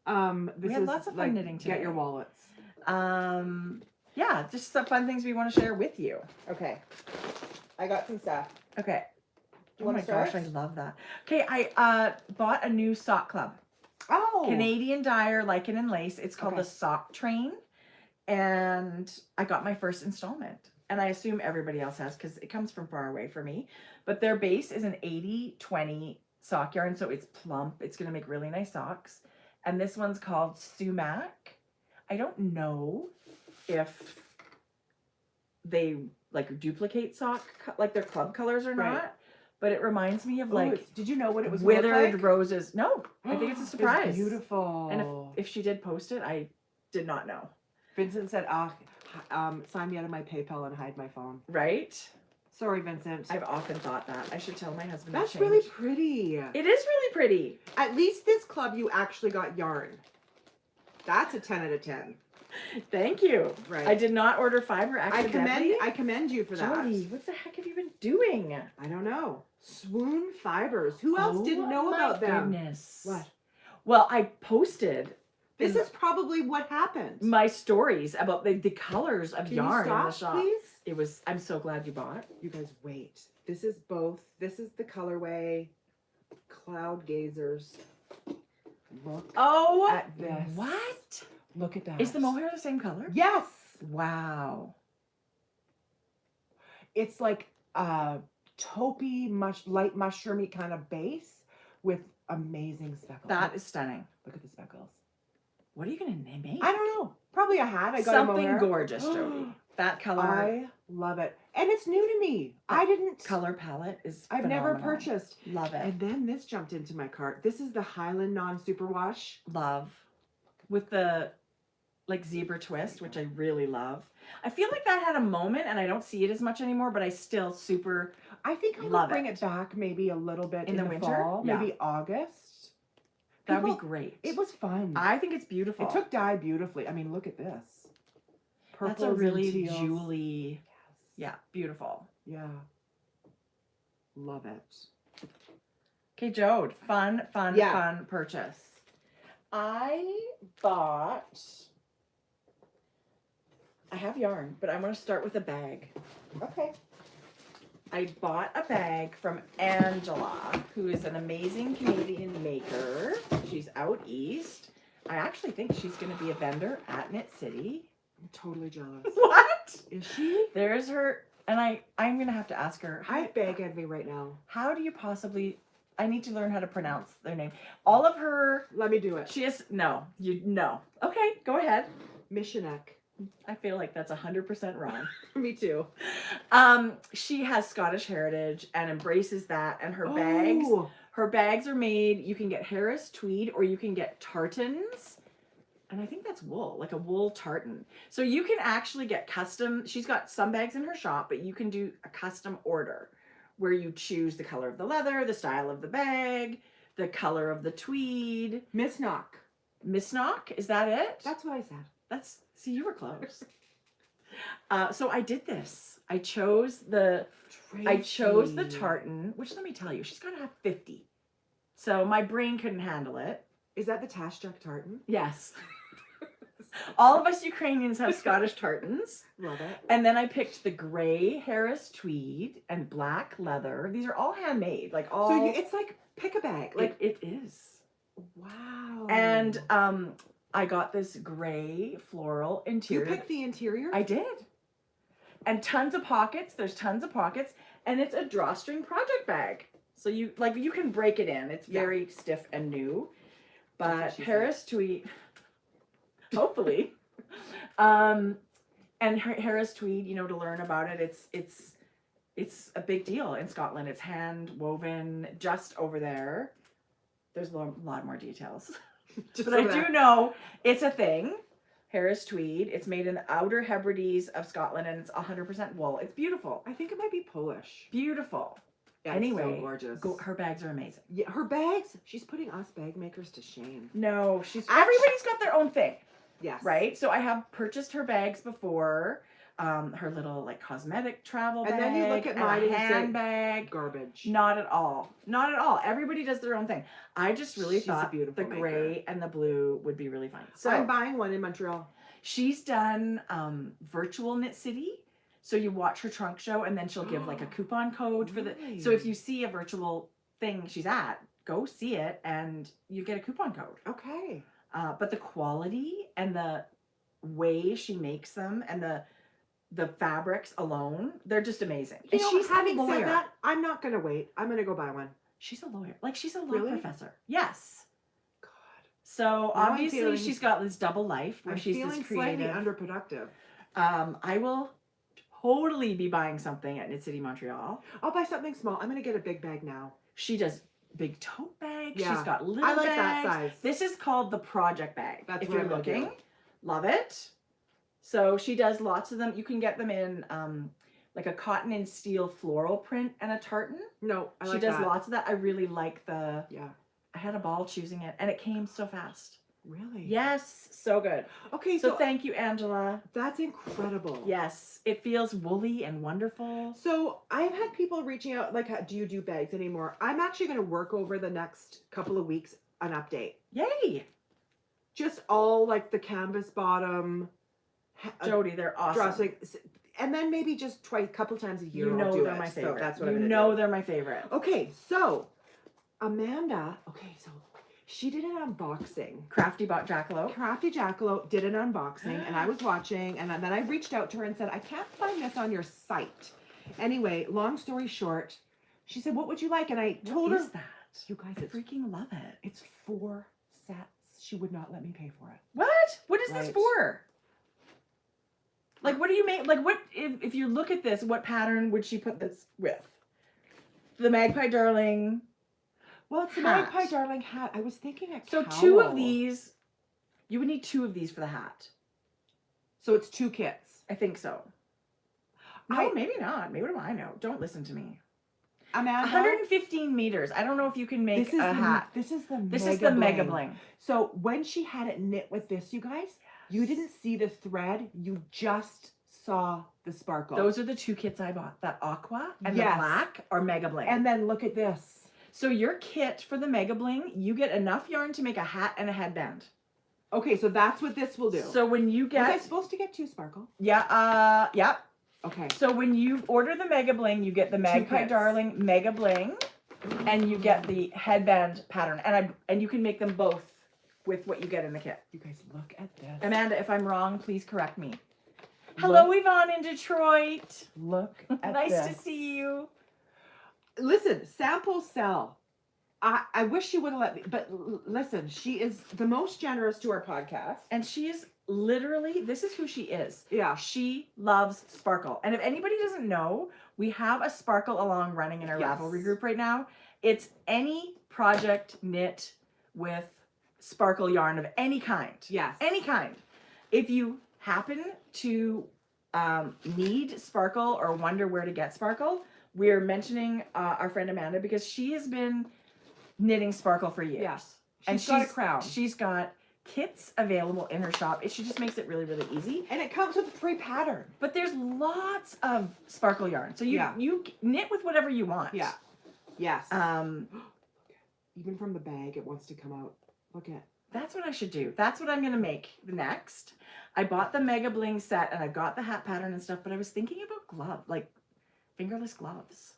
This We had is lots of fun like, knitting today. Get your wallets. Yeah, just some fun things we want to share with you. Okay. I got some stuff. Okay. You Oh my wanna start? gosh, I love that. Okay, I bought a new sock club. Oh. Canadian dyer, lichen and lace. It's called Okay. the Sock Train. And I got my first installment. And I assume everybody else has because it comes from far away for me. But their base is an 80-20 sock yarn. So it's plump. It's going to make really nice socks. And this one's called Sumac. I don't know if they like duplicate like their club colors or Right. not. But it reminds me of like did you know what it was gonna look withered like? roses. No, I think it's a surprise. It's beautiful. And if she did post it, I did not know. Vincent said, sign me out of my PayPal and hide my phone. Right? Sorry, Vincent. I've often thought that. I should tell my husband That's to really change. pretty. It is really pretty. At least this club, you actually got yarn. That's a 10 out of 10. Thank you. Right. I did not order fiber accidentally. I commend you for that. Jodi, what the heck have you been doing? I don't know. Swoon Fibres. Who else didn't know about them? Goodness. What? Well, I posted This is probably what happened. my stories about the colors of Can yarn you in the stop, shop. please? I'm so glad you bought. You guys wait. This is both. This is the colorway Cloud Gazers. Look Oh, at this. what? Look at that. Is the mohair the same color? Yes. Wow. It's like a taupey, light mushroomy kind of base with amazing speckles. That is stunning. Look at the speckles. What are you going to make? I don't know. Probably a hat. I got Something a mohair. gorgeous, Jodi. That color. I love it. And it's new to me. I didn't. Color palette is I've never phenomenal. purchased. Love it. And then this jumped into my cart. This is the Highland non-superwash. Love. With the like zebra twist, which I really love. I feel like that had a moment and I don't see it as much anymore, but I still super I think I will love bring it. it back maybe a little bit In in the the winter? fall, Yeah. maybe August. that would be People- great. It was fun. I think it's beautiful. It took dye beautifully. I mean, look at this. That's a Purples really and teals. jewelly. Yes. Yeah, beautiful. Yeah. Love it. Okay, Jode, fun Yeah. purchase. I bought. I have yarn, but I'm going to start with a bag. Okay. I bought a bag from Angela, who is an amazing Canadian maker. She's out east. I actually think she's going to be a vendor at Knit City. I'm totally jealous. What? Is she? There's her, and I'm going to have to ask her. I have bag envy right now. How do you possibly? I need to learn how to pronounce their name. All of her. Let me do it. She is no. Okay, go ahead. Missionek. I feel like that's 100% wrong. Me too. She has Scottish heritage and embraces that, and her Oh. bags are made. You can get Harris tweed or you can get tartans. And I think that's wool, like a wool tartan. So you can actually get custom. She's got some bags in her shop, but you can do a custom order where you choose the color of the leather, the style of the bag, the color of the tweed. Miss Knock. Miss Knock, is that it? That's what I said. See, you were close. So I did this. I chose the Tracie. tartan, which let me tell you, she's got to have 50. So my brain couldn't handle it. Is that the Tashjuk tartan? Yes. All of us Ukrainians have Scottish tartans. Love it. And then I picked the gray Harris tweed and black leather. These are all handmade, like all. So it's like pick a bag. Like it is. wow. And I got this gray floral you interior. picked the interior? I did. And tons of pockets. There's tons of pockets. And it's a drawstring project bag. So you can break it in. It's very stiff and new. That's But what she Harris tweed, hopefully. And Harris tweed, you know, to learn about it, it's a big deal in Scotland. It's hand woven just over there. There's a lot more details, Just but I over there. do know it's a thing. Harris tweed. It's made in the Outer Hebrides of Scotland, and it's 100% wool. It's beautiful. I think it might be Polish. Beautiful. Yeah, Anyway, it's so gorgeous. her bags are amazing. Yeah, her bags. She's putting us bag makers to shame. No, everybody's got their own thing, Yes. right? So I have purchased her bags before, her little like cosmetic travel bag, And then you look at and mine a and you say, handbag. Garbage. Not at all. Not at all. Everybody does their own thing. I just really She's a thought beautiful the maker. gray and the blue would be really fun. So I'm buying one in Montreal. she's done virtual Knit City. So you watch her trunk show and then she'll give like a coupon code for the. So if Really? you see a virtual thing she's at, go see it and you get a coupon code. Okay. But the quality and the way she makes them and the fabrics alone, they're just amazing. You And know, she's having a lawyer. said that, I'm not gonna wait. I'm gonna go buy one. She's a lawyer. Like she's a law Really? professor. Yes. God. So Now I'm obviously feeling- she's got this double life where I'm she's feeling this slightly creative. underproductive. I will totally be buying something at Knit City Montreal. I'll buy something small. I'm gonna get a big bag now. She does big tote bags. Yeah. She's got little I like bags. that size. This is called the project bag. That's if what you're I'm gonna looking, do. love it. So she does lots of them. You can get them in like a cotton and steel floral print and a tartan. No, I She like does that. lots of that. I really like the. Yeah. I had a ball choosing it, and it came so fast. Really? Yes, so good. Okay, So so thank you, Angela. that's incredible. Yes, it feels woolly and wonderful. So I've had people reaching out, like, do you do bags anymore? I'm actually going to work over the next couple of weeks an update. Yay, Just all like the canvas bottom, Jodi, they're awesome. dressing, and then maybe just twice, couple times a year. You know I'll do they're it. my favorite. So that's what you I'm gonna know do. they're my favorite. Okay, so Amanda. Okay, so she did an unboxing. Crafty bought Jackalope. Crafty Jackalope did an unboxing, and I was watching, and then I reached out to her and said, I can't find this on your site. Anyway, long story short, she said, what would you like? And I told What her, is that? you guys, I it's, freaking love it. it's 4 sets. She would not let me pay for it. What? What is this Right. for? Like, what do you make? Like, what if you look at this? What pattern would she put this with? The Magpie Darling. Well, it's the Hat. Magpie Darling hat. I was thinking a So cowl. 2 of these. You would need 2 of these for the hat. So it's 2 kits. I think so. No, I- maybe not. Maybe what do I know? Don't listen to me. Amanda, 115 meters. I don't know if you can make this is a hat. This is the This mega is the bling. Mega Bling. So when she had it knit with this, you guys, you didn't see the thread. You just saw the sparkle. Those are the 2 kits I bought. That aqua and Yes. the black are Mega Bling. And then look at this. So your kit for the Mega Bling, you get enough yarn to make a hat and a headband. Okay, so that's what this will do. So when you was I get supposed to get 2 sparkle? yeah. Okay. So when you order the Mega Bling, you get the Magpie kits. Darling Mega Bling, and you get the headband pattern, and you can make them both with what you get in the kit. You guys, look at this. Amanda, if I'm wrong, please correct me. Hello, Yvonne in Detroit. Look at Nice this. to see you. Listen, samples sell. I wish she would have let me, but listen, she is the most generous to our podcast. And she is literally, this is who she is. Yeah. She loves sparkle. And if anybody doesn't know, we have a sparkle along running in our Yes. Ravelry group right now. It's any project knit with sparkle yarn of any kind. Yes. Any kind. If you happen to need sparkle or wonder where to get sparkle, we're mentioning our friend Amanda because she has been knitting sparkle for years. Yes. And She's got a crown. She's got kits available in her shop. She just makes it really, really easy. And it comes with a free pattern. But there's lots of sparkle yarn. So you Yeah. you knit with whatever you want. Yeah. Yes. Um, Even from the bag, it wants to come out. Look at. that's what I should do. That's what I'm going to make next. I bought the Mega Bling set and I got the hat pattern and stuff, but I was thinking about like fingerless gloves.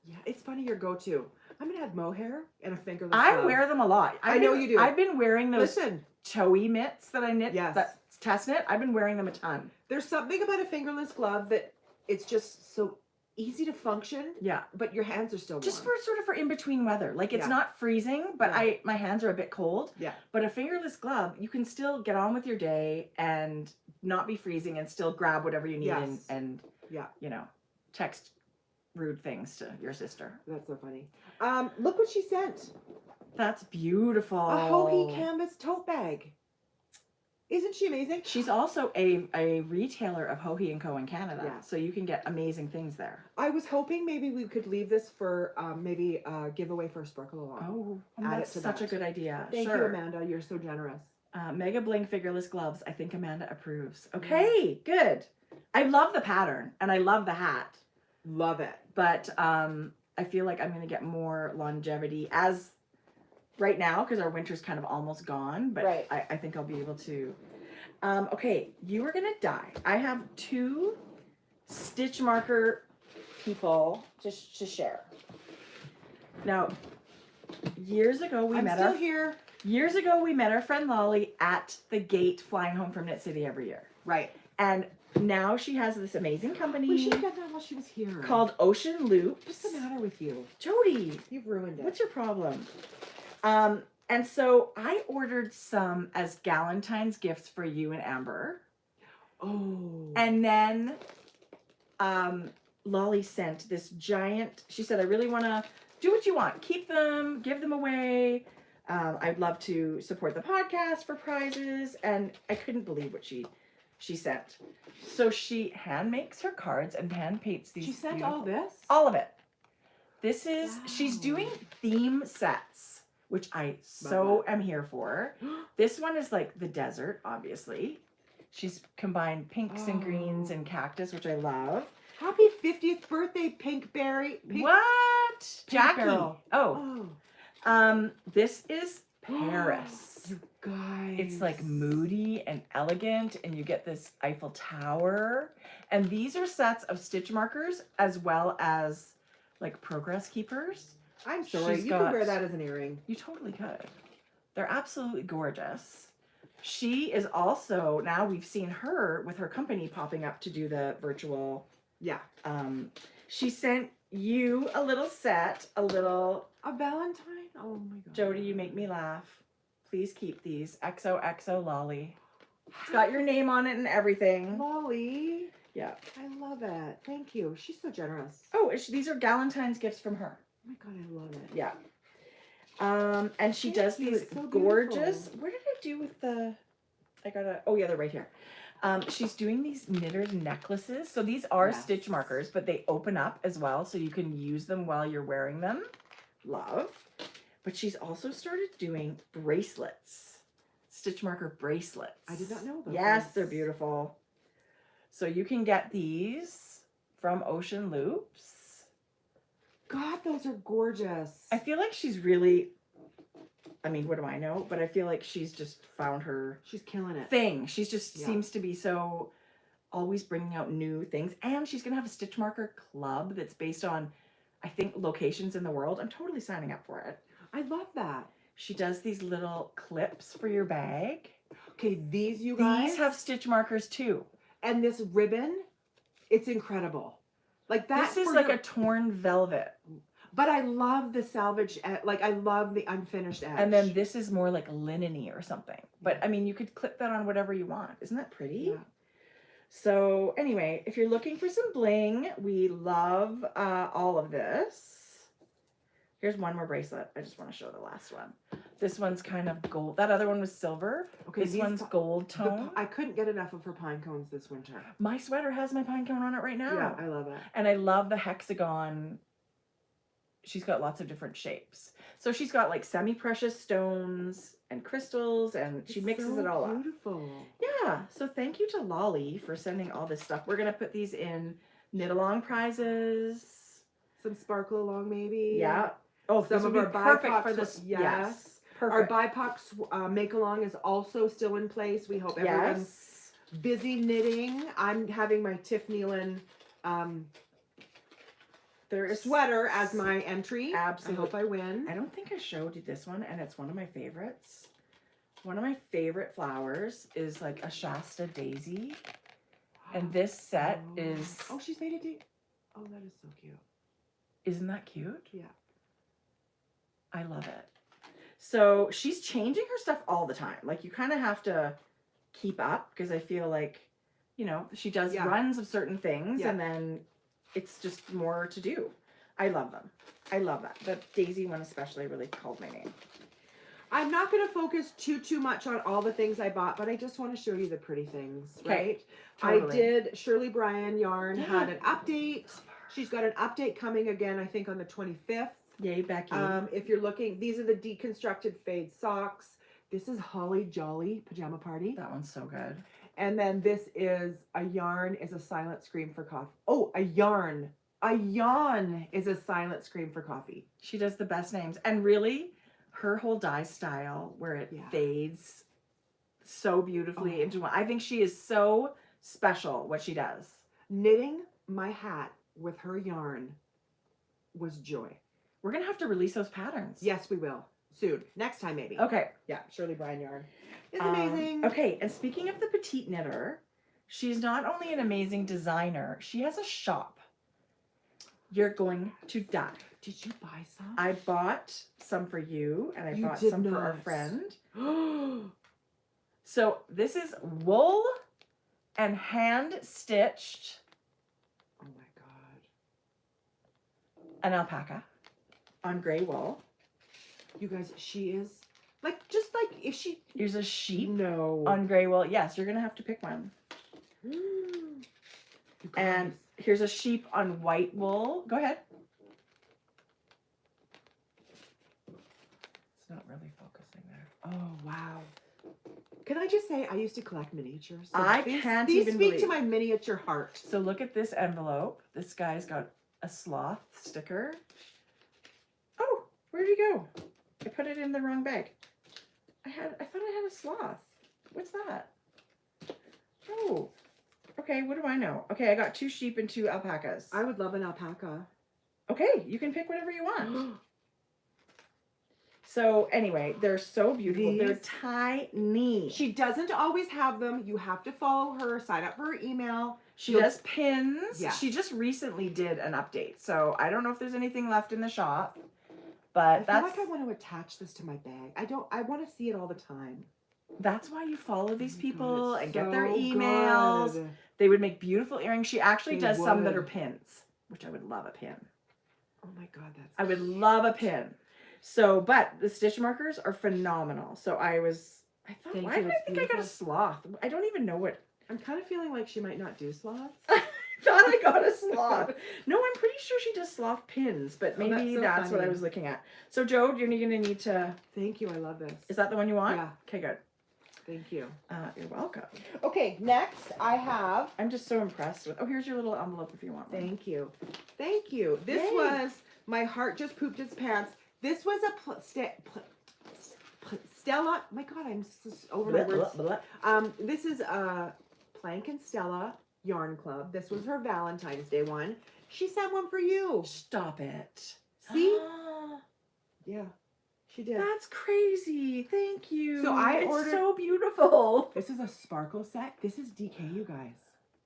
Yeah, it's funny your go-to. I'm gonna have mohair and a fingerless I glove. wear them a lot. I know you do. I've been wearing those Listen, Choey mitts that I knit. Yes. That test knit. I've been wearing them a ton. there's something about a fingerless glove that it's just so easy to function, Yeah. but your hands are still warm. Just for sort of for in between weather. Like it's Yeah. not freezing, but Yeah. my hands are a bit cold. Yeah. But a fingerless glove, you can still get on with your day and not be freezing and still grab whatever you need Yes. and Yeah. you know, text rude things to your sister. That's so funny. Look what she sent. That's beautiful. A Hohi canvas tote bag. Isn't she amazing? She's also a retailer of Hohi & Co. in Canada. Yeah. So you can get amazing things there. I was hoping maybe we could leave this for maybe a giveaway for a sparkle along. Oh, Add that's it to such that. a good idea. Thank Sure. you, Amanda. You're so generous. Mega Bling fingerless gloves. I think Amanda approves. Okay, good. I love the pattern and I love the hat. Love it. But I feel like I'm going to get more longevity as right now because our winter's kind of almost gone. But Right. I think I'll be able to. Okay, you are going to die. I have 2 stitch marker people just to share. Now, years ago we I'm met still our here. Years ago, we met our friend Lolly at the gate flying home from Knit City every year. Right. And now she has this amazing We company should have done that while she was here. called Ocean Loops. What's the matter with you? Jodi, You've ruined it. what's your problem? And so I ordered some as Galentine's gifts for you and Amber. Oh. And then Lolly sent this giant, she said, I really want to do what you want. Keep them, give them away. I'd love to support the podcast for prizes. And I couldn't believe what she sent. So she hand makes her cards and hand paints these. She sent beautiful- all this? all of it. This is, she's Wow. doing theme sets, which I so am here for. This one is like the desert, obviously. She's combined pinks and greens and cactus, which I love. Happy 50th birthday, Pink Berry. What? Jackie. Barrel. Oh. Oh. This is Paris. You guys. It's like moody and elegant, and you get this Eiffel Tower. And these are sets of stitch markers as well as like progress keepers. I'm sorry. She's You got- could wear that as an earring. You totally could. They're absolutely gorgeous. She is also, now we've seen her with her company popping up to do the virtual. Yeah. She sent you a little set, a little, A Valentine? Oh my god. Jodi, you make me laugh. Please keep these. XOXO Lolly. It's got your name on it and everything. Molly. Yeah. I love it. Thank you. She's so generous. Oh, these are Galentine's gifts from her. Oh my god, I love it. Yeah. And she Thank does you, these it's so gorgeous. beautiful. Where did I do with the? I gotta. Oh yeah, they're right here. She's doing these knitted necklaces. So these are Yes. stitch markers, but they open up as well, so you can use them while you're wearing them. Love. But she's also started doing bracelets, stitch marker bracelets. I did not know about Yes, this. they're beautiful. So you can get these from Ocean Loops. God, those are gorgeous. I feel like she's really, I mean, what do I know? But I feel like she's just found her She's killing it. thing. She's just Yeah. seems to be so always bringing out new things. And she's going to have a stitch marker club that's based on, I think, locations in the world. I'm totally signing up for it. I love that. She does these little clips for your bag. Okay, these you guys. These have stitch markers too. And this ribbon, it's incredible. Like that. This is for like your- a torn velvet. But I love the salvage. Like I love the unfinished edge. And then this is more like linen-y or something. But I mean, you could clip that on whatever you want. Isn't that pretty? Yeah. So anyway, if you're looking for some bling, we love all of this. Here's one more bracelet. I just want to show the last one. This one's kind of gold. That other one was silver. Okay, This these one's gold tone. I couldn't get enough of her pine cones this winter. My sweater has my pine cone on it right now. Yeah, I love it. And I love the hexagon. She's got lots of different shapes. So she's got like semi-precious stones and crystals, and she It's mixes so it all up. Beautiful. Yeah. So thank you to Lolly for sending all this stuff. We're going to put these in knit along prizes. Some sparkle along maybe. Yeah. Oh, Some this of would be our perfect BIPOC for this. yes. Yes. Our Perfect. BIPOC make along is also still in place. We hope everyone's Yes. busy knitting. I'm having my Tiff Nealon There is sweater as my entry. Absolutely. I hope I win. I don't think I showed you this one, and it's one of my favorites. One of my favorite flowers is like a Shasta daisy. And this set is Oh, she's made it. Oh, that is so cute. Isn't that cute? Yeah. I love it. So she's changing her stuff all the time. Like, you kind of have to keep up, because I feel like, you know, she does runs of certain things, and then it's just more to do. I love them. I love that. The Daisy one especially really called my name. I'm not going to focus too much on all the things I bought, but I just want to show you the pretty things, right? Totally. I did, Shirley Bryan Yarn had an update. She's got an update coming again, I think on the 25th. Yay, Becky. If you're looking, these are the deconstructed fade socks. This is Holly Jolly Pajama Party. That one's so good. And then this is a yarn is a silent scream for coffee. Oh, a yarn. A yawn is a silent scream for coffee. She does the best names. And really, her whole dye style where it fades so beautifully into one. I think she is so special what she does. Knitting my hat with her yarn was joy. We're going to have to release those patterns. Yes, we will. Soon. Next time, maybe. Okay. Yeah, Shirley Bryan yarn. It's amazing. Okay, and speaking of the petite knitter, she's not only an amazing designer, she has a shop. You're going to die. Did you buy some? I bought some for you, and I bought some for our friend. So this is wool and hand stitched. Oh my God. An alpaca on gray wool. You guys, she is like, just like if she. Here's a sheep No. on gray wool. Yes, you're going to have to pick one. And here's a sheep on white wool. Go ahead. It's not really focusing there. Oh, wow. Can I just say, I used to collect miniatures. So I can't even believe. These speak to my miniature heart. So look at this envelope. This guy's got a sloth sticker. Oh, where'd he go? I put it in the wrong bag. I thought I had a sloth. What's that? Oh, okay. What do I know? Okay, I got 2 sheep and 2 alpacas. I would love an alpaca. Okay, you can pick whatever you want. So anyway, they're so beautiful. They're tiny. She doesn't always have them. You have to follow her, sign up for her email. She does pins. Yeah. She just recently did an update. So I don't know if there's anything left in the shop. But I feel like I want to attach this to my bag. I want to see it all the time. That's why you follow these people and get so their emails. good. They would make beautiful earrings. She actually They does some that would. are pins, which I would love a pin. Oh my God, that's. I would love a pin. So, but the stitch markers are phenomenal. So I thought, why did I think I got a sloth? I don't even know what. I'm kind of feeling like she might not do sloths. Thought I got a sloth. No, I'm pretty sure she does sloth pins, but maybe that's what I funny. was looking at. So, Joe, you're going to need to. Thank you. I love this. Is that the one you want? Yeah. Okay, good. Thank you. You're welcome. Okay, next I have. I'm just so impressed with. Oh, here's your little envelope if you want one. Thank you. Thank you. This Yay. was My Heart Just Pooped Its Pants. This was a Stella. My God, I'm over my words. Blah, blah. This is a Plank and Stella Yarn Club. This was her Valentine's Day one. She sent one for you. Stop it. See? Yeah, she did. That's crazy. Thank you. So I it's ordered. so beautiful. This is a sparkle set. This is DK, you guys.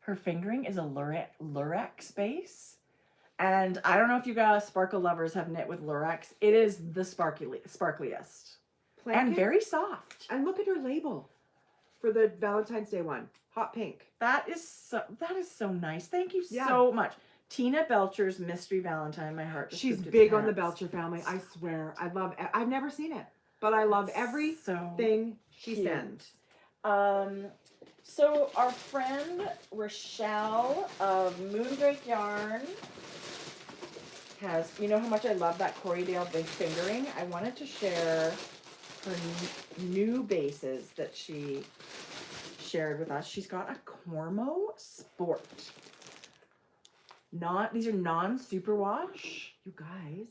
Her fingering is a lurex base. And I don't know if you guys sparkle lovers have knit with lurex. It is the sparkliest. And very soft. And look at her label for the Valentine's Day one. Hot pink. That is so nice. Thank you so much. Tina Belcher's Mystery Valentine. My heart just She's pooped its big on the pants. Belcher family. I swear. I've never seen it, but I love everything she cute. sends. So our friend Rochelle of Moondrake Yarn has, you know how much I love that Corriedale big fingering? I wanted to share her new bases that she shared with us. She's got a Cormo Sport. These are non-superwash. You guys.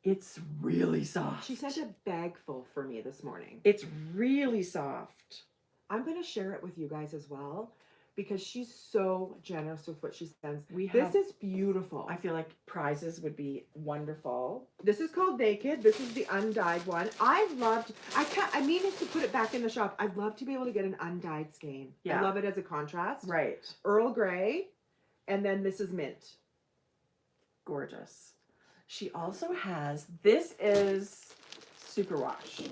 It's really soft. She sent a bag full for me this morning. It's really soft. I'm going to share it with you guys as well because she's so generous with what she sends. This is beautiful. I feel like prizes would be wonderful. This is called Naked. This is the undyed one. I needed to put it back in the shop. I'd love to be able to get an undyed skein. Yeah. I love it as a contrast. Right. Earl Grey. And then this is mint. Gorgeous. She also has, this is superwash,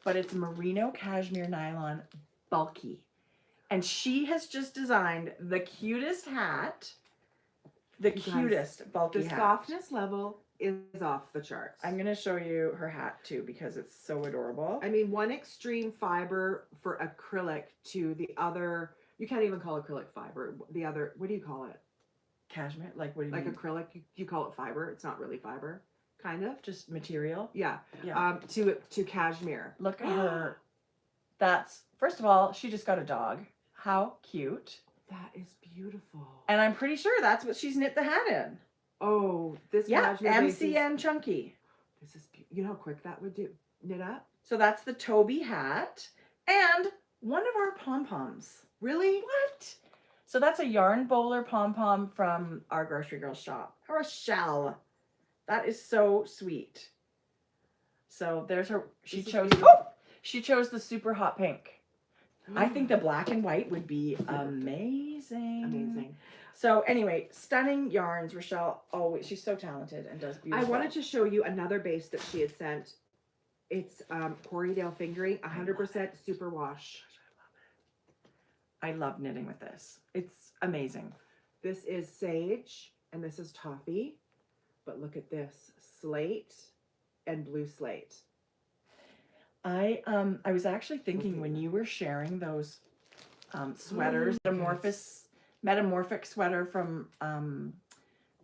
but it's merino cashmere nylon bulky. And she has just designed the cutest hat. The You guys, cutest bulky The hat. softness level is off the charts. I'm going to show you her hat too because it's so adorable. I mean, one extreme fiber for acrylic to the other, you can't even call acrylic fiber. The other, what do you call it? Cashmere? Like what do you Like mean? acrylic, you call it fiber. It's not really fiber, kind of. Just material? Yeah. Yeah. To cashmere. Look at her. That's, first of all, she just got a dog. How cute. That is beautiful. And I'm pretty sure that's what she's knit the hat in. Oh, this Yeah, cashmere base is- MCN Chunky. This is you know how quick that would do knit up. So that's the Toby hat and one of our pom-poms. Really? What? So that's a yarn bowler pom-pom from our grocery girl shop. Rochelle. That is so sweet. So there's her. She This is chose. beautiful. Oh, she chose the super hot pink. I think the black and white would be amazing. Amazing. So anyway, stunning yarns. Rochelle always, she's so talented and does I beautiful. wanted to show you another base that she had sent. It's Corriedale fingering, 100% superwash. I love knitting with this. It's amazing. This is sage and this is toffee. But look at this, slate and blue slate. I was actually thinking when you were sharing those sweaters, metamorphic sweater from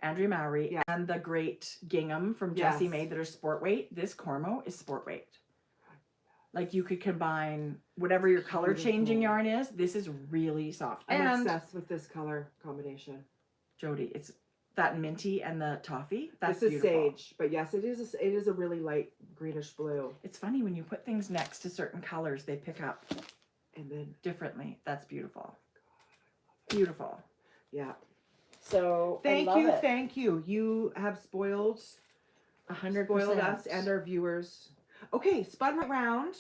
Andrea Mowry, Yeah. and the great gingham from Yes. Jessie Maid that are sport weight. This Cormo is sport weight. Like you could combine whatever your color changing Beautiful. yarn is. This is really soft. I'm And obsessed with this color combination. Jodi, it's that minty and the toffee. That's this is beautiful. sage, but yes, it is a really light greenish blue. It's funny when you put things next to certain colors, they pick up And then differently. That's beautiful. Beautiful. yeah. So Thank I love you, it. thank you. You have spoiled 100%. us and our viewers. Okay, spun around.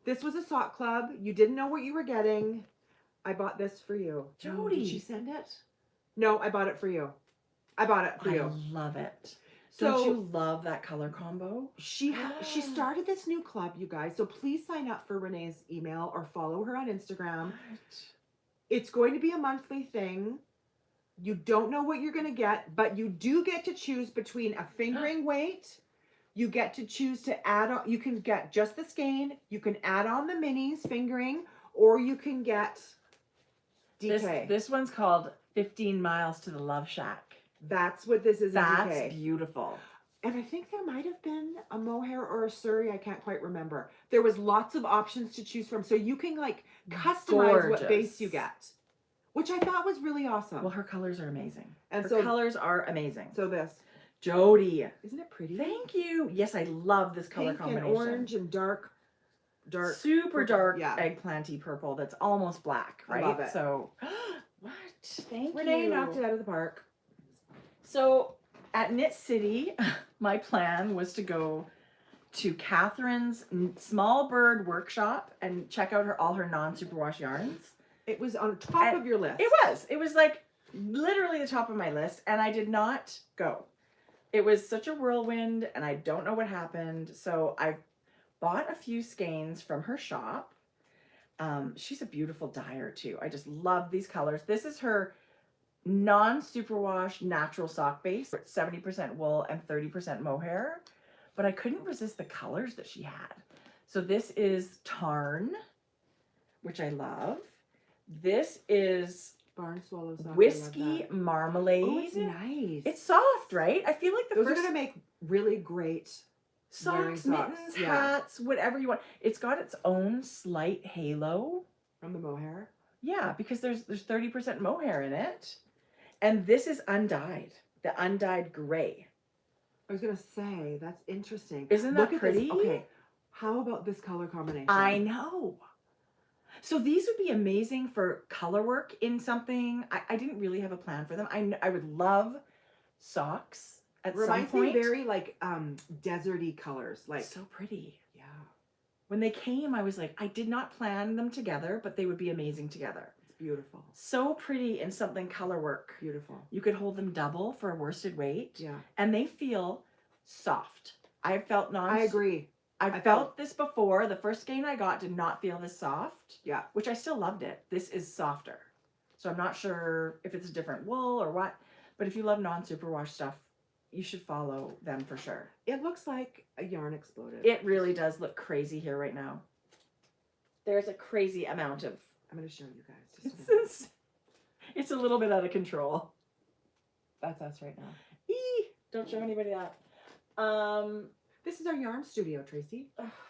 This was a sock club. You didn't know what you were getting. I bought this for you. Jodi. Did she send it? No, I bought it for you. I bought it for I you. love it. So Don't you love that color combo? she started this new club, you guys. So please sign up for Renee's email or follow her on Instagram. It's going to be a monthly thing. You don't know what you're going to get, but you do get to choose between a fingering weight. You get to choose to add on. You can get just the skein. You can add on the minis fingering, or you can get DK. This one's called 15 Miles to the Love Shack. That's what this is in That's DK. beautiful. And I think there might have been a mohair or a suri. I can't quite remember. There was lots of options to choose from. So you can like customize what base you get, which I thought was really awesome. Well, her colors are amazing. And her so colors are amazing. So this. Jodi. Isn't it pretty? Thank you. Yes, I love this color Pink combination. and orange and dark. Super purple. dark Yeah. eggplanty purple that's almost black, I right? love it. So, what? Thank Renee you. knocked it out of the park. So, at Knit City, my plan was to go to Catherine's small bird workshop and check out all her non-superwash yarns. It was on top of your list. It was like literally the top of my list, and I did not go. It was such a whirlwind, and I don't know what happened. So I bought a few skeins from her shop. She's a beautiful dyer too. I just love these colors. This is her non-superwash natural sock base. It's 70% wool and 30% mohair. But I couldn't resist the colors that she had. So this is Tarn, which I love. This is Barn Swallow sock. I love Whiskey that. Marmalade. Oh, it's nice. It's soft, right? I feel like the Those first are gonna make really great wearing socks, socks, mittens, yeah. hats, whatever you want. It's got its own slight halo. from the mohair. Yeah, because there's 30% mohair in it. And this is undyed. The undyed gray. I was gonna say that's interesting. Isn't that Look at this. pretty? Okay, how about this color combination? I know. So these would be amazing for color work in something. I didn't really have a plan for them. I would love socks at Reminds some point. me very like deserty colors. Like So pretty. yeah. When they came, I was like, I did not plan them together, but they would be amazing together. It's beautiful. So pretty in something color work. Beautiful. You could hold them double for a worsted weight. Yeah. And they feel soft. I've felt I agree. I felt this before. The first skein I got did not feel this soft. Yeah. Which I still loved it. This is softer. So I'm not sure if it's a different wool or what. But if you love non-superwash stuff, you should follow them for sure. It looks like a yarn exploded. It really does look crazy here right now. There's a crazy amount of... I'm going to show you guys. It's a little bit out of control. That's us right now. Eee! Don't show anybody that. This is our yarn studio, Tracie.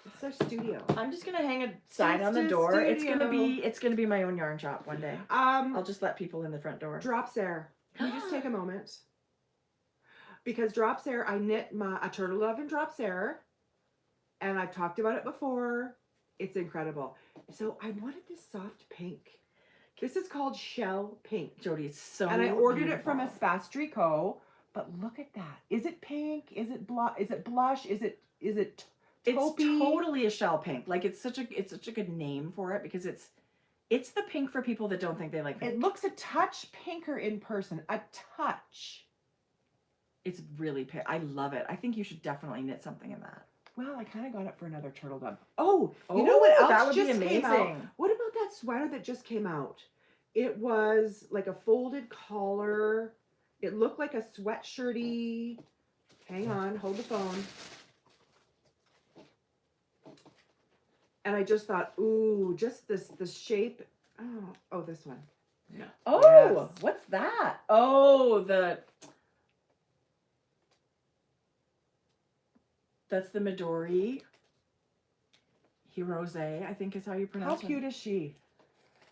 It's our studio. I'm just gonna hang a sign on the door. It's gonna be my own yarn shop one day. I'll just let people in the front door. Drops Air. Can you just take a moment? Because Drops Air, I knit a turtle dove in Drops Air, and I've talked about it before. It's incredible. So I wanted this soft pink. This is called Shell Pink. Jodi, it's so And I ordered beautiful. it from Espace Tricot. But look at that. Is it pink? Is it blush? Is it taupey? It's totally a shell pink. Like it's such a good name for it because it's the pink for people that don't think they like pink. It looks a touch pinker in person. A touch. It's really pink. I love it. I think you should definitely knit something in that. Well, I kind of got it for another turtle dove. Oh, you know what else that would just be came out? amazing. What about that sweater that just came out? It was like a folded collar. It looked like a sweatshirty. Hang on, hold the phone. And I just thought, ooh, just the shape. Oh, this one. No. Oh, Yes. what's that? Oh, that's the Midori Hirose, I think is how you How pronounce it. cute is she?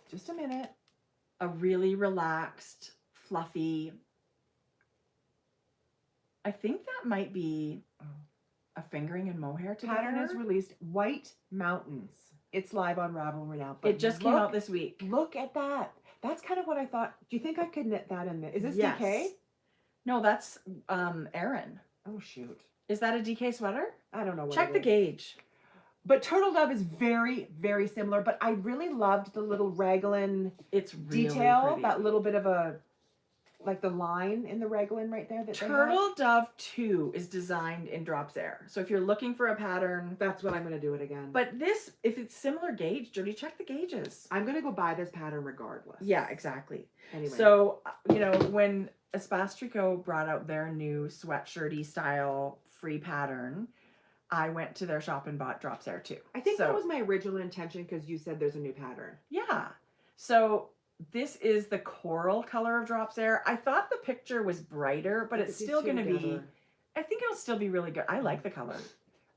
Just a minute. A really relaxed, fluffy. I think that might be a fingering and mohair together. Pattern is released. White Mountains. It's live on Ravelry now. It just came out this week. Look at that. That's kind of what I thought. Do you think I could knit that in there? Is this Yes. DK? No, that's Erin. Oh, shoot. Is that a DK sweater? I don't know what Check it the is. gauge. But Turtle Dove is very, very similar. But I really loved the little raglan It's really detail. pretty. That little bit of a, like the line in the raglan right there. That Turtle Dove 2 is designed in Drops Air. So if you're looking for a pattern. That's what I'm going to do it again. But this, if it's similar gauge, Jodi, check the gauges. I'm going to go buy this pattern regardless. Yeah, exactly. Anyway. So, when Espace Tricot brought out their new sweatshirty style free pattern, I went to their shop and bought Drops Air too. I think that was my original intention because you said there's a new pattern. Yeah. So this is the coral color of Drops Air. I thought the picture was brighter, but it's still going to be, I think it'll still be really good. I like the color.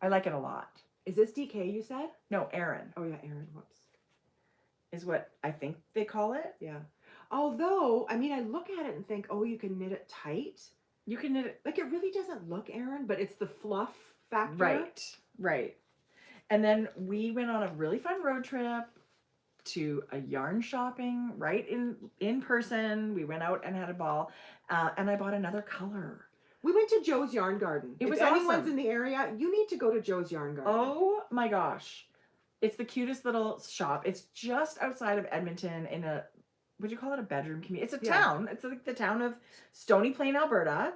I like it a lot. Is this DK you said? No, Erin Oh yeah, Erin. Whoops. is what I think they call it. Yeah. Although, I mean, I look at it and think, oh, you can knit it tight. You can knit it. Like, it really doesn't look Erin, but it's the fluff factor. Right. And then we went on a really fun road trip to a yarn shopping right in person. We went out and had a ball, and I bought another color. We went to Joe's Yarn Garden. It was if anyone's awesome. in the area, you need to go to Joe's Yarn Garden. Oh my gosh. It's the cutest little shop. It's just outside of Edmonton in a, would you call it a bedroom community? It's a town. It's like the town of Stony Plain, Alberta.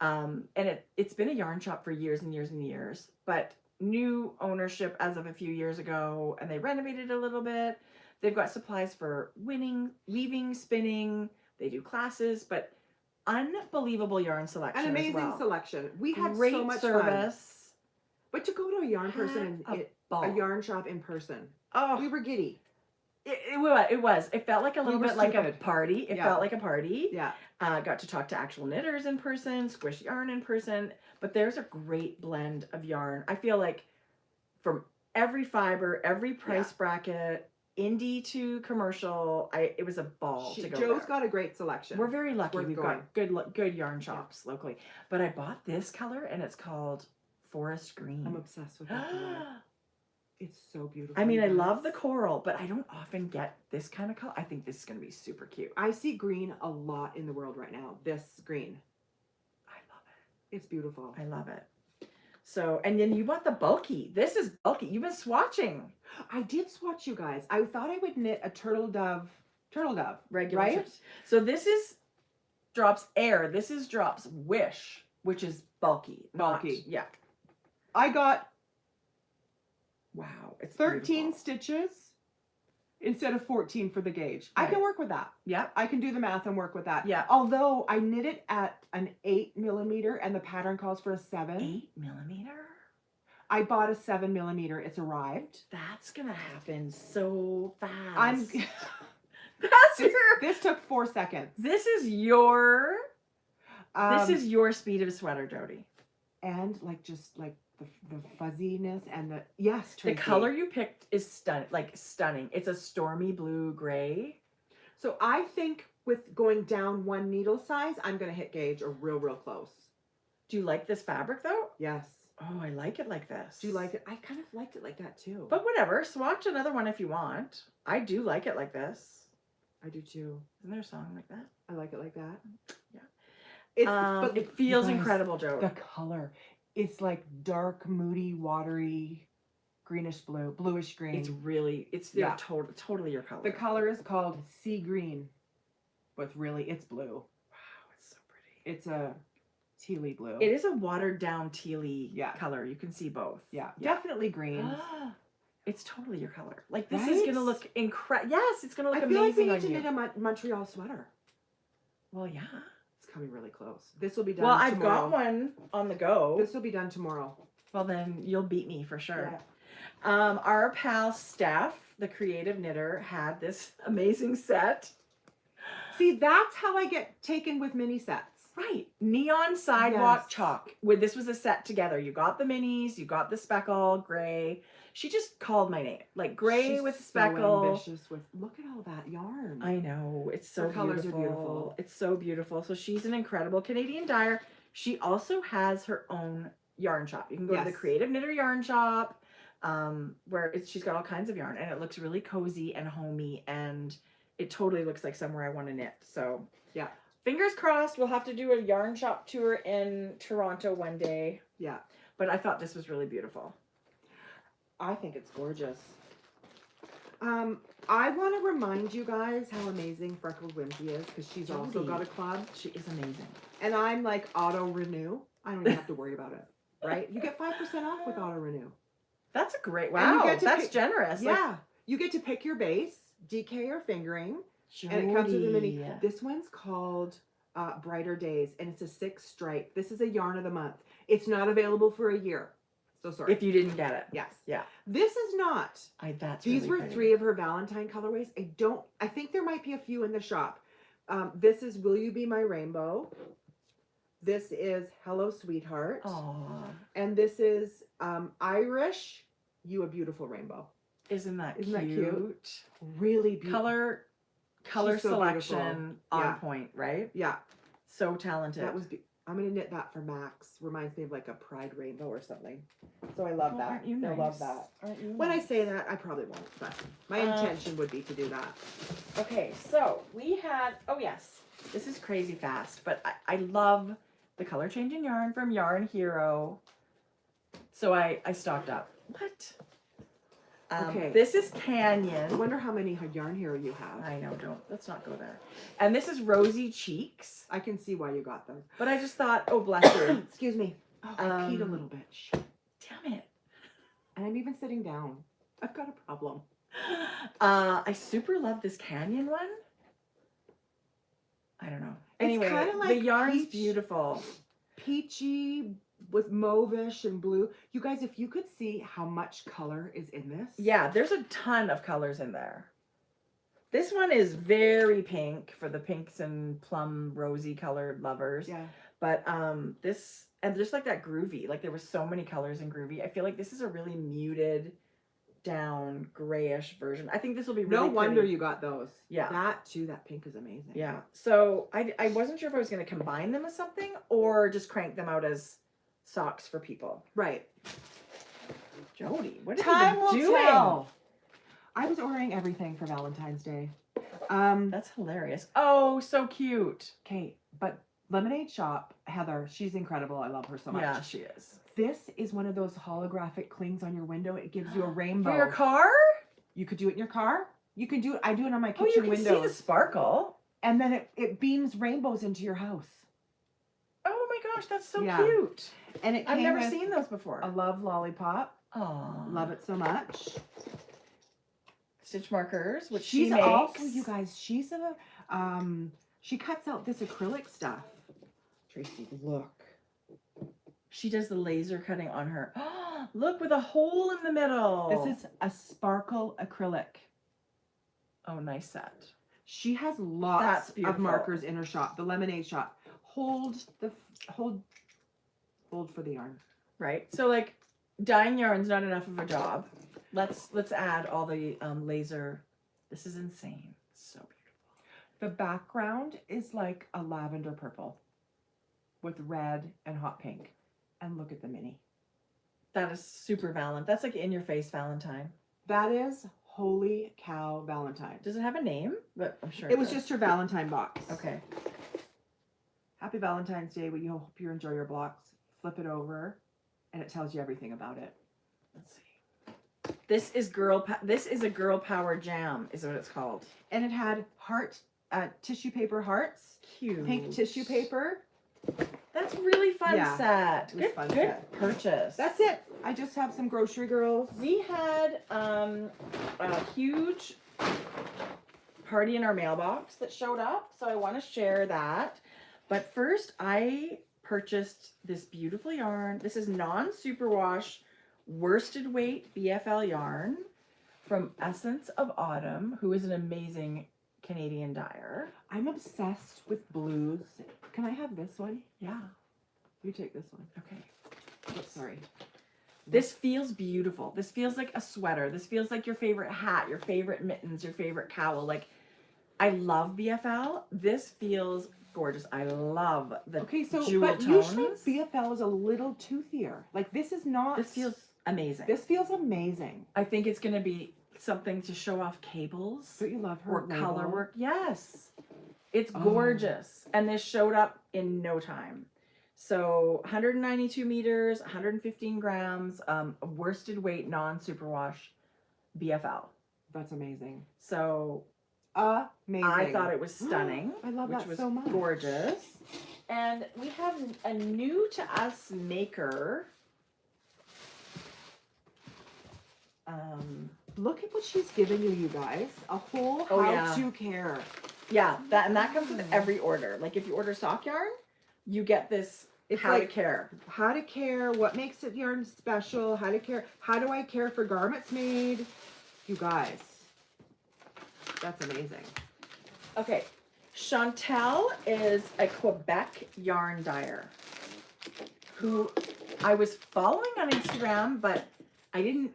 And it's been a yarn shop for years and years and years, but new ownership as of a few years ago, and they renovated a little bit. They've got supplies for weaving, spinning. They do classes, but unbelievable yarn selection. An amazing as well. selection. We had Great so much service. fun. But to go to a yarn person and a yarn shop in person, we were giddy. It was. It felt like a little bit like a party. It felt like a party. Yeah. Got to talk to actual knitters in person, squish yarn in person. But there's a great blend of yarn. I feel like from every fiber, every price bracket, indie to commercial, it was a ball to go Joe's there. got a great selection. We're very lucky. Worth We've going. got good yarn shops locally. But I bought this color, and it's called Forest Green. I'm obsessed with that color. It's so beautiful. I mean, I love the coral, but I don't often get this kind of color. I think this is going to be super cute. I see green a lot in the world right now. This green. I love it. It's beautiful. I love it. So, and then you bought the bulky. This is bulky. You've been swatching. I did swatch, you guys. I thought I would knit a turtle dove Turtle dove. Regular. Right? So this is drops air. This is drops wish, which is bulky. Bulky. Yeah. I got Wow. It's 13 beautiful. stitches instead of 14 for the gauge. I Right. can work with that. Yeah. I can do the math and work with that. Yeah. Although I knit it at an 8mm and the pattern calls for a 7. 8mm? I bought a 7mm. It's arrived. That's gonna happen so fast. I'm. That's this, your. this took 4 seconds. This is your. Um, This is your speed of sweater, Jodi. and like just like the fuzziness and the yes. The Tracie. color you picked is stunning. It's a stormy blue gray. So I think with going down 1 needle size, I'm gonna hit gauge or real close. Do you like this fabric though? Yes. Oh, I like it like this. Do you like it? I kind of liked it like that too. But whatever, swatch another one if you want. I do like it like this. I do too. Isn't there a song like that? I like it like that. Yeah. It's But it feels incredible, Jodi. The color, it's like dark, moody, watery, greenish blue, bluish green. It's really, it's Yeah. totally your color. The color is called sea green, but really it's blue. Wow, it's so pretty. It's a tealy blue. It is a watered down tealy Yeah. color. You can see both. Yeah, Yeah. definitely green. It's totally your color. Like this Right? is gonna look incredible. Yes, it's gonna look I feel like we amazing need on to you. knit a Montreal sweater. Well, yeah. It's coming really close. This will be done Well, tomorrow. I've got one on the go. This will be done tomorrow. Well, then you'll beat me for sure. Yeah. Our pal Steph, the creative knitter, had this amazing set. See, that's how I get taken with mini sets. Right. Neon sidewalk Yes. chalk. This was a set together. You got the minis, you got the speckle, gray. She just called my name. Like gray She's with so speckle. ambitious with. Look at all that yarn. I know. It's so Her colors are beautiful. beautiful. It's so beautiful. So she's an incredible Canadian dyer. She also has her own yarn shop. You can go to the Yes. Creative Knitter Yarn Shop, where she's got all kinds of yarn, and it looks really cozy and homey, and it totally looks like somewhere I want to knit. So Yeah. fingers crossed, we'll have to do a yarn shop tour in Toronto one day. Yeah. But I thought this was really beautiful. I think it's gorgeous. I want to remind you guys how amazing Freckled Whimsy is because she's also Jodi. got a club. She is amazing. And I'm like auto renew. I don't even have to worry about it. Right? You get 5% off with auto renew. That's a great, And you wow, get to that's pick- generous. Yeah. You get to pick your base, DK or fingering. And it comes with a mini. Jodi. This one's called Brighter Days, and it's a 6 stripe. This is a yarn of the month. It's not available for a year. So sorry. If you didn't get it. Yes. Yeah. This is not. That's These really were pretty. 3 of her Valentine colorways. I think there might be a few in the shop. This is Will You Be My Rainbow. This is Hello Sweetheart. Aw, And this is Irish, You a Beautiful Rainbow. isn't that Isn't that cute? cute? Really beautiful. Color She's so selection beautiful. on Yeah. point, right? Yeah. So talented. That was. I'm gonna knit that for Max. Reminds me of like a Pride Rainbow or something. So I love that. Aren't you I love nice? that. Aren't you When I nice? say that, I probably won't. But my intention would be to do that. Okay, so we had, oh yes, this is crazy fast, but I love the color changing yarn from Yarn Hero. So I stocked up. What? Okay. This is I Canyon. wonder how many Yarn Hero you have. I know, let's not go there. And this is Rosy Cheeks. I can see why you got them. But I just thought, oh bless you. Excuse me. Oh, I peed a little bit. Shh. Damn it. And I'm even sitting down. I've got a problem. I super love this Canyon one. I don't know. Anyway, kinda like the yarn's peach. beautiful. Peachy with mauvish and blue. You guys, if you could see how much color is in this. Yeah, there's a ton of colors in there. This one is very pink for the pinks and plum rosy colored lovers. Yeah. But this, and just like that groovy, like there were so many colors in groovy. I feel like this is a really muted down grayish version. I think this will be really No wonder pretty. you got those. Yeah. That too, that pink is amazing. Yeah. So I wasn't sure if I was going to combine them with something or just crank them out as socks for people. Right. Jodi, what are Time you will doing? tell. I was ordering everything for Valentine's Day. That's hilarious. Oh, so cute. Okay, but Lemonade Shop, Heather, she's incredible. I love her so much. Yeah, she is. This is one of those holographic clings on your window. It gives you a rainbow. For your car? You could do it in your car. You can do it. I do it on my Oh, kitchen you can see windows. the sparkle. And then it beams rainbows into your house. Oh my gosh, that's so Yeah. cute. And it I've came never with seen those before. a love lollipop. Oh, Love it so much. Stitch markers, which She's she makes. also, you guys, she cuts out this acrylic stuff. Tracie, look. She does the laser cutting on her. Look, with a hole in the middle. This is a sparkle acrylic. Oh, nice set. She has That's lots of beautiful. markers in her shop. The lemonade shop. Hold for the yarn. Right. So like dyeing yarn's not enough of a job. Let's add all the laser. This is insane. So beautiful. The background is like a lavender purple with red and hot pink. And look at the mini. That is super Valentine. That's like in your face Valentine. That is holy cow Valentine. Does it have a name? But I'm sure It was does. just her Valentine box. Okay. Happy Valentine's Day. We hope you enjoy your blocks. Flip it over, and it tells you everything about it. Let's see. This is a girl power jam, is what it's called. And it had tissue paper hearts, Cute. pink tissue paper. That's really fun Yeah, set. it was Good, fun good set. purchase. That's it. I just have some grocery girls. We had a huge party in our mailbox that showed up, so I want to share that. But first, I purchased this beautiful yarn. This is non-superwash worsted weight BFL yarn from Essence of Autumn, who is an amazing Canadian dyer. I'm obsessed with blues. Can I have this one? Yeah. You take this one. Okay. Oops, sorry. This feels beautiful. This feels like a sweater. This feels like your favorite hat, your favorite mittens, your favorite cowl. Like, I love BFL. This feels gorgeous. I love the jewel but tones. usually BFL is a little toothier. Like this is not. This feels amazing. This feels amazing. I think it's going to be something to show off cables Don't you love her or label? color work. Yes. It's Oh. gorgeous. And this showed up in no time. So 192 meters, 115 grams, worsted weight, non-superwash BFL. That's amazing. So Amazing. I thought it was stunning. I love which that was so much. gorgeous. And we have a new to us maker. Look at what she's giving you guys. A whole Oh, how yeah. to care. Yeah, that comes with every order. Like if you order sock yarn, you get this It's how to like- care. How to care, what makes it yarn special, how to care, how do I care for garments made? You guys, that's amazing. Okay, Chantel is a Quebec yarn dyer who I was following on Instagram, but I didn't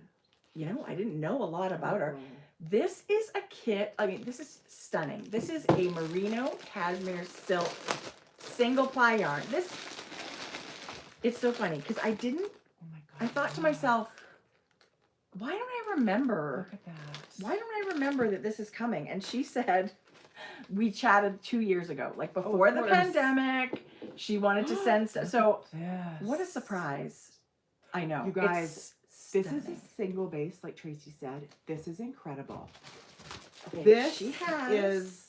know a lot about her. This is a kit. I mean, this is stunning. This is a merino cashmere silk single ply yarn. It's so funny because Oh my God. I thought to myself, why don't I remember? Look at that. Why don't I remember that this is coming? And she said, we chatted 2 years ago, like before the course. pandemic. She wanted to send stuff. So Yes. what a surprise. I know. You guys, It's This is stunning. a single base, like Tracie said. This is incredible. Okay, This she has, is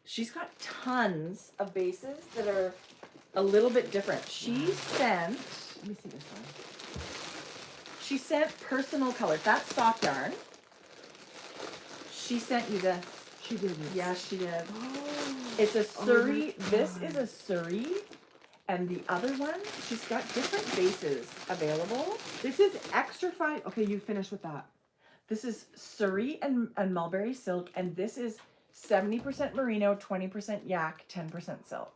she's got tons of bases that are a little bit different. She sent let me see this one. She sent personal colors. That's sock yarn. She sent you this. She did it. Yes, she did. Oh, It's a Oh Surrey. my This God. is a Surrey. And the other one, she's got different bases available. this is extra fine. Okay, you finish with that. This is Surrey and mulberry silk. And this is 70% merino, 20% yak, 10% silk.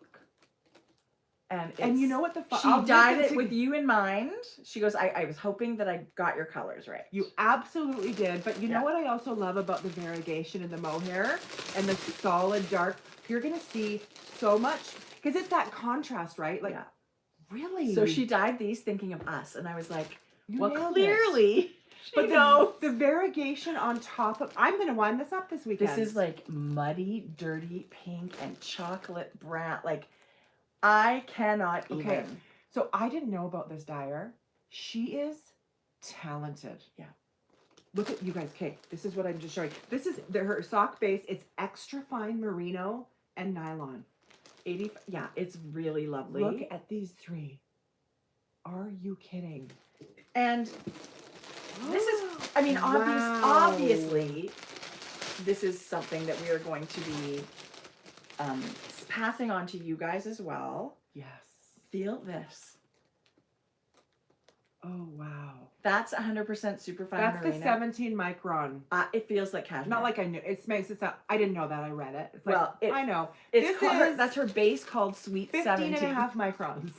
And you know what the she dyed it with you in mind. She goes, I was hoping that I got your colors right. You absolutely did. But you Yeah. know what I also love about the variegation in the mohair and the solid dark? You're going to see so much. Because it's that contrast, right? Like, Yeah. really? So she dyed these thinking of us. And I was like, You well, nailed it. clearly, But you know. the variegation on top of... I'm going to wind this up this weekend. This is like muddy, dirty pink and chocolate brown. Like, I cannot Okay. even. So I didn't know about this dyer. She is talented. Yeah. Look at you guys. Okay, this is what I'm just showing. This is her sock base. It's extra fine merino and nylon. 80. Yeah, it's really lovely. Look at these three. Are you kidding? And this is, I mean, Wow. obviously, this is something that we are going to be passing on to you guys as well. Yes. Feel this. Oh, wow. That's 100% superfine That's merino. the 17 micron. It feels like cashmere. Not like I knew. It makes it sound. I didn't know that. I read it. It's like, Well, I know. It's This is that's her base called Sweet 15 17. and a half microns.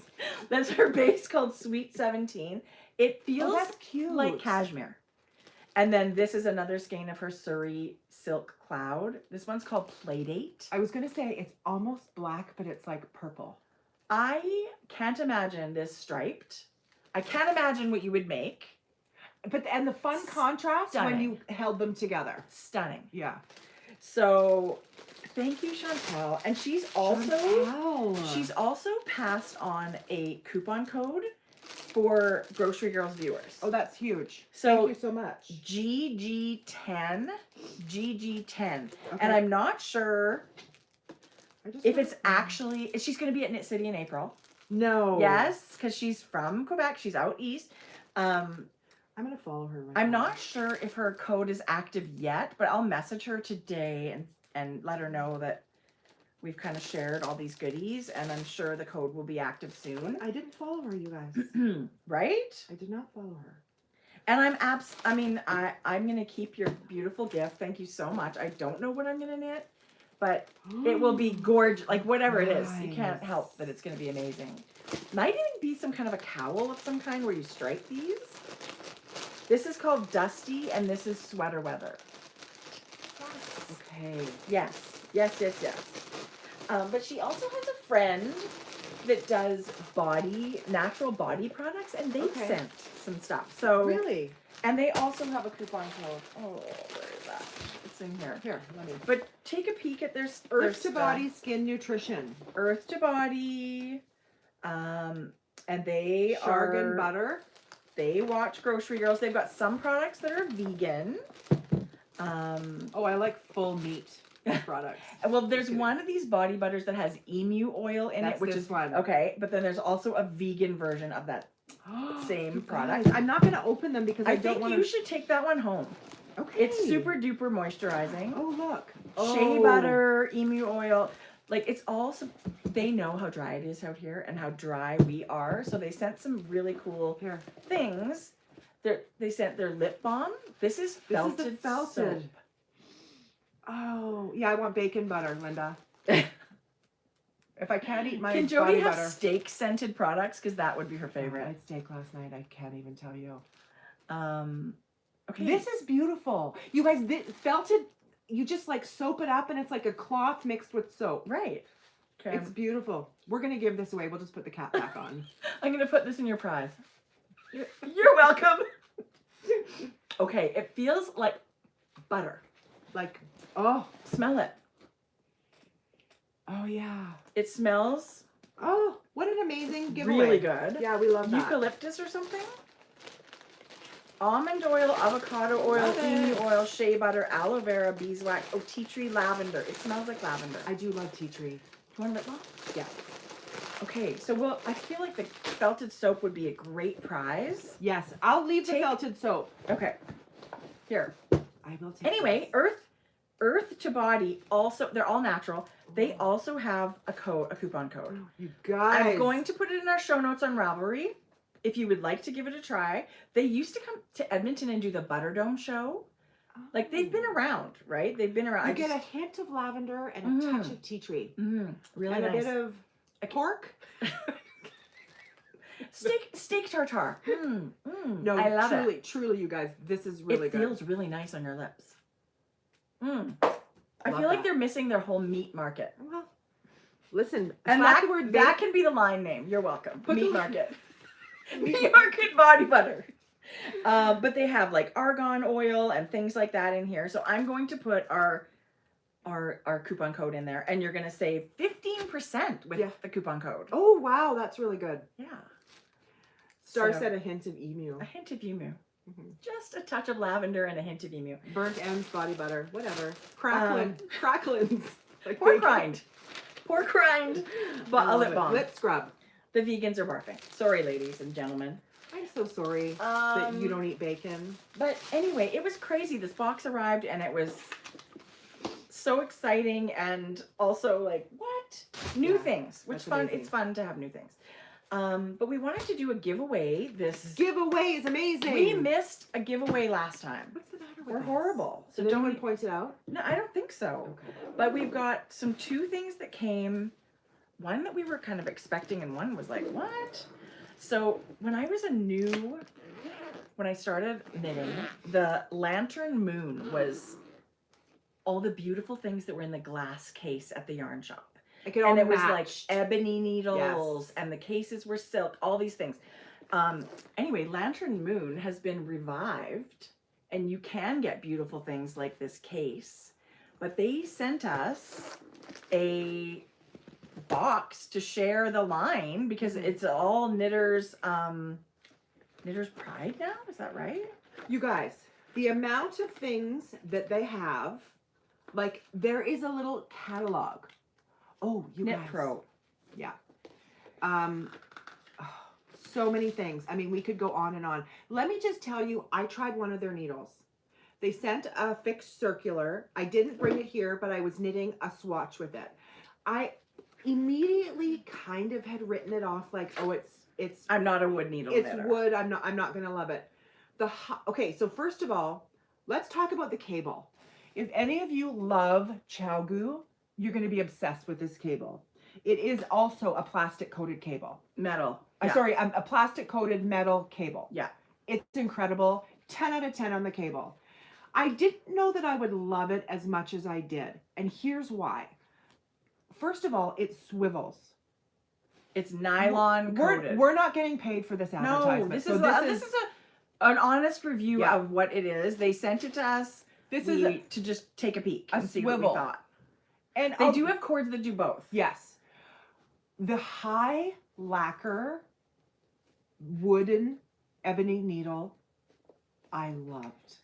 That's her base called Sweet 17. It feels that's cute. like cashmere. And then this is another skein of her Surrey Silk Cloud. This one's called Playdate. I was going to say it's almost black, but it's like purple. I can't imagine this striped. I can't imagine what you would make. But and the fun contrast when Stunning. you held them together. Stunning. Yeah. So thank you, Chantal. And she's Chantal. also passed on a coupon code for Grocery Girls viewers. Oh, that's huge. So Thank you so much. GG10. GG10. Okay. And I'm not sure I just if want- it's actually, she's going to be at Knit City in April. No. Yes, because she's from Quebec. She's out east. I'm going to follow her right I'm now. not sure if her code is active yet, but I'll message her today and let her know that we've kind of shared all these goodies, and I'm sure the code will be active soon. I didn't follow her, you guys. Right? I did not follow her. And I'm going to keep your beautiful gift. Thank you so much. I don't know what I'm going to knit, but it will be gorgeous. Like whatever it is, you can't Nice. help that it's going to be amazing. Might even be some kind of a cowl of some kind where you stripe these. This is called Dusty, and this is Sweater Weather. Okay. Yes. But she also has a friend that does natural body products, and they Okay. sent some stuff. So Really? and they also have a coupon code. Oh, where is that? It's in here. Here, let me. But take a peek at their Earth to stuff. Body Skin Nutrition. Earth to Body. And they Shargan butter. They watch Grocery Girls. They've got some products that are vegan. Oh, I like full meat products. Well, there's one of these body butters that has emu oil in That's it, which this is one. okay. But then there's also a vegan version of that same You product. guys, I'm not going to open them because I, I don't think want you to. should take that one home. Okay. It's super duper moisturizing. Oh, look. Shea Oh. butter, emu oil. Like it's all, they know how dry it is out here and how dry we are. So they sent some really cool Here. things. They sent their lip balm. This is This felted. is the felted. soap. Oh, yeah, I want bacon butter, Linda. If I can't eat my Can Jodi body have butter. steak scented products? Because that would be her I favorite. had steak last night. I can't even tell you. Okay. This is beautiful. You guys, felted, you just like soap it up and it's like a cloth mixed with soap. right. Okay. It's beautiful. We're going to give this away. We'll just put the cap back on. I'm gonna put this in your prize. You're welcome. Okay, it feels like butter. Like, oh, Smell it. oh yeah. It smells Oh, what an amazing giveaway. really good. Yeah, we love that. Eucalyptus or something? Almond oil, avocado oil, Love emu it. oil, shea butter, aloe vera, beeswax, tea tree lavender. It smells like lavender. I do love tea tree. You want a lip balm? Yeah. Okay, so I feel like the felted soap would be a great prize. Yes, I'll leave the Take- felted soap. Okay. Here. I will take Anyway, this. Earth to Body also, they're all natural. They also have a coupon code. You guys. I'm going to put it in our show notes on Ravelry if you would like to give it a try. They used to come to Edmonton and do the Butter Dome show. Like they've been around, right? They've been around. You get a hint of lavender and a touch of tea tree. Really and nice. a bit of pork. steak tartare. No, I love truly, it. truly, you guys, this is really It good. feels really nice on your lips. I Love feel like that. they're missing their whole meat market. Well, listen, And slap that the word that can be the line name. You're welcome. Put the Meat line- market. Meat market body butter. But they have like argan oil and things like that in here. So I'm going to put our coupon code in there, and you're going to save 15% with the coupon code. Oh wow, that's really good. Yeah. Star So- said a hint of emu. A hint of emu. Just a touch of lavender and a hint of emu. Burnt ends, body butter, whatever. Cracklins. Like Pork bacon. rind. Pork rind. But I a love lip it. balm. Lip scrub. The vegans are barfing. Sorry, ladies and gentlemen. I'm so sorry that you don't eat bacon. But anyway, it was crazy. This box arrived and it was so exciting and also like, what? New things. Which that's fun. amazing. It's fun to have new things. But we wanted to do a giveaway. This Giveaway is amazing. we missed a giveaway last time. What's the matter with We're us? horrible. So Did don't anyone point it out? No, I don't think so. Okay. But we've got two things that came. One that we were kind of expecting, and one was like, what? So when I started knitting, the lantern moon was all the beautiful things that were in the glass case at the yarn shop. Like it all And it was like matched. ebony needles, Yes. and the cases were silk, all these things. Anyway, Lantern Moon has been revived, and you can get beautiful things like this case. But they sent us a box to share the line because it's all Knitter's Pride now. Is that right? You guys, the amount of things that they have, like there is a little catalog. Oh, you Knit guys. Pro. Yeah. So many things. I mean, we could go on and on. Let me just tell you, I tried one of their needles. They sent a fixed circular. I didn't bring it here, but I was knitting a swatch with it. I immediately kind of had written it off like, oh, it's I'm not a wood needle it's knitter. wood. I'm not gonna love it. Okay, so first of all, let's talk about the cable. If any of you love Chowgu, you're gonna be obsessed with this cable. It is also a plastic coated cable. Metal. Yeah. Sorry, a plastic coated metal cable. Yeah. It's incredible. 10 out of 10 on the cable. I didn't know that I would love it as much as I did. And here's why. First of all, it swivels. It's nylon coated. We're not getting paid for this advertisement. No, this So is an honest review Yeah. of what it is. They sent it to us. This We- is to just take a peek a and see what we swivel. thought. and They do have cords that do both. Yes. The high lacquer wooden ebony needle, I loved.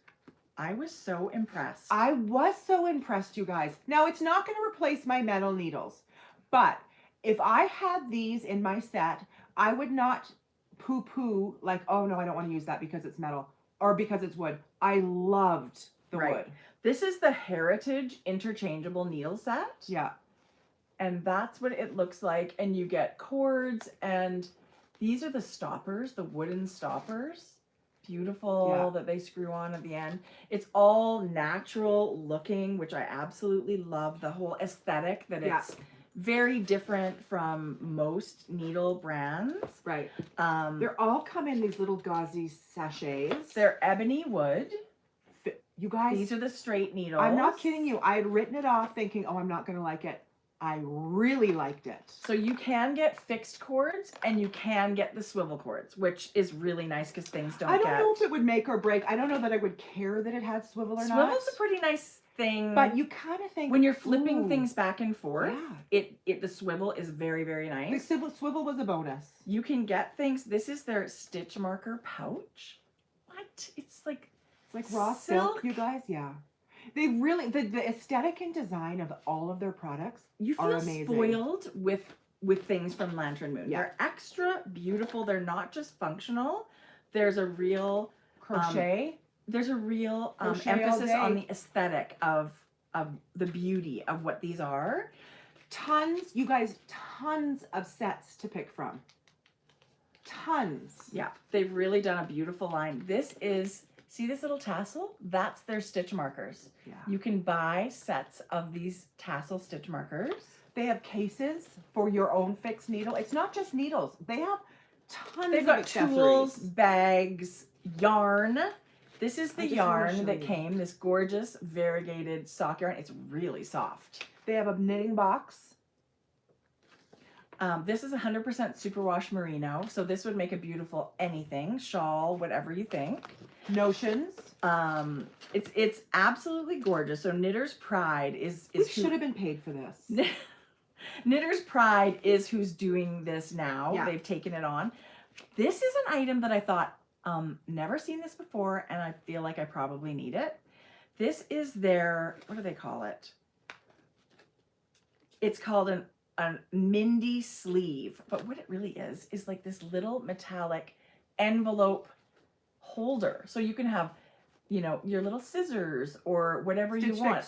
I was so impressed. I was so impressed, you guys. Now, it's not going to replace my metal needles, but if I had these in my set, I would not poo-poo like, oh no, I don't want to use that because it's metal or because it's wood. I loved the Right. wood. This is the Heritage interchangeable needle set. Yeah. And that's what it looks like. And you get cords, and these are the stoppers, the wooden stoppers. Beautiful Yeah. that they screw on at the end. It's all natural looking, which I absolutely love. The whole aesthetic that Yeah. it's very different from most needle brands. Right. They're They're all come in these little gauzy sachets. ebony wood. You guys, These are the straight needles. I'm not kidding you. I had written it off thinking, oh, I'm not going to like it. I really liked it. So you can get fixed cords and you can get the swivel cords, which is really nice because things don't I don't get... know if it would make or break. I don't know that I would care that it had swivel or not. Swivel's a pretty nice thing. But you kind of think when you're flipping ooh, things back and forth, yeah. the swivel is very, very The nice. swivel was a bonus. You can get things. This is their stitch marker pouch. What? It's like raw silk, silk. you guys. Yeah. They really, the aesthetic and design of all of their products you are feel amazing. spoiled with things from Lantern Moon. Yeah. They're extra beautiful. They're not just functional. There's a real Crochet. there's a real Crochet all emphasis on day. the aesthetic of the beauty of what these are. Tons, you guys, tons of sets to pick from. Tons. Yeah, they've really done a beautiful line. This is, see this little tassel? That's their stitch markers. Yeah. You can buy sets of these tassel stitch markers. They have cases for your own fixed needle. It's not just needles. They have tons They've of got accessories. tools, bags, yarn. This is the I just wanna yarn show that you. came, this gorgeous variegated sock yarn. It's really soft. They have a knitting box. This is 100% superwash merino, so this would make a beautiful anything, shawl, whatever you think. Notions. It's absolutely gorgeous. So Knitter's Pride is We who- should have been paid for this. Knitter's Pride is who's doing this now. Yeah. They've taken it on. This is an item that I thought, Never seen this before, and I feel like I probably need it. This is their, what do they call it? It's called a Mindy sleeve, but what it really is like this little metallic envelope holder. So you can have, you know, your little scissors or whatever you want.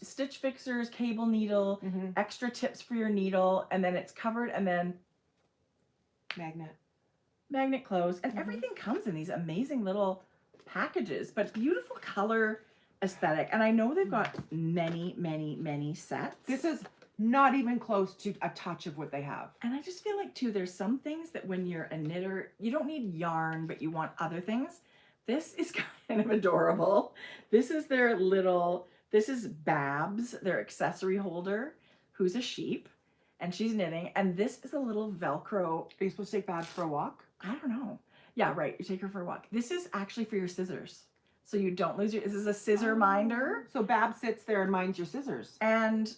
Stitch fixers, cable needle, extra tips for your needle, and then it's covered, and then magnet close, and everything comes in these amazing little packages, but beautiful color aesthetic. And I know they've got many sets. This is not even close to a touch of what they have. And I just feel like too, there's some things that when you're a knitter, you don't need yarn, but you want other things. This is kind of adorable. This is their little, this is Babs, their accessory holder, who's a sheep, and she's knitting. And this is a little Velcro. Are you supposed to take Babs for a walk? I don't know. Yeah, right. You take her for a walk. This is actually for your scissors. So you don't lose your, this is a scissor minder. So Babs sits there and minds your scissors. And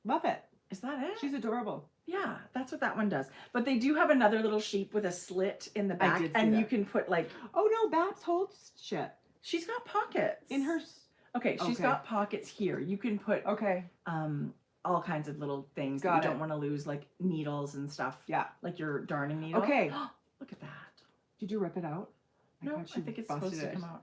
love it. Is that it? She's adorable. Yeah, that's what that one does. But they do have another little sheep with a slit in the back. And you can put like... Oh no, Babs holds shit. She's got pockets. In her... Okay, she's got pockets here. You can put all kinds of little things that you don't want to lose, like needles and stuff. Yeah. Like your darning needle. Okay. Look at that. Did you rip it out? No, I think it's supposed to come out.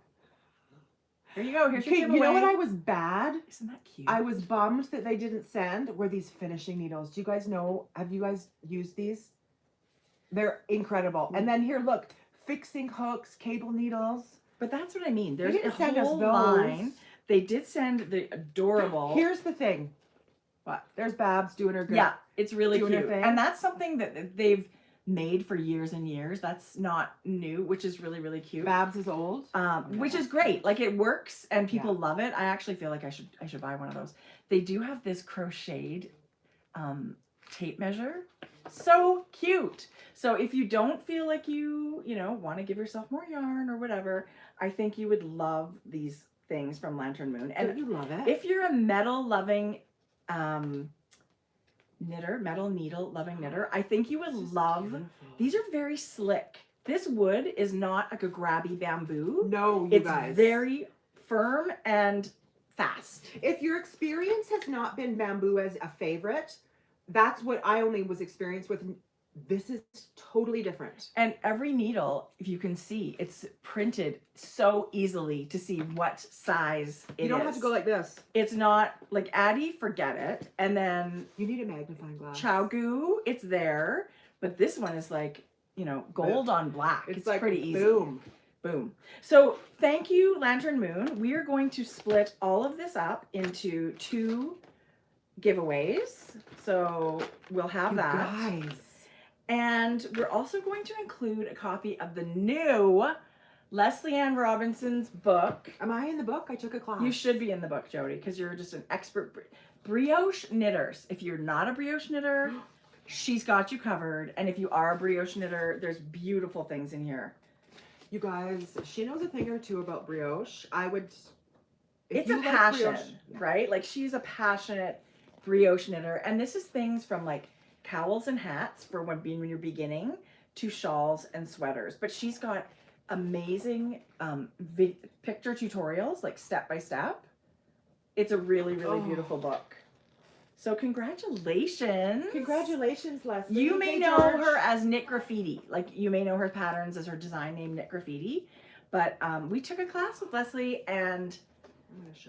Here you go. Here's your giveaway. You know what I was bad? Isn't that cute? I was bummed that they didn't send were these finishing needles. Do you guys know? Have you guys used these? They're incredible. And then here, look, fixing hooks, cable needles. But that's what I mean. There's didn't a send us whole those. line. They did send the adorable. Here's the thing. What? There's Babs doing her good. Yeah, it's really doing her cute. thing. And that's something that they've made for years and years. That's not new, which is really cute. Babs is old. Which is great. Like it works and people love it. I actually feel like I should buy one of those. They do have this crocheted tape measure. So cute. So if you don't feel like you want to give yourself more yarn or whatever, I think you would love these things from Lantern Moon. And don't you love it? If you're a metal loving metal needle loving knitter, I think you would love beautiful. These are very slick. This wood is not like a grabby bamboo. No, it's very firm and fast. If your experience has not been bamboo as a favorite, that's what I only was experienced with. This is totally different. And every needle, if you can see, it's printed so easily to see what size it is. You don't have to go like this. It's not like Addie, forget it. And then you need a magnifying glass. Chowgoo, it's there. But this one is like, gold on black. It's like pretty easy. Boom. Boom. So thank you, Lantern Moon. We are going to split all of this up into 2 giveaways. So we'll have that. Guys. And we're also going to include a copy of the new Leslie Ann Robinson's book. Am I in the book? I took a class. You should be in the book, Jodi, because you're just an expert. Brioche knitters. If you're not a brioche knitter, she's got you covered. And if you are a brioche knitter, there's beautiful things in here. You guys, she knows a thing or two about brioche. It's a passion, right? Like she's a passionate brioche knitter. And this is things from like cowls and hats for when you're beginning to shawls and sweaters. But she's got amazing picture tutorials, like step by step. It's a really beautiful book. So congratulations. Congratulations, Leslie. You may know her as Knit Graffiti. Like you may know her patterns as her design name Knit Graffiti. But we took a class with Leslie and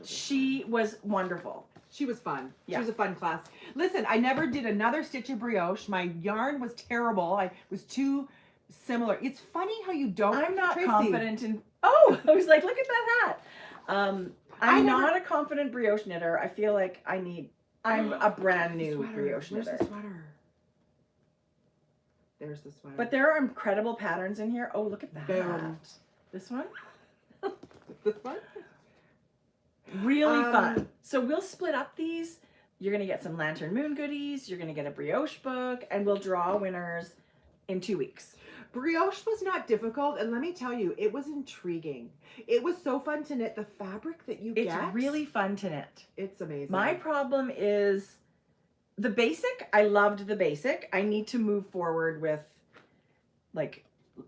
she was wonderful. She was fun. Yeah. She was a fun class. Listen, I never did another stitch of brioche. My yarn was terrible. I was too similar. It's funny how you don't. I'm not Tracie. confident in. Oh, I was like, look at that hat. I'm not a confident brioche knitter. I feel like I'm a brand new brioche knitter. Where's the sweater? There's the sweater. But there are incredible patterns in here. Oh, look at that. Boom. This one? This one? Really fun. So we'll split up these. You're going to get some Lantern Moon goodies. You're going to get a brioche book. And we'll draw winners in 2 weeks. Brioche was not difficult. And let me tell you, it was intriguing. It was so fun to knit. The fabric that you get. It's really fun to knit. It's amazing. My problem is the basic. I loved the basic. I need to move forward with like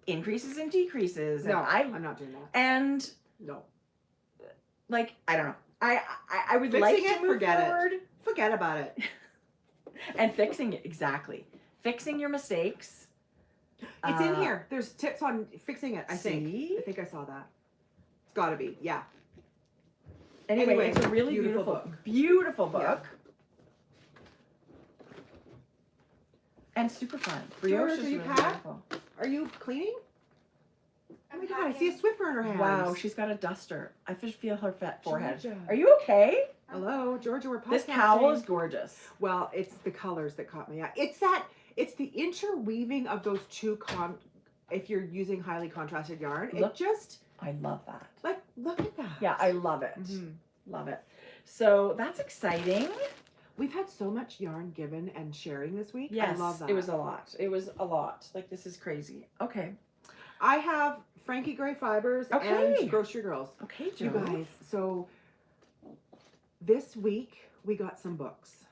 increases and decreases. And No, I'm not doing that. And No. like, I don't know. I would Fixing like it, to move forget it. forward. Forget about it. And fixing it, exactly. Fixing your mistakes. It's in here. There's tips on fixing it, I think. See? I think I saw that. It's gotta be, yeah. Anyway, it's a really beautiful beautiful book. Yeah. And super fun. George, Brioche is are you really packed? beautiful. Are you cleaning? Oh my god, I see a Swiffer in her hands. Wow, she's got a duster. I just feel her fat forehead. Georgia. Are you okay? Hello, Georgia, we're podcasting. This cowl is gorgeous. Well, it's the colors that caught me. It's the interweaving of those two if you're using highly contrasted yarn. Look. It just, I love that. like, look at that. Yeah, I love it. Mhm. Love it. So that's exciting. We've had so much yarn given and sharing this week. Yes, I love that. it was a lot. It was a lot. Like, this is crazy. Okay. I have Frankie Gray Fibres Okay. and Grocery Girls. Okay, You Joe. guys, so this week we got some books.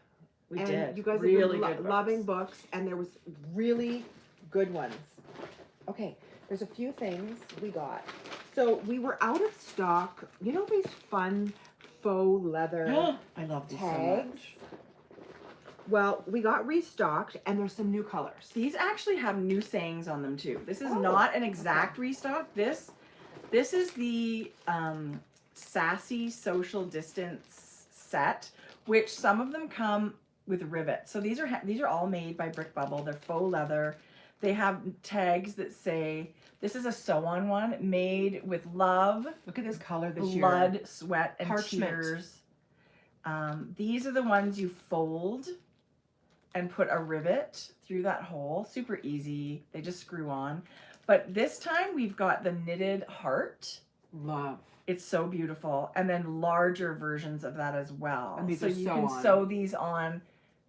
We and did. You guys really have been good loving books, and there was really good ones. Okay, there's a few things we got. So we were out of stock. You know these fun faux leather I love these so tags? much. Well, we got restocked, and there's some new colors. These actually have new sayings on them too. This is Oh, not an exact restock. This is the Sassy Social Distance set, which some of them come with rivets. So these are all made by Brick Bubble. They're faux leather. They have tags that say, this is a sew-on one made with love, Look at this color this year. blood, sweat, and Parchment. tears. These are the ones you fold and put a rivet through that hole. Super easy. They just screw on. But this time we've got the knitted heart. Love. It's so beautiful. And then larger versions of that as well. And these so are you sew can on. sew these on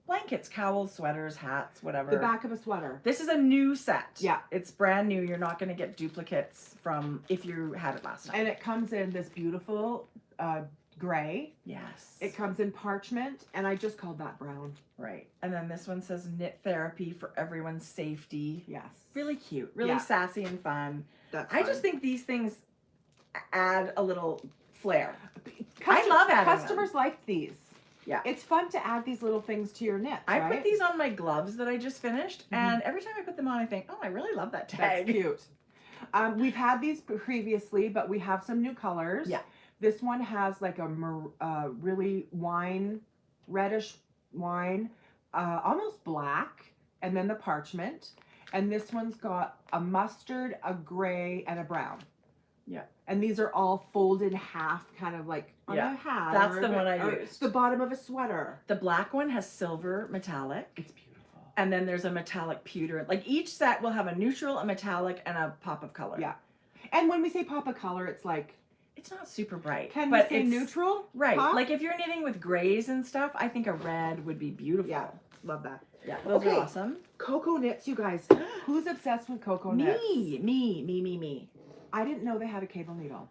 blankets, cowls, sweaters, hats, whatever. The back of a sweater. This is a new set. Yeah. It's brand new. You're not going to get duplicates from if you had it last time. And it comes in this beautiful gray. Yes. It comes in parchment, and I just called that brown. Right. And then this one says knit therapy for everyone's safety. Yes. Really cute. Really Yeah. sassy and fun. That's I fun. just think these things add a little flair. Custom- love adding them. Customers like these. Yeah. It's fun to add these little things to your knits, I right? put these on my gloves that I just finished, Mhm. and every time I put them on, I think, oh, I really love that That's tag. cute. We've had these previously, but we have some new colors. Yeah. This one has like a really reddish wine, almost black, and then the parchment. And this one's got a mustard, a gray, and a brown. Yeah. And these are all folded half, kind of like on Yeah. a hat. That's or the one I or used. The bottom of a sweater. The black one has silver metallic, It's beautiful. and then there's a metallic pewter. Like each set will have a neutral, a metallic, and a pop of color. Yeah. And when we say pop of color, it's like, It's not super bright. can but we say it's neutral? Right. Pop? Like if you're knitting with grays and stuff, I think a red would be beautiful. Yeah. Love that. Yeah. Those Okay. are awesome. Cocoa knits, you guys. Who's obsessed with cocoa knits? Me. I didn't know they had a cable needle.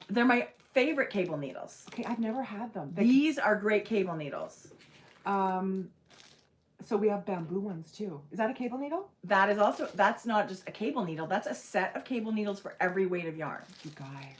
They're my favorite cable needles. Okay, I've never had them. These are great cable needles. So we have bamboo ones too. Is that a cable needle? That is also, that's not just a cable needle. That's a set of cable needles for every weight of yarn. You guys.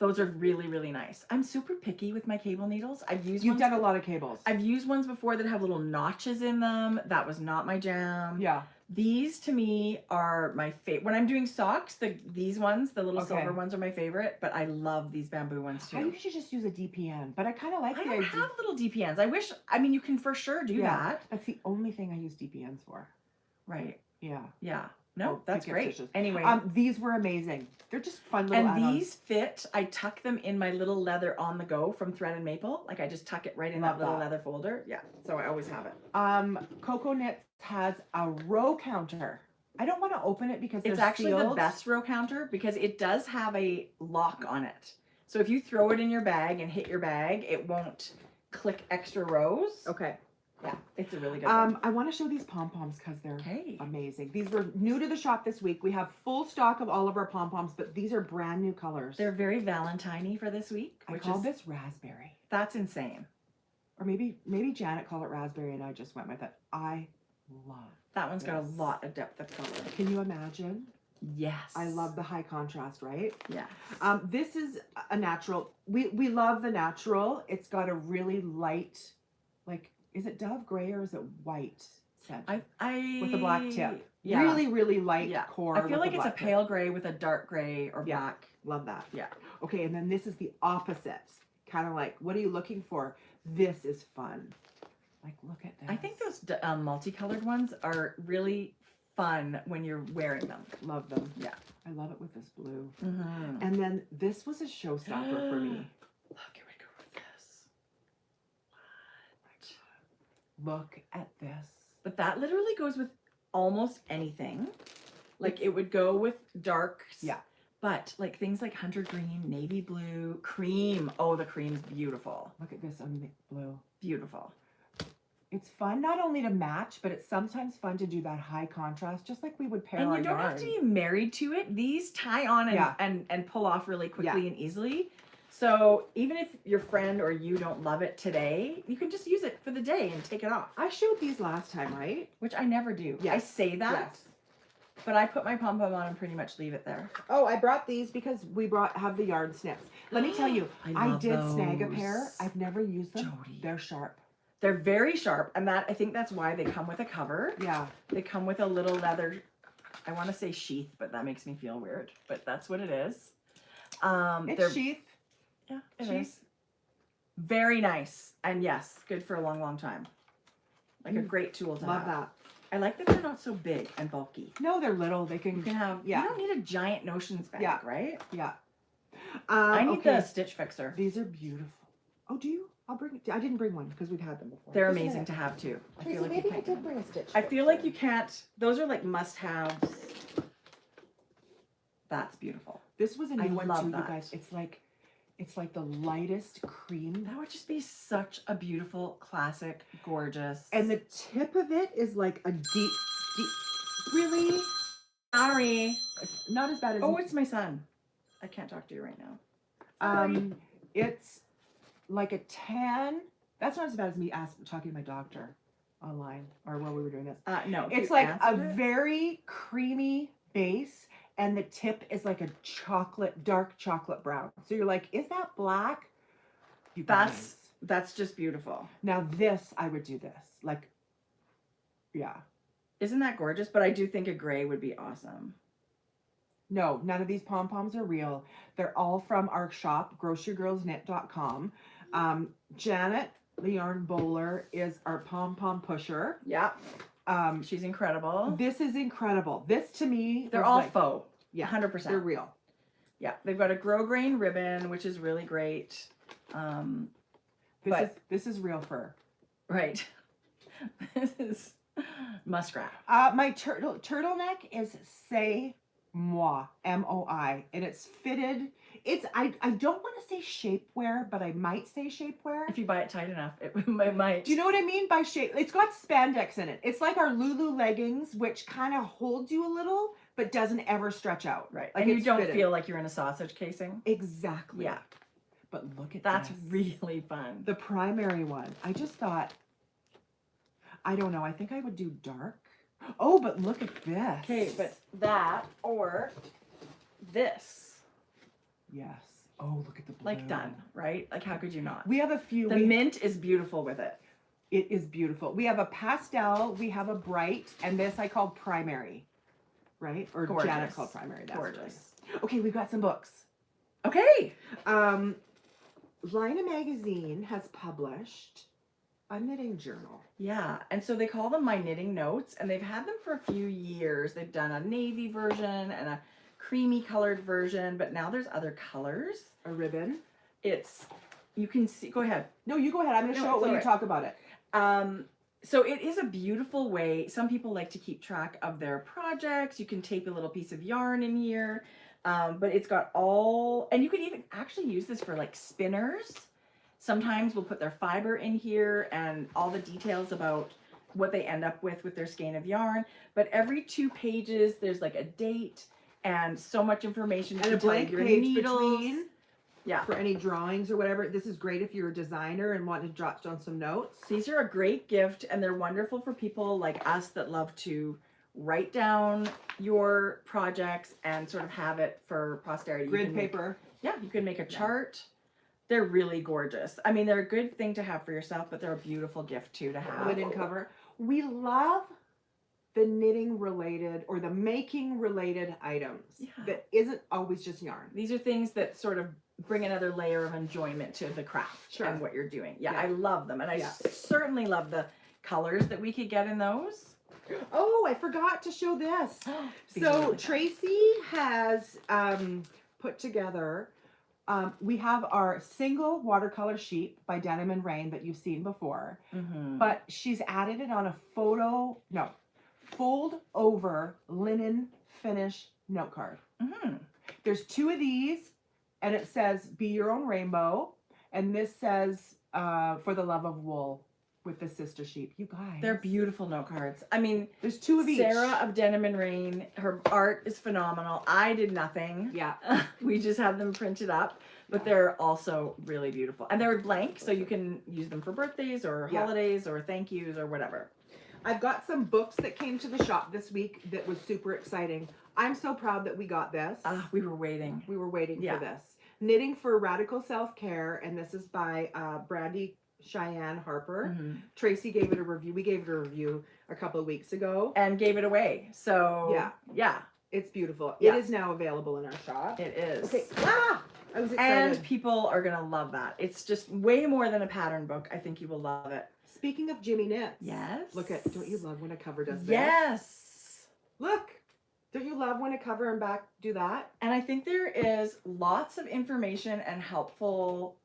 Those are really, really nice. I'm super picky with my cable needles. You've done a lot of cables. I've used ones before that have little notches in them. That was not my jam. Yeah. These to me are my favorite. When I'm doing socks, these ones, the little Okay. silver ones are my favorite, but I love these bamboo ones I too. usually just use a DPN, but I kind of like I the don't idea. have little DPNs. I wish, I mean, you can for sure do Yeah. that. That's the only thing I use DPNs for. Right. Yeah. Yeah. No, Oh, that's picket great. stitches. Anyway. These were amazing. They're just fun little And add-ons. these fit, I tuck them in my little leather on the go from Thread and Maple. Like I just tuck it right in Love that little that. leather folder. Yeah. So I always have it. Cocoa Knits has a row counter. I don't want to open it because It's they're actually the sealed. best row counter because it does have a lock on it. So if you throw it in your bag and hit your bag, it won't click extra rows. Okay. Yeah, it's a really good one. I want to show these pom-poms because they're Okay. amazing. These were new to the shop this week. We have full stock of all of our pom-poms, but these are brand new colors. They're very Valentine-y for this week, I which call is, this raspberry. that's insane. Or maybe Janet called it raspberry and I just went with it. I love. That one's got a Yes. lot of depth of color. Can you imagine? Yes. I love the high contrast, right? Yeah. This is a natural. We love the natural. It's got a really light, like, is it dove gray or is it white scent? I with a black tip. Yeah. Really, really light Yeah. core. I feel with like it's a black tip. pale gray with a dark gray or Yeah. black. Love that. Yeah. Okay, and then this is the opposite. Kind of like, what are you looking for? This is fun. Like, look at this. I think those multicolored ones are really fun when you're wearing them. Love them. Yeah. I love it with this blue. Mm-hmm. And then this was a showstopper for me. Look, here we go with this. Look at this. But that literally goes with almost anything. Like it would go with darks. Yeah. But like things like hunter green, navy blue, cream. Oh, the cream's beautiful. Look at this on the blue. Beautiful. It's fun not only to match, but it's sometimes fun to do that high contrast, just like we would pair And our you don't yarn. have to be married to it. These tie on and, Yeah. and pull off really quickly and easily. So even if your friend or you don't love it today, you can just use it for the day and take it off. I showed these last time, right? Which I never do. Yes. I say that, Yes. but I put my pom-pom on and pretty much leave it there. Oh, I brought these because we have the yarn snips. Let me tell you, I love did snag a pair. those. I've never used them. Jodi. They're sharp. They're very sharp, and I think that's why they come with a cover. Yeah. They come with a little leather, I want to say sheath, but that makes me feel weird. But that's what it is. It's they're sheath. Yeah, it Sheath. is. Very nice. And yes, good for a long, long time. Like a great tool to Love have. that. I like that they're not so big and bulky. No, they're little. They You can. can have, Yeah. you don't need a giant Notions bag, Yeah. right? Yeah. I need okay. the Stitch Fixer. These are beautiful. Oh, do you? I'll bring it. I didn't bring one because we've had them before. They're Just a amazing minute. to have too. I Tracie, feel like you maybe I can't. did bring a stitch. I feel like you can't. Those are like must-haves. That's beautiful. This was a I new one love too, that. you guys. It's like the lightest cream. That would just be such a beautiful, classic, gorgeous. And the tip of it is like a deep. Really? sorry. It's not as bad as. Oh, it's my son. I can't talk to you right now. Sorry. It's like a tan. That's not as bad as me talking to my doctor online or while we were doing this. No, if It's you like a answered it- very creamy base, and the tip is like a dark chocolate brown. So you're like, is that black? You guys. That's just beautiful. Now this, I would do this. Like, yeah. Isn't that gorgeous? But I do think a gray would be awesome. No, none of these pom-poms are real. They're all from our shop, grocerygirlsknit.com. Janet, the yarn bowler, is our pom-pom pusher. Yeah. She's incredible. This is incredible. This to me, They're was all like, faux. yeah, 100%. they're real. Yeah. They've got a grosgrain ribbon, which is really great. This is real fur. Right. This is muskrat. My turtleneck is Say Moi, M-O-I, and it's fitted. I don't want to say shapewear, but I might say shapewear. If you buy it tight enough, it might. Do you know what I mean by shape? It's got spandex in it. It's like our Lulu leggings, which kind of holds you a little, but doesn't ever stretch out. Right. Like And you it's don't fitted. feel like you're in a sausage casing. Exactly. Yeah. But look at That's this. really fun. The primary one. I just thought, I don't know. I think I would do dark. Oh, but look at this. Okay, but that or this. Yes. Oh, look at the blue. Like done, right? Like how could you not? We have a few. The mint is beautiful with it. It is beautiful. We have a pastel, we have a bright, and this I call primary. Right? Or Gorgeous. Janet called primary. That's what it Gorgeous. is. Okay, we've got some books. Okay. Lina Magazine has published a knitting journal. Yeah, and so they call them My Knitting Notes, and they've had them for a few years. They've done a navy version and a creamy colored version, but now there's other colors. A ribbon. You can see, go ahead. No, you go ahead. I'm going to No, show it it's when you alright. talk about it. So it is a beautiful way. Some people like to keep track of their projects. You can tape a little piece of yarn in here, but it's got all, and you could even actually use this for like spinners. Sometimes we'll put their fiber in here and all the details about what they end up with their skein of yarn. But every 2 pages, there's like a date and so much information. And a to tell blank your page needles. between. Yeah. For any drawings or whatever. This is great if you're a designer and want to jot down some notes. These are a great gift, and they're wonderful for people like us that love to write down your projects and sort of have it for posterity. You Grid can make- paper. yeah, you can make a chart. They're really gorgeous. I mean, they're a good thing to have for yourself, but they're a beautiful gift too to have. Linen cover. We love the knitting related or the making related items that isn't always just yarn. These are things that sort of bring another layer of enjoyment to the craft and what you're doing. Yeah, I love them. And I certainly love the colors that we could get in those. Oh, I forgot to show this. So Tracie has put together, we have our single watercolor sheet by Denim and Rain that you've seen before, but she's added it on a fold over linen finish note card. There's 2 of these, and it says "Be Your Own Rainbow," and this says "For the Love of Wool" with the sister sheep. You guys, they're beautiful note cards. I mean, there's 2 of each. Sarah of Denim and Rain, her art is phenomenal. I did nothing. Yeah, we just have them printed up, but they're also really beautiful, and they're blank, so you can use them for birthdays or holidays or thank yous or whatever. I've got some books that came to the shop this week that was super exciting. I'm so proud that we got this. We were waiting. We were waiting for this. Knitting for Radical Self-Care, and this is by Brandy Cheyenne Harper. Tracie gave it a review. We gave it a review a couple of weeks ago. And gave it away. So, yeah. It's beautiful. It is now available in our shop. It is. Okay. I was excited. And people are going to love that. It's just way more than a pattern book. I think you will love it. Speaking of Jimmy Knits. Yes. Look at, don't you love when a cover does this? Yes. Look. Don't you love when a cover and back do that? And I think there is lots of information and helpful,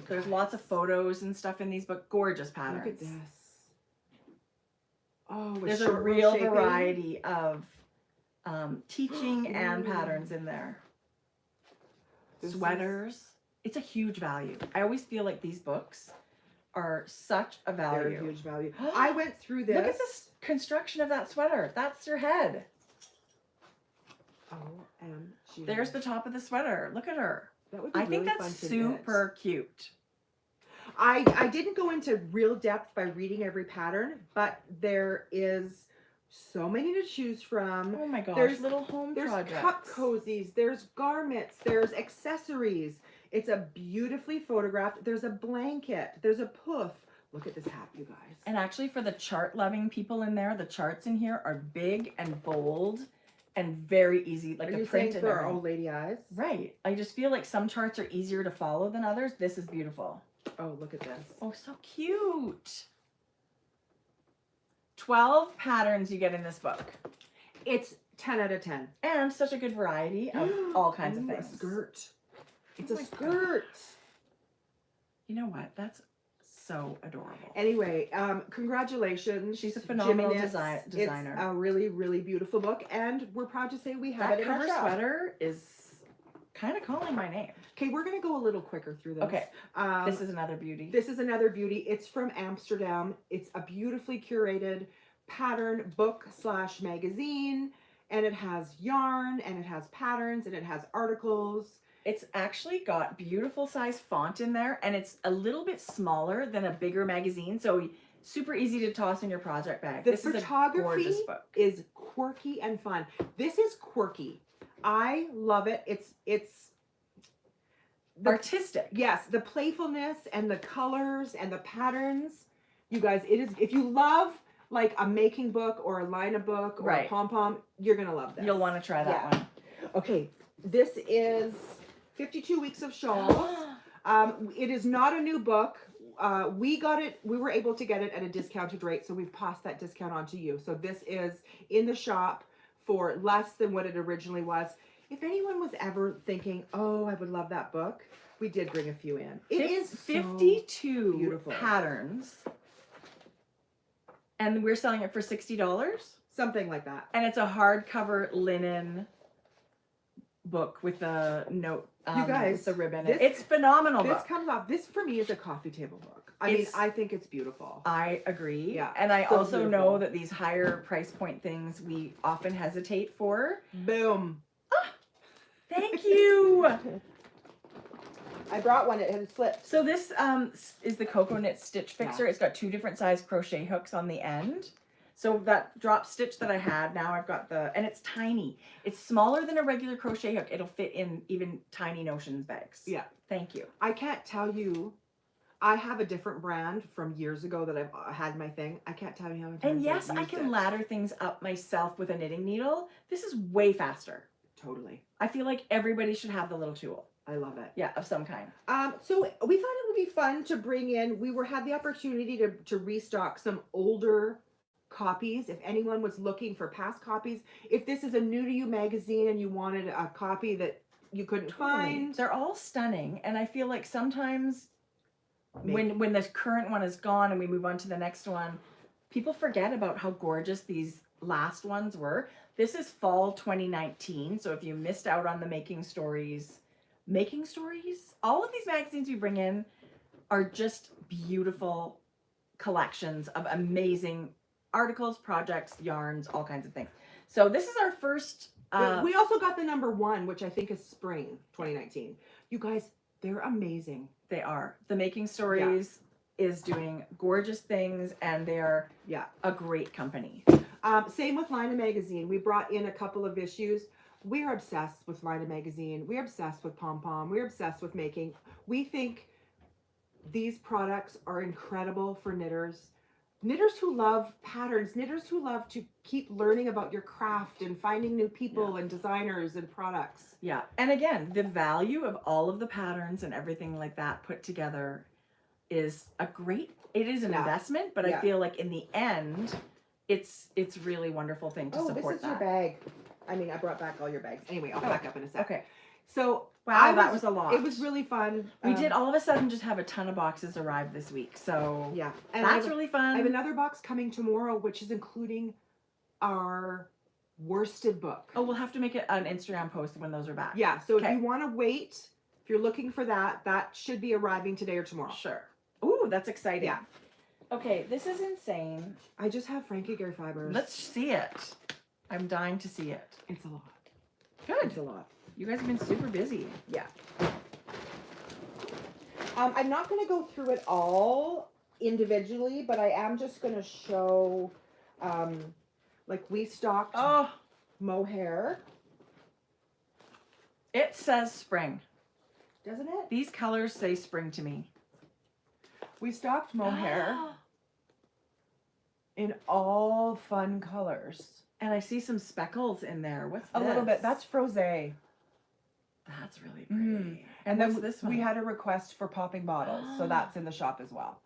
there's lots of photos and stuff in these, but gorgeous patterns. Look at this. Oh, there's a real variety of teaching and patterns in there. Sweaters. It's a huge value. I always feel like these books are such a value. They're a huge value. I went through this. Look at this construction of that sweater. That's your head. OMG. There's the top of the sweater. Look at her. That would be I think really that's fun to knit. super cute. I didn't go into real depth by reading every pattern, but there is so many to choose from. Oh my gosh, there's little home projects. There's cup cozies, there's garments, there's accessories. It's a beautifully photographed. There's a blanket, there's a poof. Look at this hat, you guys. And actually for the chart loving people in there, the charts in here are big and bold and very easy, like the print for our old lady eyes. Right. I just feel like some charts are easier to follow than others. This is beautiful. Oh, look at this. Oh, so cute. 12 patterns you get in this book. It's 10 out of 10. And such a good variety of all kinds of things. A skirt. It's a skirt. You know what? That's so adorable. Anyway, congratulations. She's a phenomenal Jimmy Knits. designer. It's a really, really beautiful book, and we're proud to say we have that it in our cover shop. sweater is kind of calling my name. Okay, we're going to go a little quicker through this. Okay. This is another beauty. This is another beauty. It's from Amsterdam. It's a beautifully curated pattern book / magazine, and it has yarn, and it has patterns, and it has articles. It's actually got beautiful size font in there, and it's a little bit smaller than a bigger magazine, so super easy to toss in your project bag. The this photography is a gorgeous book. Is quirky and fun. This is quirky. I love it. It's artistic. Yes, the playfulness and the colors and the patterns. You guys, it is. If you love like a making book or a line of book or a pom-pom, you're gonna love this. You'll want to try that one. Okay, this is 52 Weeks of Shawls. It is not a new book. We got it. We were able to get it at a discounted rate, so we've passed that discount on to you. So this is in the shop for less than what it originally was. If anyone was ever thinking, oh, I would love that book, we did bring a few in. It is 52 beautiful patterns, and we're selling it for $60. Something like that. And it's a hardcover linen book with a note. You guys, with the ribbon. It's phenomenal. This comes off. This for me is a coffee table book. I mean, I think it's beautiful. I agree. Yeah. And I also know that these higher price point things we often hesitate for. Boom. Ah, thank you. I brought one. It had slipped. So this is the Cocoa Knit Stitch Fixer. Yeah. It's got 2 different size crochet hooks on the end. So that drop stitch that I had, now I've got and it's tiny. It's smaller than a regular crochet hook. It'll fit in even tiny notions bags. Yeah. Thank you. I can't tell you. I have a different brand from years ago that I've had my thing. I can't tell you how many times. And yes, I've I used can it. ladder things up myself with a knitting needle. This is way faster. Totally. I feel like everybody should have the little tool. I love it. Yeah, of some kind. So we thought it would be fun to bring in. Had the opportunity to restock some older copies. If anyone was looking for past copies, if this is a new to you magazine and you wanted a copy that you couldn't find, They're all stunning, and I feel like sometimes when the current one is gone and we move on to the next one, people forget about how gorgeous these last ones were. This is fall 2019, so if you missed out on the making stories, all of these magazines we bring in are just beautiful collections of amazing articles, projects, yarns, all kinds of things. So this is our first. We also got the #1, which I think is spring 2019. You guys, they're amazing. They are. The Making Stories is doing gorgeous things, and they're a great company. Same with Lina Magazine. We brought in a couple of issues. We're obsessed with Lina Magazine. We're obsessed with Pom Pom. We're obsessed with making. We think these products are incredible for knitters. Knitters who love patterns, knitters who love to keep learning about your craft and finding new people and designers and products. Yeah. And again, the value of all of the patterns and everything like that put together is an investment, but I feel like in the end, it's really wonderful thing to support this is your bag. I mean, I brought back all your bags. Anyway, I'll back up in a sec. Okay. So wow, that was a lot. It was really fun. We did all of a sudden just have a ton of boxes arrive this week. So yeah, and that's really fun. I have another box coming tomorrow, which is including our worsted book. Oh, we'll have to make it an Instagram post when those are back. Yeah, so if you want to wait, if you're looking for that should be arriving today or tomorrow. Sure. Ooh, that's exciting. Yeah. Okay, this is insane. I just have Frankie Gary Fibres. Let's see it. I'm dying to see it. It's a lot. Good. It's a lot. You guys have been super busy. Yeah. I'm not going to go through it all individually, but I am just going to show, like we stocked mohair. It says spring. Doesn't it? These colors say spring to me. We stocked mohair in all fun colors. And I see some speckles in there. What's this? A little bit. That's Frose. That's really pretty. Mm-hmm. And what's then this one? We had a request for popping bottles, so that's in the shop as well.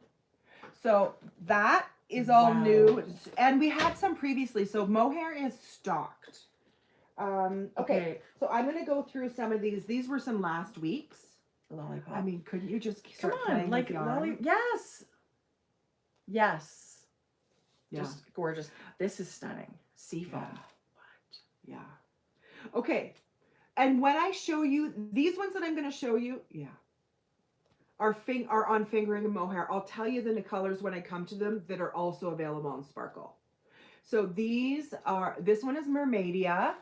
So that is all new, and we had some previously. So mohair is stocked. Okay, so I'm gonna go through some of these. These were some last week's. Lollipop. I mean, couldn't you just Come start on, playing like with yarn? yes. Yes. Yeah. Just gorgeous. This is stunning. Seafoam. Yeah. Okay. And when I show you these ones that I'm going to show you, are on fingering and mohair. I'll tell you the colors when I come to them that are also available on Sparkle. So this one is Mermaidia.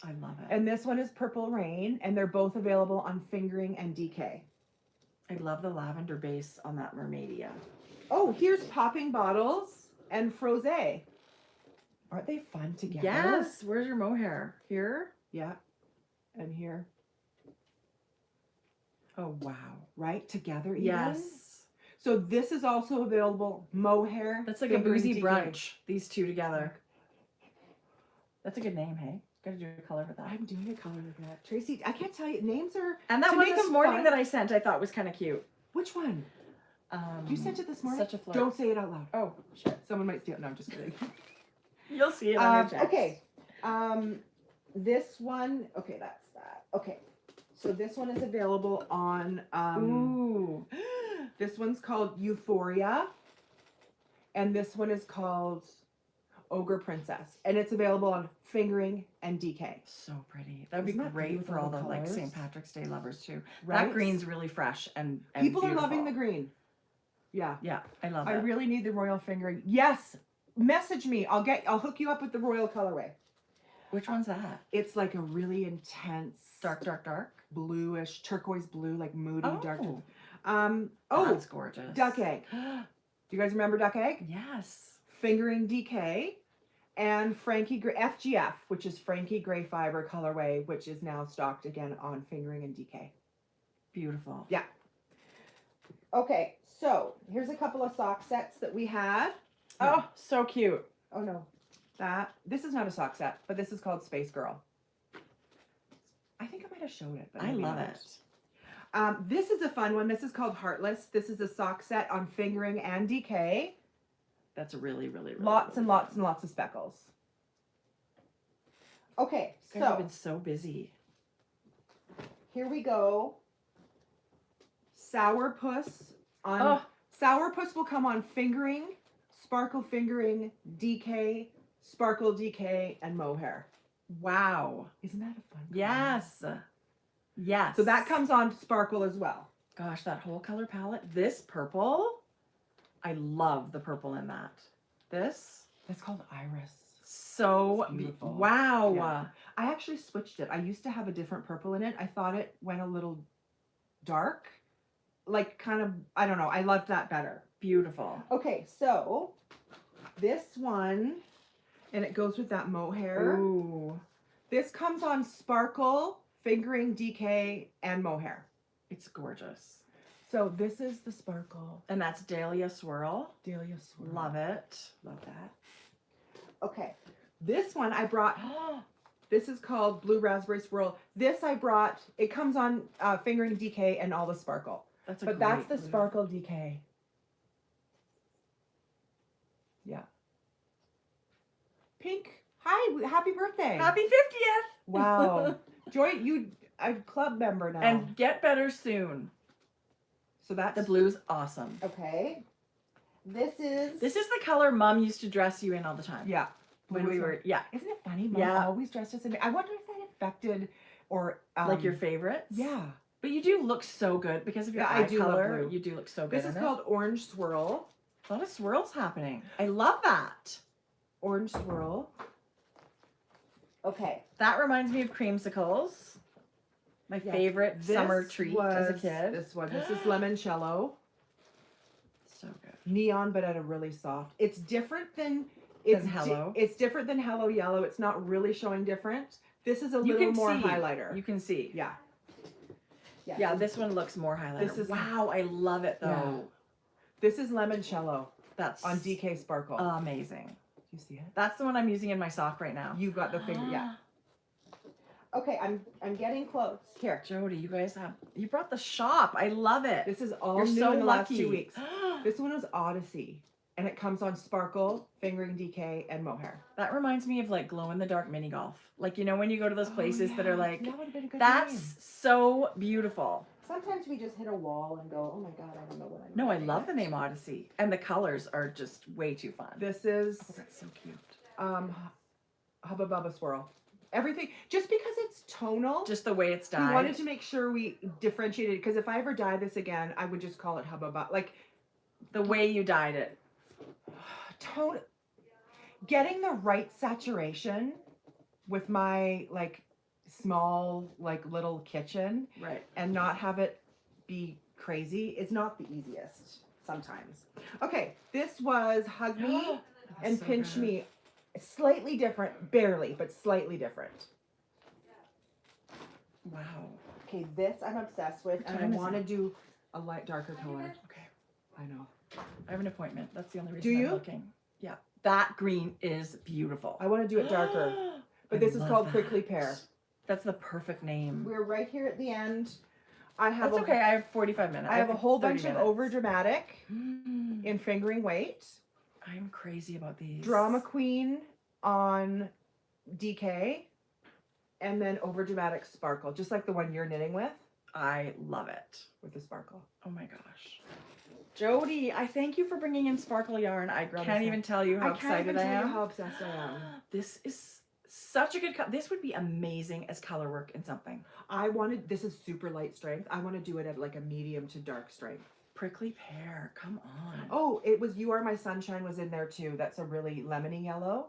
I love it. And this one is Purple Rain, and they're both available on fingering and DK. I love the lavender base on that Mermaidia. Oh, here's Popping Bottles and Frose. Aren't they fun together? Yes. Where's your mohair? Here? Yeah. And here. Oh, wow. Right? Together even? Yes. So this is also available mohair. That's like a boozy brunch. These two together. That's a good name, hey? Gotta do a color with that. I'm doing a color with that. Tracie, I can't tell you. Names are... And that to one make this them morning fun. that I sent, I thought was kind of cute. Which one? You sent it this morning? Such a flirt. Don't say it out loud. Oh, shit. Someone might steal it. No, I'm just kidding. You'll see it on your text. Okay. This one... Okay, that's that. Okay. So this one is available on... Ooh. This one's called Euphoria. And this one is called Ogre Princess. And it's available on fingering and DK. So pretty. That would be Isn't that great for all the beautiful like colors? St. Patrick's Day lovers too. Right? That green's really fresh and People beautiful. are loving the green. Yeah. Yeah, I love I it. really need the royal fingering. Yes. Message me. I'll hook you up with the royal colorway. Which one's that? It's like a really intense Dark, dark, dark? bluish, turquoise blue, like moody dark. Oh, that's gorgeous. Duck egg. Do you guys remember duck egg? Yes. Fingering DK, and Frankie FGF, which is Frankie Gray Fiber colorway, which is now stocked again on Fingering and DK. Beautiful. Yeah. Okay, so here's a couple of sock sets that we had. Oh, so cute. Oh no, this is not a sock set, but this is called Space Girl. I think I might have showed it, but I maybe love not. it. This is a fun one. This is called Heartless. This is a sock set on Fingering and DK. That's really, really, really Lots really and lots and lots of speckles. Okay, You guys have so been so busy. here we go. Sourpuss on Oh, Sourpuss will come on Fingering, Sparkle Fingering, DK, Sparkle DK, and Mohair. wow. Isn't that a fun color? Yes. Yes. So that comes on Sparkle as well. Gosh, that whole color palette. This purple. I love the purple in that. This. That's called Iris. So It's beautiful. Wow. Yeah. I actually switched it. I used to have a different purple in it. I thought it went a little dark. Like kind of, I don't know. I loved that better. Beautiful. Okay, so this one, and it goes with that mohair. Ooh. This comes on Sparkle, Fingering, DK, and mohair. It's gorgeous. So this is the Sparkle. And that's Dahlia Swirl. Dahlia Swirl. Love it. Love that. Okay, this one I brought. This is called Blue Raspberry Swirl. This I brought. It comes on Fingering, DK, and all the Sparkle. That's a But great that's the blue. Sparkle DK. Yeah. Pink. Hi, happy birthday. Happy 50th. Wow. Joy, you a club member now. And get better soon. so that's The blue's awesome. okay. This is This is the color Mom used to dress you in all the time. yeah. When we were, yeah. Isn't it funny? Mom Yeah. always dressed us in. I wonder if that affected or Like your favorites. Yeah. But you do look so good because of your Yeah, eye I do love color. blue. You do look so good. This is in called Orange Swirl. it. A lot of swirls happening. I love that. Orange Swirl. Okay. That reminds me of creamsicles. My Yeah. favorite summer This treat as a was kid. This one. This is Limoncello. So good. Neon, but at a really soft. It's different than it's Hello. It's different than Hello Yellow. It's not really showing different. This is a little more highlighter. You can see. Yeah. Yeah, this one looks more highlighter. This is- wow, I love it though. Yeah. This is Limoncello That's on DK Sparkle. amazing. Do you see it? That's the one I'm using in my sock right now. You've got the finger. Yeah. Okay, I'm getting close. Here. Jodi, you brought the shop. I love it. This is all You're new so in the last lucky. 2 weeks. This one is Odyssey, and it comes on Sparkle, Fingering DK, and Mohair. That reminds me of like glow in the dark mini golf. Like, you know, when you go to those places that are like, that would have been a good that's name. so beautiful. Sometimes we just hit a wall and go, oh my god, I don't know what I'm No, I doing love the next." name Odyssey. And the colors are just way too fun. This is Oh, that's so cute. Hubba Bubba Swirl. Everything, just because it's tonal. Just the way it's we dyed. wanted to make sure we differentiated, because if I ever dye this again, I would just call it Hubba Bubba. Like, The way you dyed it. tone, getting the right saturation with my like small like little kitchen Right. and not have it be crazy is not the easiest sometimes. Okay, this was Hug Me and Pinch Me. Slightly different, barely, but slightly different. Wow. Okay, this I'm obsessed with, and I time is want to it? do a light darker color. Okay. I know. I have an appointment. That's the only reason Do I'm you? looking. Yeah. That green is beautiful. I want to do it darker, but I this is love called that. Prickly Pear. That's the perfect name. We're right here at the end. I have That's okay. I have 45 minutes. I have a whole 30 bunch of minutes. over dramatic Mm. in Fingering Weight, I'm crazy about these. Drama Queen on DK, and then over dramatic Sparkle, just like the one you're knitting I love it. with the Sparkle. Oh my gosh. Jodi, I thank you for bringing in sparkle yarn. I Girl, can't this even tell you how I can't excited even I tell am. you how obsessed I am. This is such a good this would be amazing as color work in something. This is super light strength. I want to do it at like a medium to dark strength. Prickly Pear, come on. Oh, it was You Are My Sunshine was in there too. That's a really lemony yellow.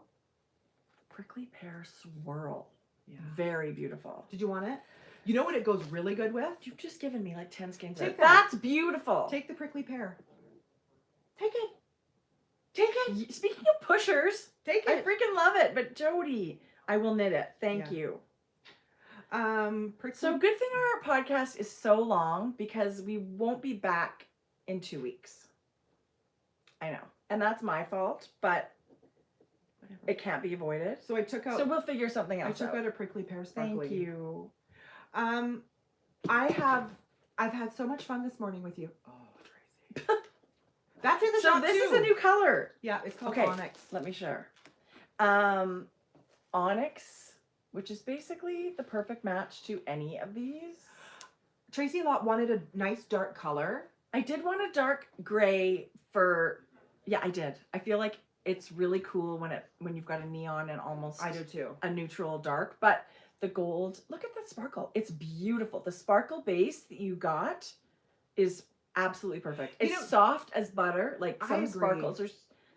Prickly Pear Swirl. Yeah. Very beautiful. Did you want it? You know what it goes really good with? You've just given me like 10 skeins. Take That's beautiful. Take the Prickly Pear. Take it. Take it. Speaking of pushers. Take I it. freaking love it. But Jodi, I will knit it. Thank Yeah. you. Prickly. So good thing our podcast is so long because we won't be back in 2 weeks. I know. And that's my fault, but it can't be avoided. So I took out. So we'll figure something I else took out. out a prickly pear sparkly. Thank you. I've had so much fun this morning with you. Oh, Tracie. That's in the So shop this too. is a new color. Yeah, it's called Okay. Onyx. Let me share. Onyx, which is basically the perfect match to any of these. Tracie Lot wanted a nice dark color. I did want a dark gray for, yeah, I did. I feel like it's really cool when you've got a neon and almost I do too. a neutral dark, but the gold, look at that sparkle. It's beautiful. The sparkle base that you got is absolutely perfect. You It's know, soft as butter. Like I some agree. sparkles are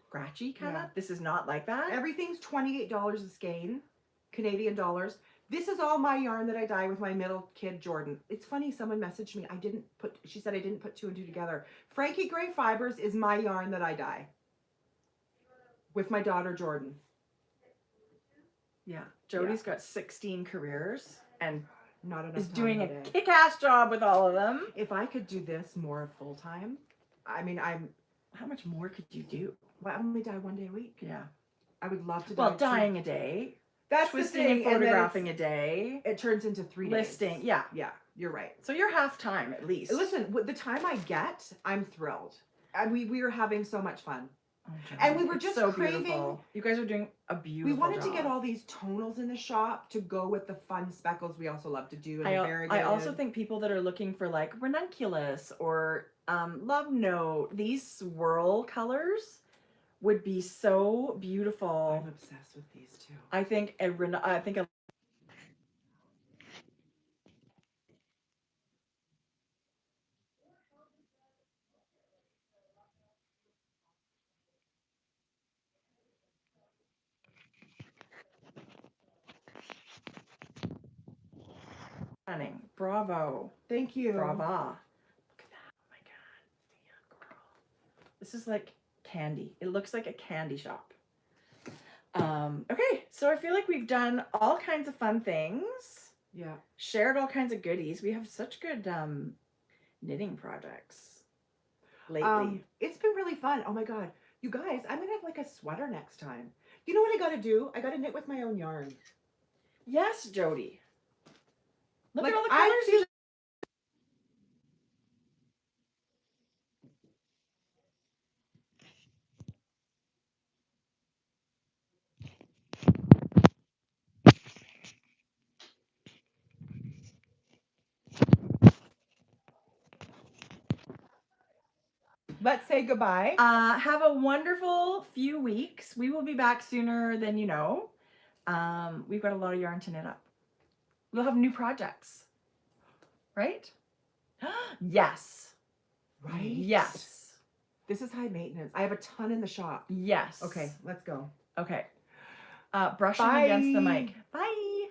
scratchy kind of. Yeah. This is not like that. Everything's $28 a skein, Canadian dollars. This is all my yarn that I dye with my middle kid, Jordan. It's funny, someone messaged me. She said I didn't put 2 and 2 together. Frankie Gray Fibres is my yarn that I dye with my daughter, Jordan. Yeah. Jodi's got 16 careers and Not enough is time doing in a the day. kick-ass job with all of them. If I could do this more full time, I mean, How much more could you do? I only dye 1 day a week. Yeah. I would love to dye. Well, dyeing a day, That's twisting the thing, and photographing a day, it turns into 3 days. listing. Yeah. Yeah, you're right. So you're half time at least. Listen, with the time I get, I'm thrilled. And we were having so much fun. Oh, and we were it's just so craving- beautiful. You guys are doing a beautiful We wanted to job. get all these tonals in the shop to go with the fun speckles we also love to do. And I also think people that are looking for like ranunculus or love note, these swirl colors would be so beautiful. I'm obsessed with these too. I think a stunning. Bravo. Thank you. Brava. Look at that. Oh my god. Yeah, girl. This is like candy. It looks like a candy shop. Okay, so I feel like we've done all kinds of fun things. Yeah. Shared all kinds of goodies. We have such good knitting projects lately. It's been really fun. Oh my god. You guys, I'm gonna have like a sweater next time. You know what I gotta do? I gotta knit with my own yarn. Yes, Jodi. Look Like, at all the I colors. feel- Let's say goodbye. Have a wonderful few weeks. We will be back sooner than you know. We've got a lot of yarn to knit up. We'll have new projects. Right? Yes. Right? Yes. This is high maintenance. I have a ton in the shop. Yes. Okay, let's go. Okay. Brushing Bye. against the mic. Bye.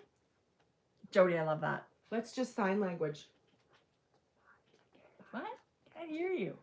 Jodi, I love that. Let's just sign language. What? Can't hear you.